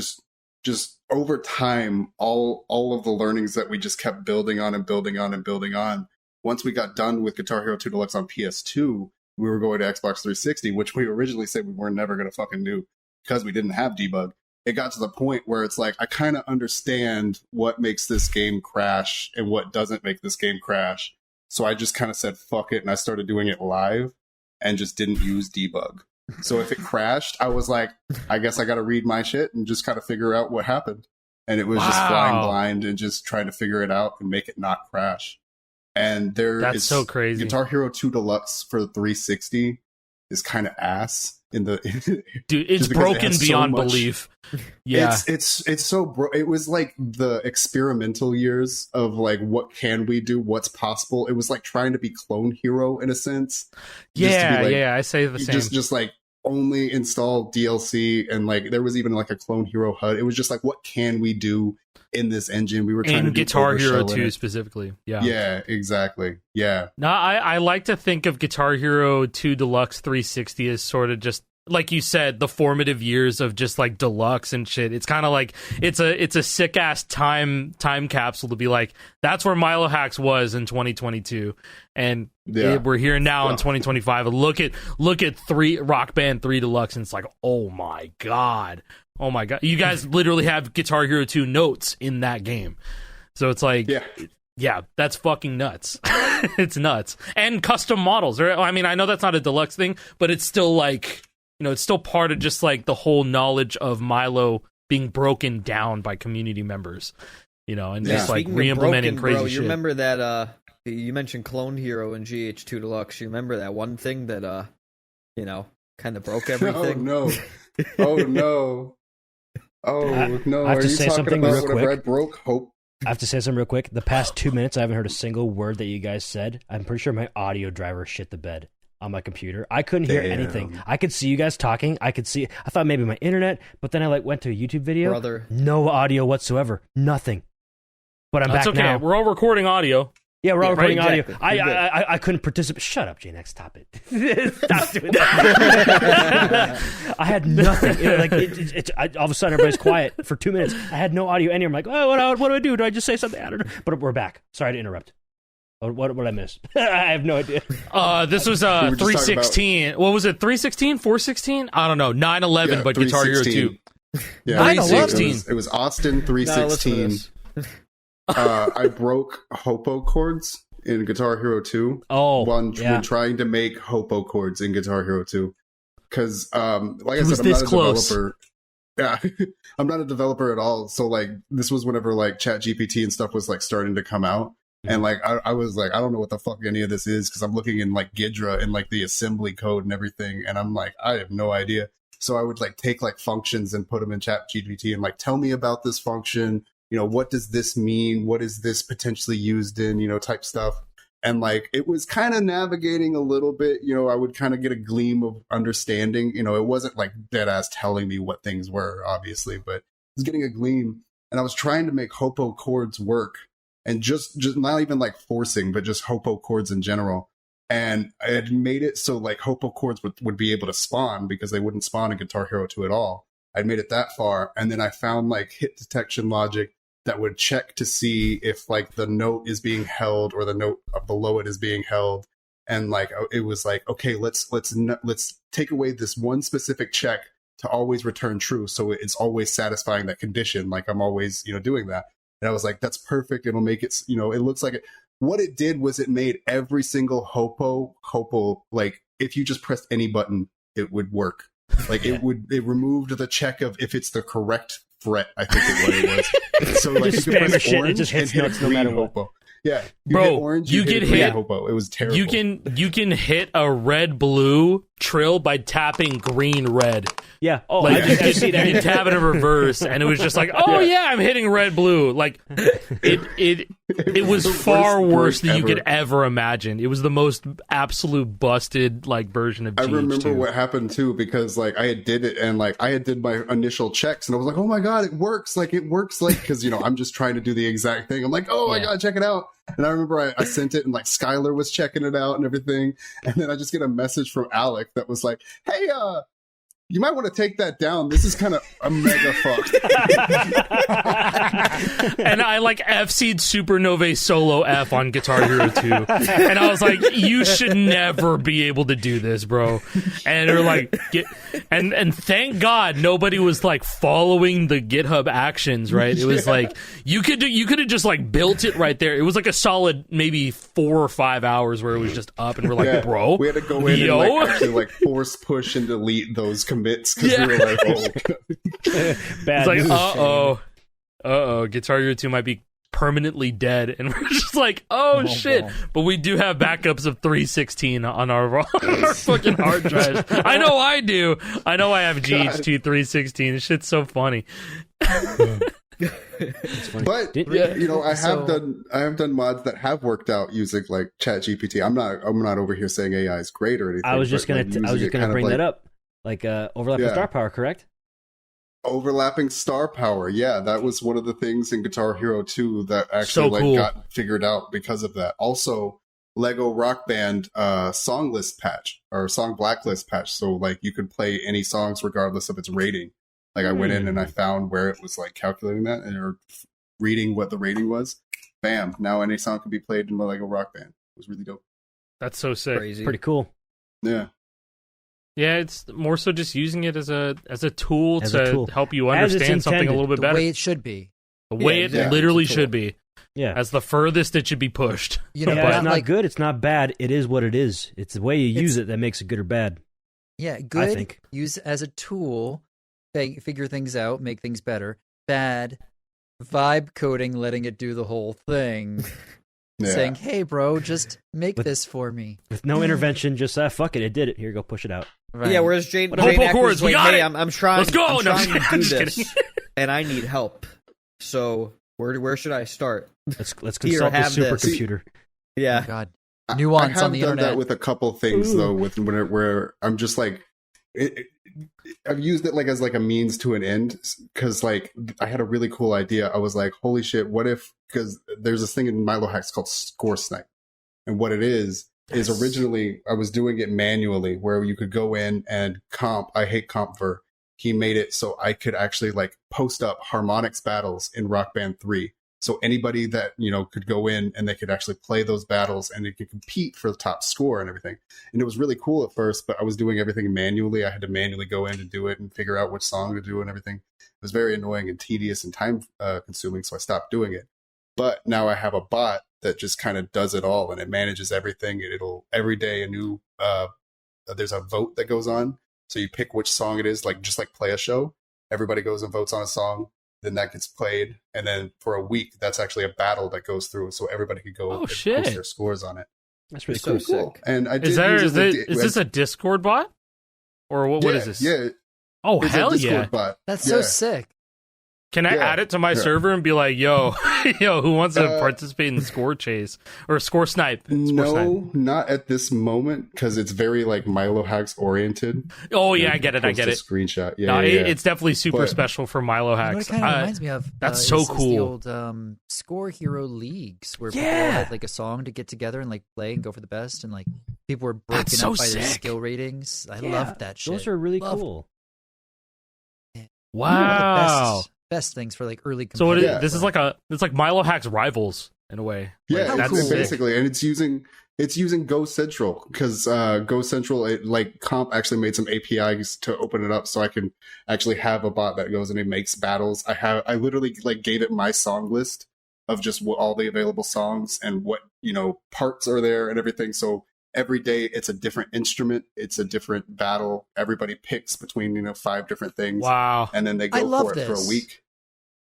over time, all of the learnings that we just kept building on and building on and building on. Once we got done with Guitar Hero 2 Deluxe on PS2, we were going to Xbox 360, which we originally said we were never going to fucking do because we didn't have debug. It got to the point where it's like, I kind of understand what makes this game crash and what doesn't make this game crash. So I just kind of said, fuck it. And I started doing it live and just didn't use debug. So if it crashed, I was like, I guess I got to read my shit and just kind of figure out what happened. And it was just flying blind and just trying to figure it out and make it not crash. And That's so crazy. Guitar Hero 2 Deluxe for the 360 is kind of ass. Dude, it's broken beyond belief. Yeah, it's so it was like the experimental years of like, what can we do, what's possible. It was like trying to be Clone Hero in a sense. Yeah, I say the same. Just like only install DLC, and like there was even like a Clone Hero HUD. It was just like, what can we do in this engine? We were trying to do Guitar Hero overshow 2 specifically. Yeah, exactly. Yeah. No, I like to think of Guitar Hero 2 Deluxe 360 as sort of just, like you said, the formative years of just like Deluxe and shit. It's kind of like it's a sick ass time capsule to be like, that's where Milohax was in 2022, and we're here now in 2025. And look at Rock Band 3 Deluxe, and it's like, oh my god, you guys literally have Guitar Hero 2 notes in that game. So it's like, yeah, that's fucking nuts. It's nuts. And custom models. I mean, I know that's not a Deluxe thing, but it's still like, it's still part of just like the whole knowledge of Milo being broken down by community members, and just like re-implementing crazy shit. You remember that, you mentioned Clone Hero in GH2 Deluxe. You remember that one thing that, kind of broke everything? Oh, no. Oh, no. I have Are to you say talking something about real what quick. Bread broke? Hope. I have to say something real quick. The past 2 minutes, I haven't heard a single word that you guys said. I'm pretty sure my audio driver shit the bed on my computer. I couldn't hear anything. I could see you guys talking. I thought maybe my internet, but then I went to a YouTube video. Brother. No audio whatsoever. Nothing. But I'm That's back okay. now. We're all recording audio. Yeah, we're all recording audio. Exactly. I couldn't participate. Shut up, Jnack. Stop it. Stop doing that. I had nothing. All of a sudden, everybody's quiet for 2 minutes. I had no audio anywhere. I'm like, oh, what do I do? Do I just say something? I don't know. But we're back. Sorry to interrupt. What did I miss? I have no idea. This was 316. What was it? 316? 416? I don't know. 911, but Guitar Hero 2. Yeah, 316. It was Austin 316. I broke Hopo chords in Guitar Hero 2. When trying to make Hopo chords in Guitar Hero 2. Because, like I said, I'm not a developer. Yeah, I'm not a developer at all. So, like, this was whenever, like, ChatGPT and stuff was, like, starting to come out. And, like, I was like, I don't know what the fuck any of this is, because I'm looking in, like, Ghidra and, like, the assembly code and everything. And I'm like, I have no idea. So I would, like, take, like, functions and put them in ChatGPT and, like, tell me about this function. What does this mean? What is this potentially used in, type stuff. And like, it was kind of navigating a little bit, I would kind of get a gleam of understanding, it wasn't like dead ass telling me what things were, obviously, but I was getting a gleam, and I was trying to make Hopo chords work, and just not even like forcing, but just Hopo chords in general. And I had made it so like Hopo chords would be able to spawn, because they wouldn't spawn in Guitar Hero 2 at all. I'd made it that far. And then I found like hit detection logic that would check to see if like the note is being held or the note below it is being held. And like, it was like, okay, let's take away this one specific check to always return true. So it's always satisfying that condition. Like I'm always, doing that. And I was like, that's perfect. It'll make it, it looks like it. What it did was it made every single Hopo, like if you just pressed any button, it would work. Like it removed the check of if it's the correct fret, I think it was. So like you could press orange, it just hits notes no matter what. Hopo. Yeah, Bro, hit orange, you get green hit. hopo. It was terrible. You can hit a red blue trill by tapping green red. Yeah. Oh, Like I've seen you can tap it in reverse, and it was just like, oh yeah, I'm hitting red blue. Like it was the far worst worse than you ever. could ever imagine. It was the most absolute busted like version of GH2. I remember what happened too, because like I had did it and like I had did my initial checks and I was like, oh my god, it works like because I'm just trying to do the exact thing. I'm like, oh my god, check it out. And I remember I sent it and like Skylar was checking it out and everything, and then I just get a message from Alec that was like, hey, you might want to take that down. This is kind of a mega fucked. And I like FC'd Supernovae Solo F on Guitar Hero 2. And I was like, you should never be able to do this, bro. And they're like, and thank God nobody was like following the GitHub actions, right? It was like, you could have just like built it right there. It was like a solid maybe 4 or 5 hours where it was just up, and we're like, bro, we had to go in and like actually like force push and delete those commits because we were like, oh. Bad it's like, news. Guitar Hero 2 might be permanently dead, and we're just like, oh shit. wow. But we do have backups of 316 on our fucking hard drives. I know I do. I know I have GH2 316. This shit's so funny. But I have done mods that have worked out using like ChatGPT. I'm not over here saying AI is great or anything. I was just but, gonna bring that up. Like overlapping star power, correct? Overlapping star power, yeah, that was one of the things in Guitar Hero 2 that actually cool. got figured out because of that. Also, Lego Rock Band song list patch or song blacklist patch, so like you could play any songs regardless of its rating. Like I went in and I found where it was like calculating that or reading what the rating was. Bam! Now any song can be played in the Lego Rock Band. It was really dope. That's so sick. Crazy. Pretty cool. Yeah. Yeah, it's more so just using it as a tool As to a tool. help you As it's understand something a intended. little bit The better. way it should be. The way it exactly. literally It's a should tool. be. Yeah. As the furthest it should be pushed. You know, Yeah, but it's not like, good. It's not bad. It is what it is. It's the way you use it that makes it good or bad. yeah, good. think. Use as a tool, figure things out, make things better. Bad, vibe coding, letting it do the whole thing. Yeah. Saying, hey, bro, just make With- this for me. With no intervention, just fuck it. It did it. Here, go push it out. Right. Yeah, whereas Jnack Multiple chords, was we like, got hey, it. I'm trying. Let's go. I'm No, trying I'm to do just this, and I need help. So where should I start? Let's Here, consult the have this. supercomputer. Yeah, God. I Nuance have on the done internet. that with a couple things though, with where I'm just like, I've used it like as like a means to an end because like I had a really cool idea. I was like, holy shit, what if? Because there's this thing in Milohax called Score Snipe, and what it is originally I was doing it manually where you could go in and comp. I hate Compver. He made it so I could actually like post up harmonics battles in Rock Band 3. So anybody that, could go in and they could actually play those battles and they could compete for the top score and everything. And it was really cool at first, but I was doing everything manually. I had to manually go in and do it and figure out which song to do and everything. It was very annoying and tedious and time consuming. So I stopped doing it. But now I have a bot that just kind of does it all and it manages everything. It'll every day there's a vote that goes on. So you pick which song it is, just like play a show. Everybody goes and votes on a song. Then that gets played, and then for a week, that's actually a battle that goes through, so everybody could go and post their scores on it. That's really So cool. sick. And I did Is use this a Discord bot? Or what is this? Yeah, Oh, it's hell a Discord yeah. bot. That's Yeah. so sick. Can I add it to my server and be like, yo, who wants to participate in Score Chase or Score Snipe? No, not at this moment because it's very like Milohax oriented. Oh yeah, I get it. Post a screenshot. Yeah, No, yeah. it's definitely super special for You know Milohax. what it kind of reminds me of? That's so is the cool. old Score Hero leagues where people had like a song to get together and like play and go for the best, and like people were broken That's so up by their sick. skill ratings. I Yeah, loved that shit. Those are really Loved cool. One of the Wow. best things for like early. So what competitive this is play. it's like Milohax rivals in a way. Yeah, Like, it's that's sick. basically, and it's using Go Central because Go Central, Comp actually made some APIs to open it up, so I can actually have a bot that goes and it makes battles. I literally gave it my song list of just all the available songs and what parts are there and everything. So every day it's a different instrument, it's a different battle. Everybody picks between 5 different things. Wow. And then they I go love for it for a this. week.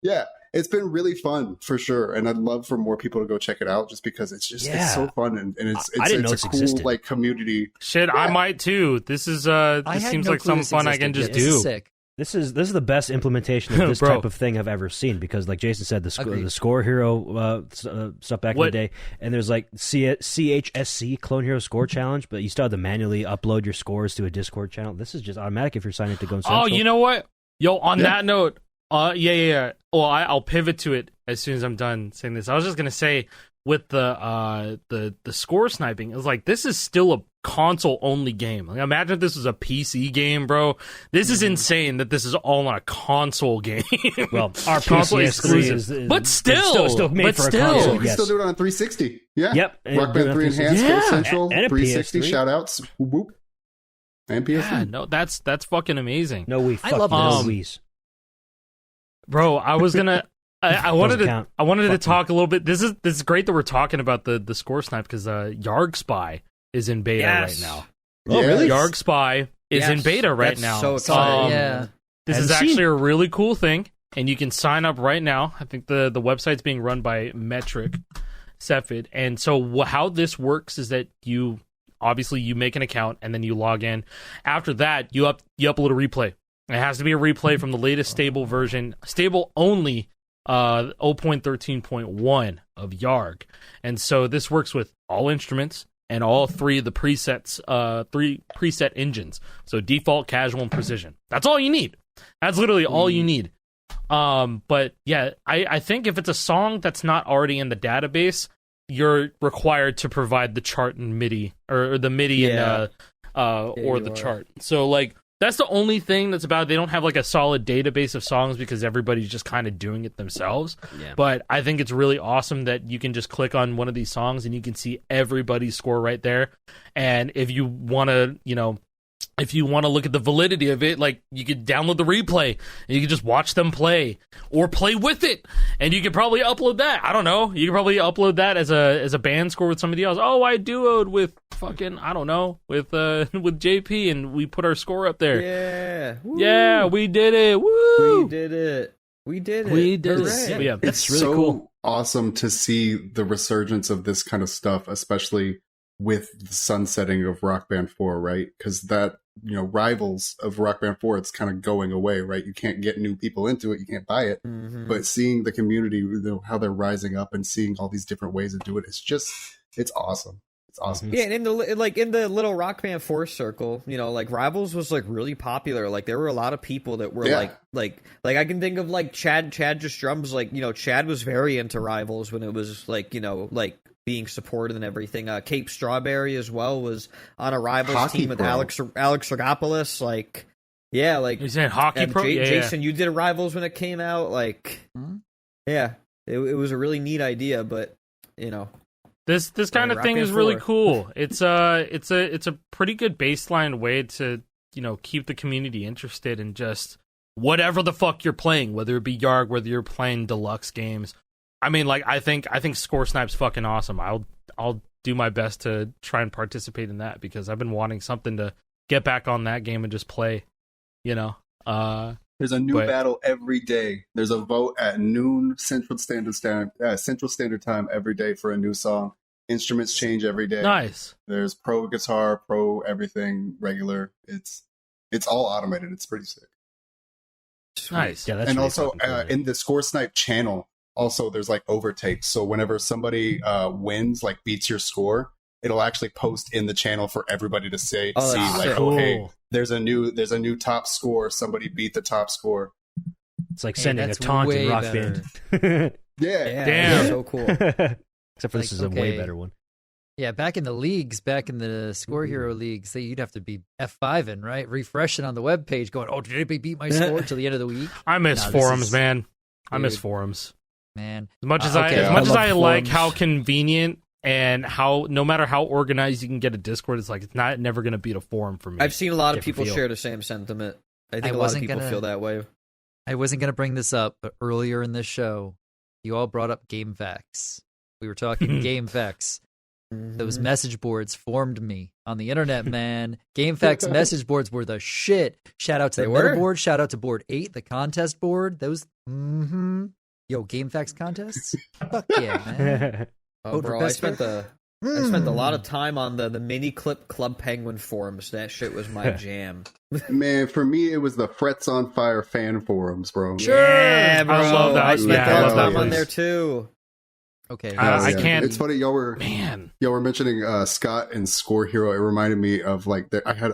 Yeah. it's been really fun for sure, and I'd love for more people to go check it out, just because it's so fun, and it's I didn't know it's a it cool existed. like community. Shit, I might too. This is this seems like some fun I can just This is do. sick. This is the best implementation of this Bro. type of thing I've ever seen, because like Jason said, the Score Hero stuff back in the day, and there's like CHSC Clone Hero Score Challenge, but you still have to manually upload your scores to a Discord channel. This is just automatic if you're signing to Go Central. Oh, you know what? Yo, on that note, yeah. Well, I'll pivot to it as soon as I'm done saying this. I was just gonna say with the score sniping, it was like, this is still a console only game. Like, imagine if this was a PC game, bro. This is insane that this is all on a console game. Well, our console PS3 exclusive, but still made for a console. You can still do it on 360. Yeah. Yep. Rock Band 3 Enhanced, Go Central, and a 360 PS3. shout outs. Whoop, whoop. And PS3. Yeah, no, that's fucking amazing. No Wii. I Fuck love no this. Bro, I was gonna I wanted to talk a little bit. This is great that we're talking about the score snipe, because Yarg Spy is in beta right now. Oh, really? Yarg Spy is in beta right That's now. so exciting. Yeah. This is actually a really cool thing, and you can sign up right now. I think the website's being run by Metric Cepheid, and so how this works is that you make an account and then you log in. After that, you upload a replay. It has to be a replay from the latest stable version, stable only 0.13.1 of Yarg. And so this works with all instruments and all three of the presets, three preset engines. So default, casual, and precision. That's all you need. That's literally all you need. But yeah, I think if it's a song that's not already in the database, you're required to provide the chart in MIDI or the MIDI and or the chart. So like, that's the only thing that's about it. They don't have like a solid database of songs because everybody's just kind of doing it themselves. Yeah. But I think it's really awesome that you can just click on one of these songs and you can see everybody's score right there. And if you want to, if you want to look at the validity of it, like, you could download the replay and you can just watch them play or play with it, and you could probably upload that. I don't know. You could probably upload that as a band score with somebody else. Oh, I duoed with fucking, I don't know, with JP, and we put our score up there. Yeah. Woo. Yeah, we did it. Woo! We did it. We did it. Yeah, it's really so cool. Awesome to see the resurgence of this kind of stuff, especially with the sunsetting of Rock Band 4, right? Because that, rivals of Rock Band 4, it's kind of going away, right? You can't get new people into it, you can't buy it. Mm-hmm. But seeing the community, how they're rising up and seeing all these different ways to do it, it's awesome. It's awesome. Yeah, and in the little Rock Band 4 circle, like Rivals was like really popular. Like there were a lot of people that were like I can think of like Chad just drums, like, Chad was very into Rivals when it was like, like being supported and everything. Cape Strawberry as well was on a Rivals Hockey team with Pro. Alex Rogopoulos. Like, yeah, like you saying Hockey Pro? Jason, you did Rivals when it came out. Like, yeah, it was a really neat idea, but this kind of thing is really cool. It's a pretty good baseline way to keep the community interested in just whatever the fuck you're playing, whether it be Yarg, whether you're playing deluxe games. I mean, like, I think Score Snipe's fucking awesome. I'll do my best to try and participate in that, because I've been wanting something to get back on that game and just play. There's a new battle every day. There's a vote at noon Central Standard Time every day for a new song. Instruments change every day. Nice. There's pro guitar, pro everything, regular. It's all automated. It's pretty sick. Nice. Yeah, that's and really also cool. in the Score Snipe channel, also there's like overtakes. So whenever somebody wins, like beats your score, it'll actually post in the channel for everybody to see like, cool. oh, hey, there's a new top score. Somebody beat the top score. It's like sending a taunt in Rock Band. Yeah. Damn. So cool. Except for this is a way better one. Yeah, back in the Score Hero leagues, you'd have to be F5ing, right? Refreshing on the webpage, going, oh, did anybody beat my score till the end of the week? I miss forums, man. I miss forums. Man. As much as I like how convenient and how, no matter how organized you can get a Discord, it's like, it's never going to beat a forum for me. I've seen a lot of people share the same sentiment. I think a lot of people feel that way. I wasn't going to bring this up, but earlier in this show, you all brought up GameFAQs. We were talking GameFAQs. Those message boards formed me on the internet, man. GameFAQs message boards were the shit. Shout out to the meta board. Shout out to board 8, the contest board. Those, Yo, game facts contests? Fuck yeah, man. Oh, Vote for bro, I best spent a lot of time on the mini clip Club Penguin forums. That shit was my jam. Man, for me, it was the Frets on Fire fan forums, bro. Sure, yeah, bro. I love that. I spent Yeah, a I lot of love time on those. there too. Okay. I can't. It's funny, y'all were mentioning Scott and Score Hero. It reminded me of like I had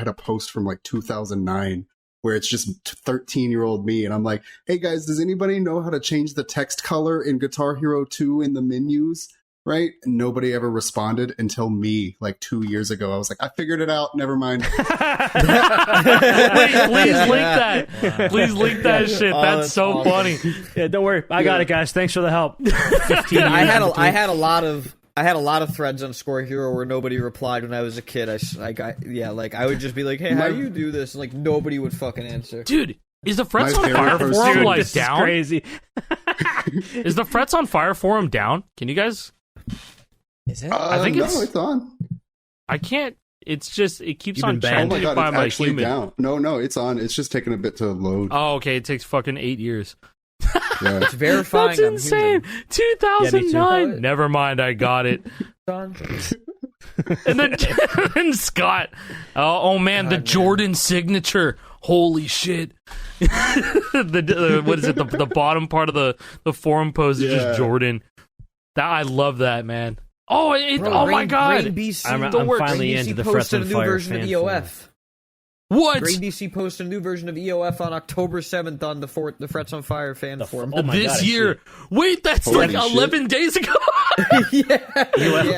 a post from like 2009 where it's just 13-year-old me, and I'm like, hey guys, does anybody know how to change the text color in Guitar Hero 2 in the menus? Right? And nobody ever responded until me, like 2 years ago. I was like, I figured it out. Never mind. Wait, please link that. Wow. Please link that shit. That's so awesome. funny. Yeah, don't worry. I got it, guys. Thanks for the help. 15 Dude, I years had a lot of threads on Score Hero where nobody replied when I was a kid. I would just be like, hey, how do you do this? And like nobody would fucking answer. Dude, is the Frets My on Fire favorite forum person- like This is down? crazy. Is the Frets on Fire forum down? Can you guys? Is it? I think it's on. I can't. It's just it keeps You've on been banned. Oh changing my god, by it's my actually human. down. No, it's on. It's just taking a bit to load. Oh, okay. It takes fucking 8 years. Yeah. It's verifying. That's I'm insane. human. 2009. Yeah, me too. Never mind. I got it. Son. And then and Scott. Oh man, the God, Jordan signature. Holy shit. What is it? The bottom part of the forum post is Yeah. just Jordan. I love that, man. Oh, Bro, oh my god. Grain BC, I'm the works. finally Grain into BC the Frets posted on a new Fire version of fan EOF. What? Grain BC posted a new version of EOF on October 7th on the Frets on Fire fan forum. Oh my This God, I year. Wait, that's Holy like shit. 11 days ago. yeah.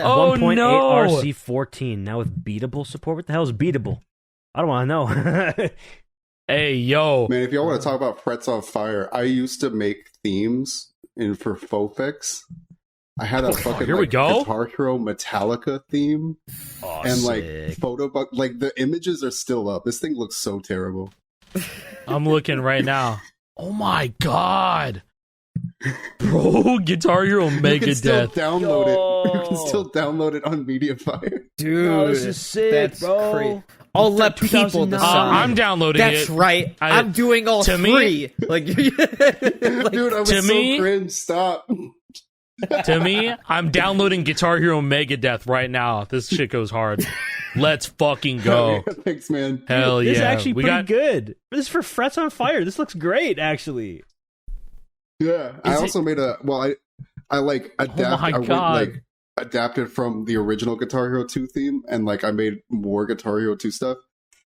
Oh, 1.8 no. RC14 now with beatable support. What the hell is beatable? I don't want to know. Hey, yo. Man, if y'all want to talk about Frets on Fire, I used to make themes for Fofix. I had a fucking here we go. Guitar Hero Metallica theme, Oh, and like sick. like the images are still up. This thing looks so terrible. I'm looking right now. Oh my god. Bro, Guitar Hero You Mega can still Death. download it. You Yo. can still download it on MediaFire. Dude, Oh, this is sick, that's bro. crazy. I'll let people 2009. decide. I'm downloading That's it. right. I'm doing all to three. me- Like, Dude, I was to so me- cringe. Stop. To me, I'm downloading Guitar Hero Mega Death right now. This shit goes hard. Let's fucking go. Thanks, man. Hell This is yeah. actually We pretty got good. This is for Frets on Fire. This looks great, actually. Yeah, I also made a. Well, I like adapt. my I went, God. like adapted from the original Guitar Hero 2 theme, and like I made more Guitar Hero 2 stuff.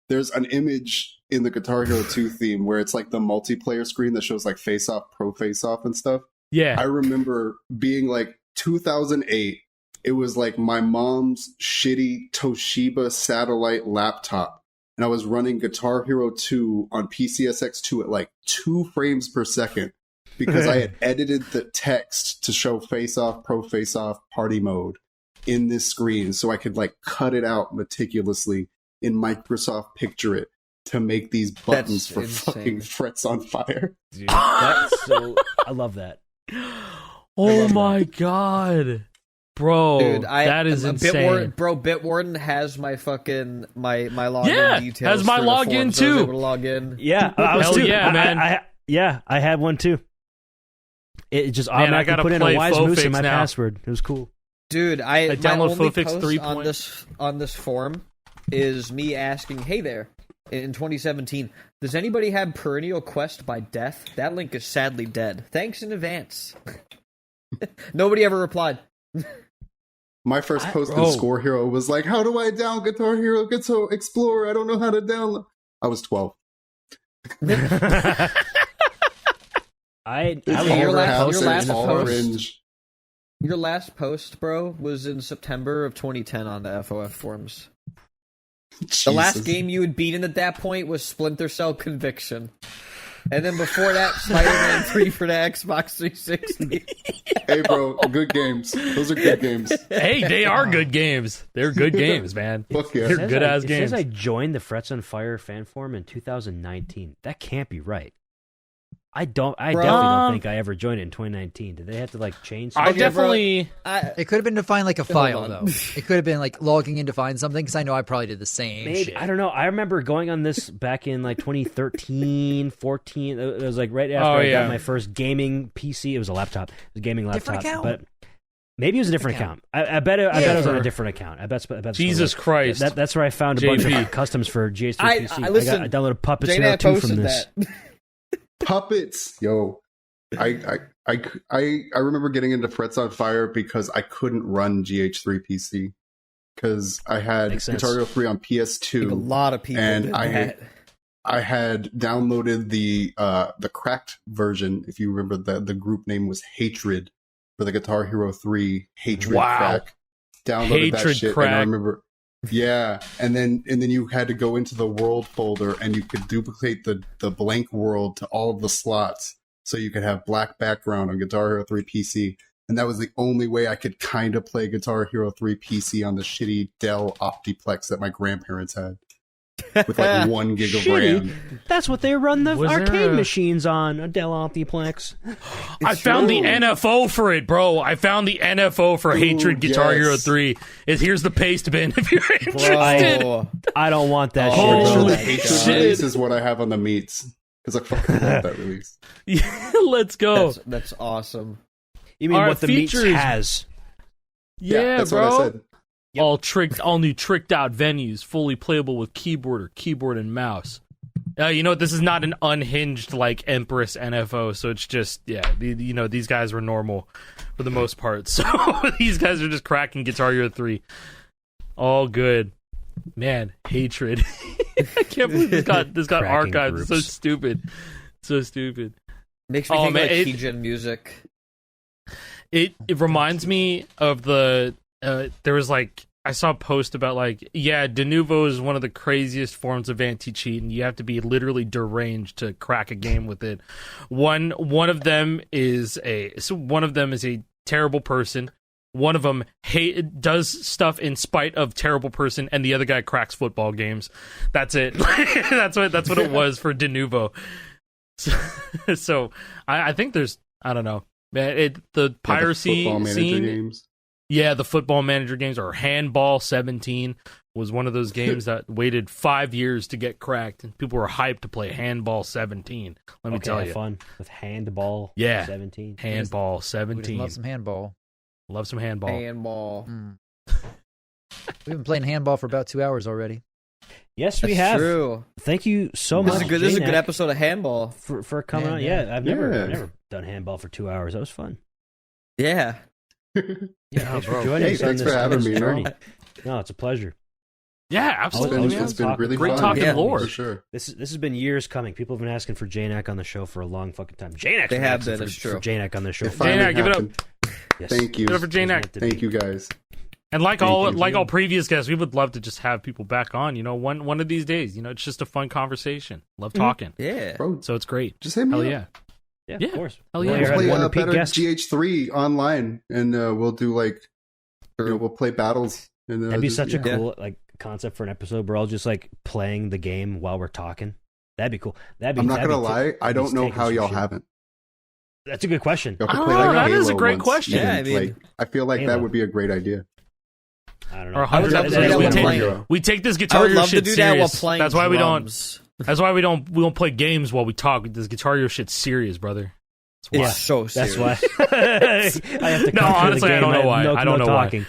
There's an image in the Guitar Hero 2 theme where it's like the multiplayer screen that shows like Face Off, Pro Face Off, and stuff. yeah. I remember being like 2008. It was like my mom's shitty Toshiba satellite laptop, and I was running Guitar Hero 2 on PCSX2 at like 2 frames per second because I had edited the text to show Face Off, Pro Face Off, Party Mode in this screen, so I could like cut it out meticulously in Microsoft Picture It to make these buttons That's for insane. fucking Frets on Fire. Dude, that's so. I love that. Oh my god. Bro, dude, that is insane. Bitwarden has my fucking my login Yeah, details. has my for the login forum, so I was too. able to log in. Yeah, I was Hell too. yeah, man. I had one too. It just Man, I automatically gotta put in a play wise moose Fofix in my now. password. It was cool. Dude, I my download only Fofix post 3. on this forum is me asking, "Hey there." In 2017, does anybody have Perennial Quest by Death? That link is sadly dead. Thanks in advance. Nobody ever replied. My first post bro. in Score Hero was like, how do I down Guitar Hero Guitar Explorer? I don't know how to download. I was 12. I It's was all your never last- house your and last it's all post- cringe. Your last post, bro, was in September of 2010 on the FOF forums. The last Jesus. game you had beaten at that point was Splinter Cell Conviction. And then before that, Spider-Man 3 for the Xbox 360. Hey, bro, good games. Those are good games. Hey, they are good games. They're good games, man. Fuck yeah. They're It good ass says games. I joined the Frets on Fire fan forum in 2019. That can't be right. I definitely don't think I ever joined it in 2019. Did they have to like change something? I definitely. It could have been to find like a file though. It could have been like logging in to find something because I know I probably did the same. Maybe shit. I don't know. I remember going on this back in like 2013, 14. It was like right after I got my first gaming PC. It was a laptop. It was a gaming laptop. Different account. But maybe it was a different account. I bet it was on a different account. I bet Jesus Christ. That's where I found a bunch of customs for GH3 PC. I downloaded Puppets Hero 2 from this. Puppets, yo. I remember getting into Frets on Fire because I couldn't run GH3 PC because I had Guitar Hero 3 on PS2. A lot of people and did I that. had downloaded the cracked version. If you remember, the group name was Hatred for the Guitar Hero 3 Hatred crack. Downloaded that shit, crack. and I remember. Yeah, and then you had to go into the world folder and you could duplicate the blank world to all of the slots so you could have black background on Guitar Hero 3 PC. And that was the only way I could kind of play Guitar Hero 3 PC on the shitty Dell Optiplex that my grandparents had. With like 1 gig of RAM. That's what they run the arcade machines on, a Dell Optiplex. I found the NFO for it, bro. I found the NFO for Hatred Guitar Hero 3. Here's the paste bin if you're interested. I don't want that Sure, the shit. Hatred release is what I have on the meats. Because I fucking love that release. Yeah, let's go. That's awesome. You mean Our what the meats features- has? Yeah, that's bro. what I said. Yep. All new tricked out venues, fully playable with keyboard and mouse. You know, this is not an unhinged like Empress NFO, so it's just these guys were normal for the most part. So these guys are just cracking Guitar Hero 3. All good. Man, Hatred. I can't believe this got archived. It's so stupid. So stupid. Makes me think like keygen music. It reminds me of there was like I saw a post about like de novo is one of the craziest forms of anti-cheat, and you have to be literally deranged to crack a game with it. One of them is a terrible person. One of them does stuff in spite of terrible person, and the other guy cracks football games. That's it. that's what it was for de novo. So I think there's I don't know. The piracy scene. Games. Yeah, the Football Manager games, or Handball 17 was one of those games that waited 5 years to get cracked, and people were hyped to play Handball 17. Let me tell you, fun with Handball. 17. Handball 17. Love some handball. Love some handball. Handball. We've been playing handball for about 2 hours already. Yes, we have. True. Thank you so much. This is a good episode of handball for coming on. Yeah, I've never done handball for 2 hours. That was fun. Yeah. Thanks for joining us on this having me, journey. No, it's a pleasure. Yeah, absolutely. It's been really great fun. talking lore. For sure. This has been years coming. People have been asking for Jnack on the show for a long fucking time. Jnack, they have been. It's true. For Jnack on the show. Jnack, give it up. Yes. Thank you. Give it up for Jnack. Thank you, guys. And like all previous guests, we would love to just have people back on. You know, one of these days. You know, it's just a fun conversation. Love talking. Yeah. Bro, so it's great. just hit me up. Yeah. Yeah, of course. Hell yeah. We'll play better GH3 online, and we'll do we'll play battles. And that'd be such a cool concept for an episode. We're all just like playing the game while we're talking. That'd be cool. I'm not gonna lie. I don't know how y'all haven't. That's a good question. That is a great question. Yeah, I mean, I feel like that would be a great idea. I don't know. Or 100 episodes. We take this Guitar Hero shit serious. That's why we don't. That's why we don't play games while we talk. This Guitar Hero shit's serious, brother. It's so serious. That's why. I have to honestly, I don't know why. I don't know why.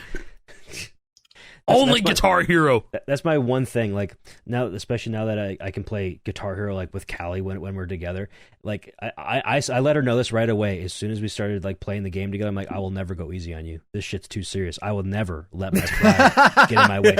Only Guitar Hero. That's my one thing. Like now, especially now that I can play Guitar Hero like with Callie when we're together. Like I let her know this right away. As soon as we started like playing the game together, I'm like, I will never go easy on you. This shit's too serious. I will never let my pride get in my way.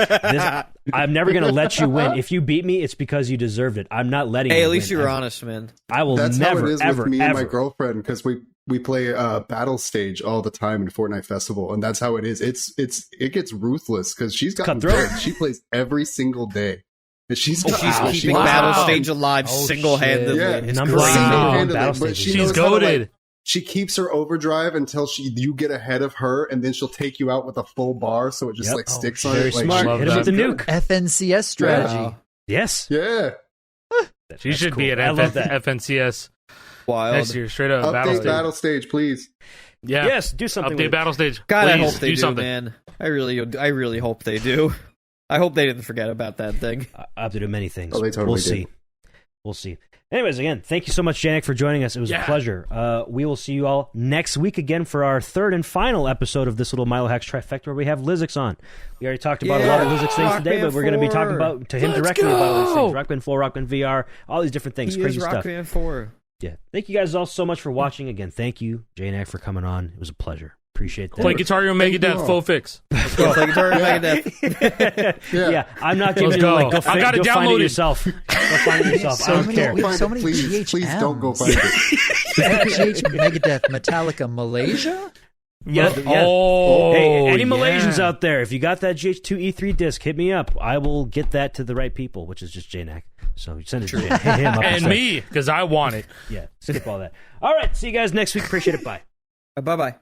I'm never gonna let you win. If you beat me, it's because you deserved it. I'm not letting. Hey, you at least win. you were honest, man. I will never. That's how it is ever, with me ever. and my girlfriend because we play battle stage all the time in Fortnite Festival, and that's how it is. It gets ruthless because she's got she plays every single day. And she's keeping battle stage alive single-handedly. Yeah, single-handedly. But she's goated. She keeps her overdrive until you get ahead of her, and then she'll take you out with a full bar, so it just sticks on very it. Smart. Hit him with the nuke. FNCS strategy. Wow. Yes. Yeah. She should cool. be at FNCS. Wild. Next year, straight up Update battle stage, please. Yeah. Yes, do something. Update battle stage. God, I Please, hope they do, something. man. I really hope they do. I hope they didn't forget about that thing. I have to do many things. Oh, they totally We'll did. see. We'll see. Anyways, again, thank you so much, Jnack, for joining us. It was a pleasure. We will see you all next week again for our third and final episode of this little Milohax trifecta where we have Lizix on. We already talked about a lot of Lizix things Rock today, Band but we're going to be 4. talking about to him Let's directly about all these go! things. Rock Band 4, Rock Band VR, all these different things, He crazy is stuff. Rock Band 4. Yeah. Thank you guys all so much for watching. Again, thank you, Jnack, for coming on. It was a pleasure. Appreciate that. Play Guitar Hero Megadeth full fix. Let's go. Play Guitar Megadeth. Yeah, I'm not giving Let's you go. like, go I gotta go find download it it. yourself. Go find it yourself. I don't care. We have so Find many it, please. Please don't go GHMs. find it. GH Megadeth Metallica Malaysia. Yeah. Oh, Hey, any yeah. Malaysians out there, if you got that GH2 E3 disc, hit me up. I will get that to the right people, which is just Jnack. So send it to hit him up. And say, me, because I want it. Yeah, skip all that. All right, see you guys next week. Appreciate it. Bye. Bye-bye.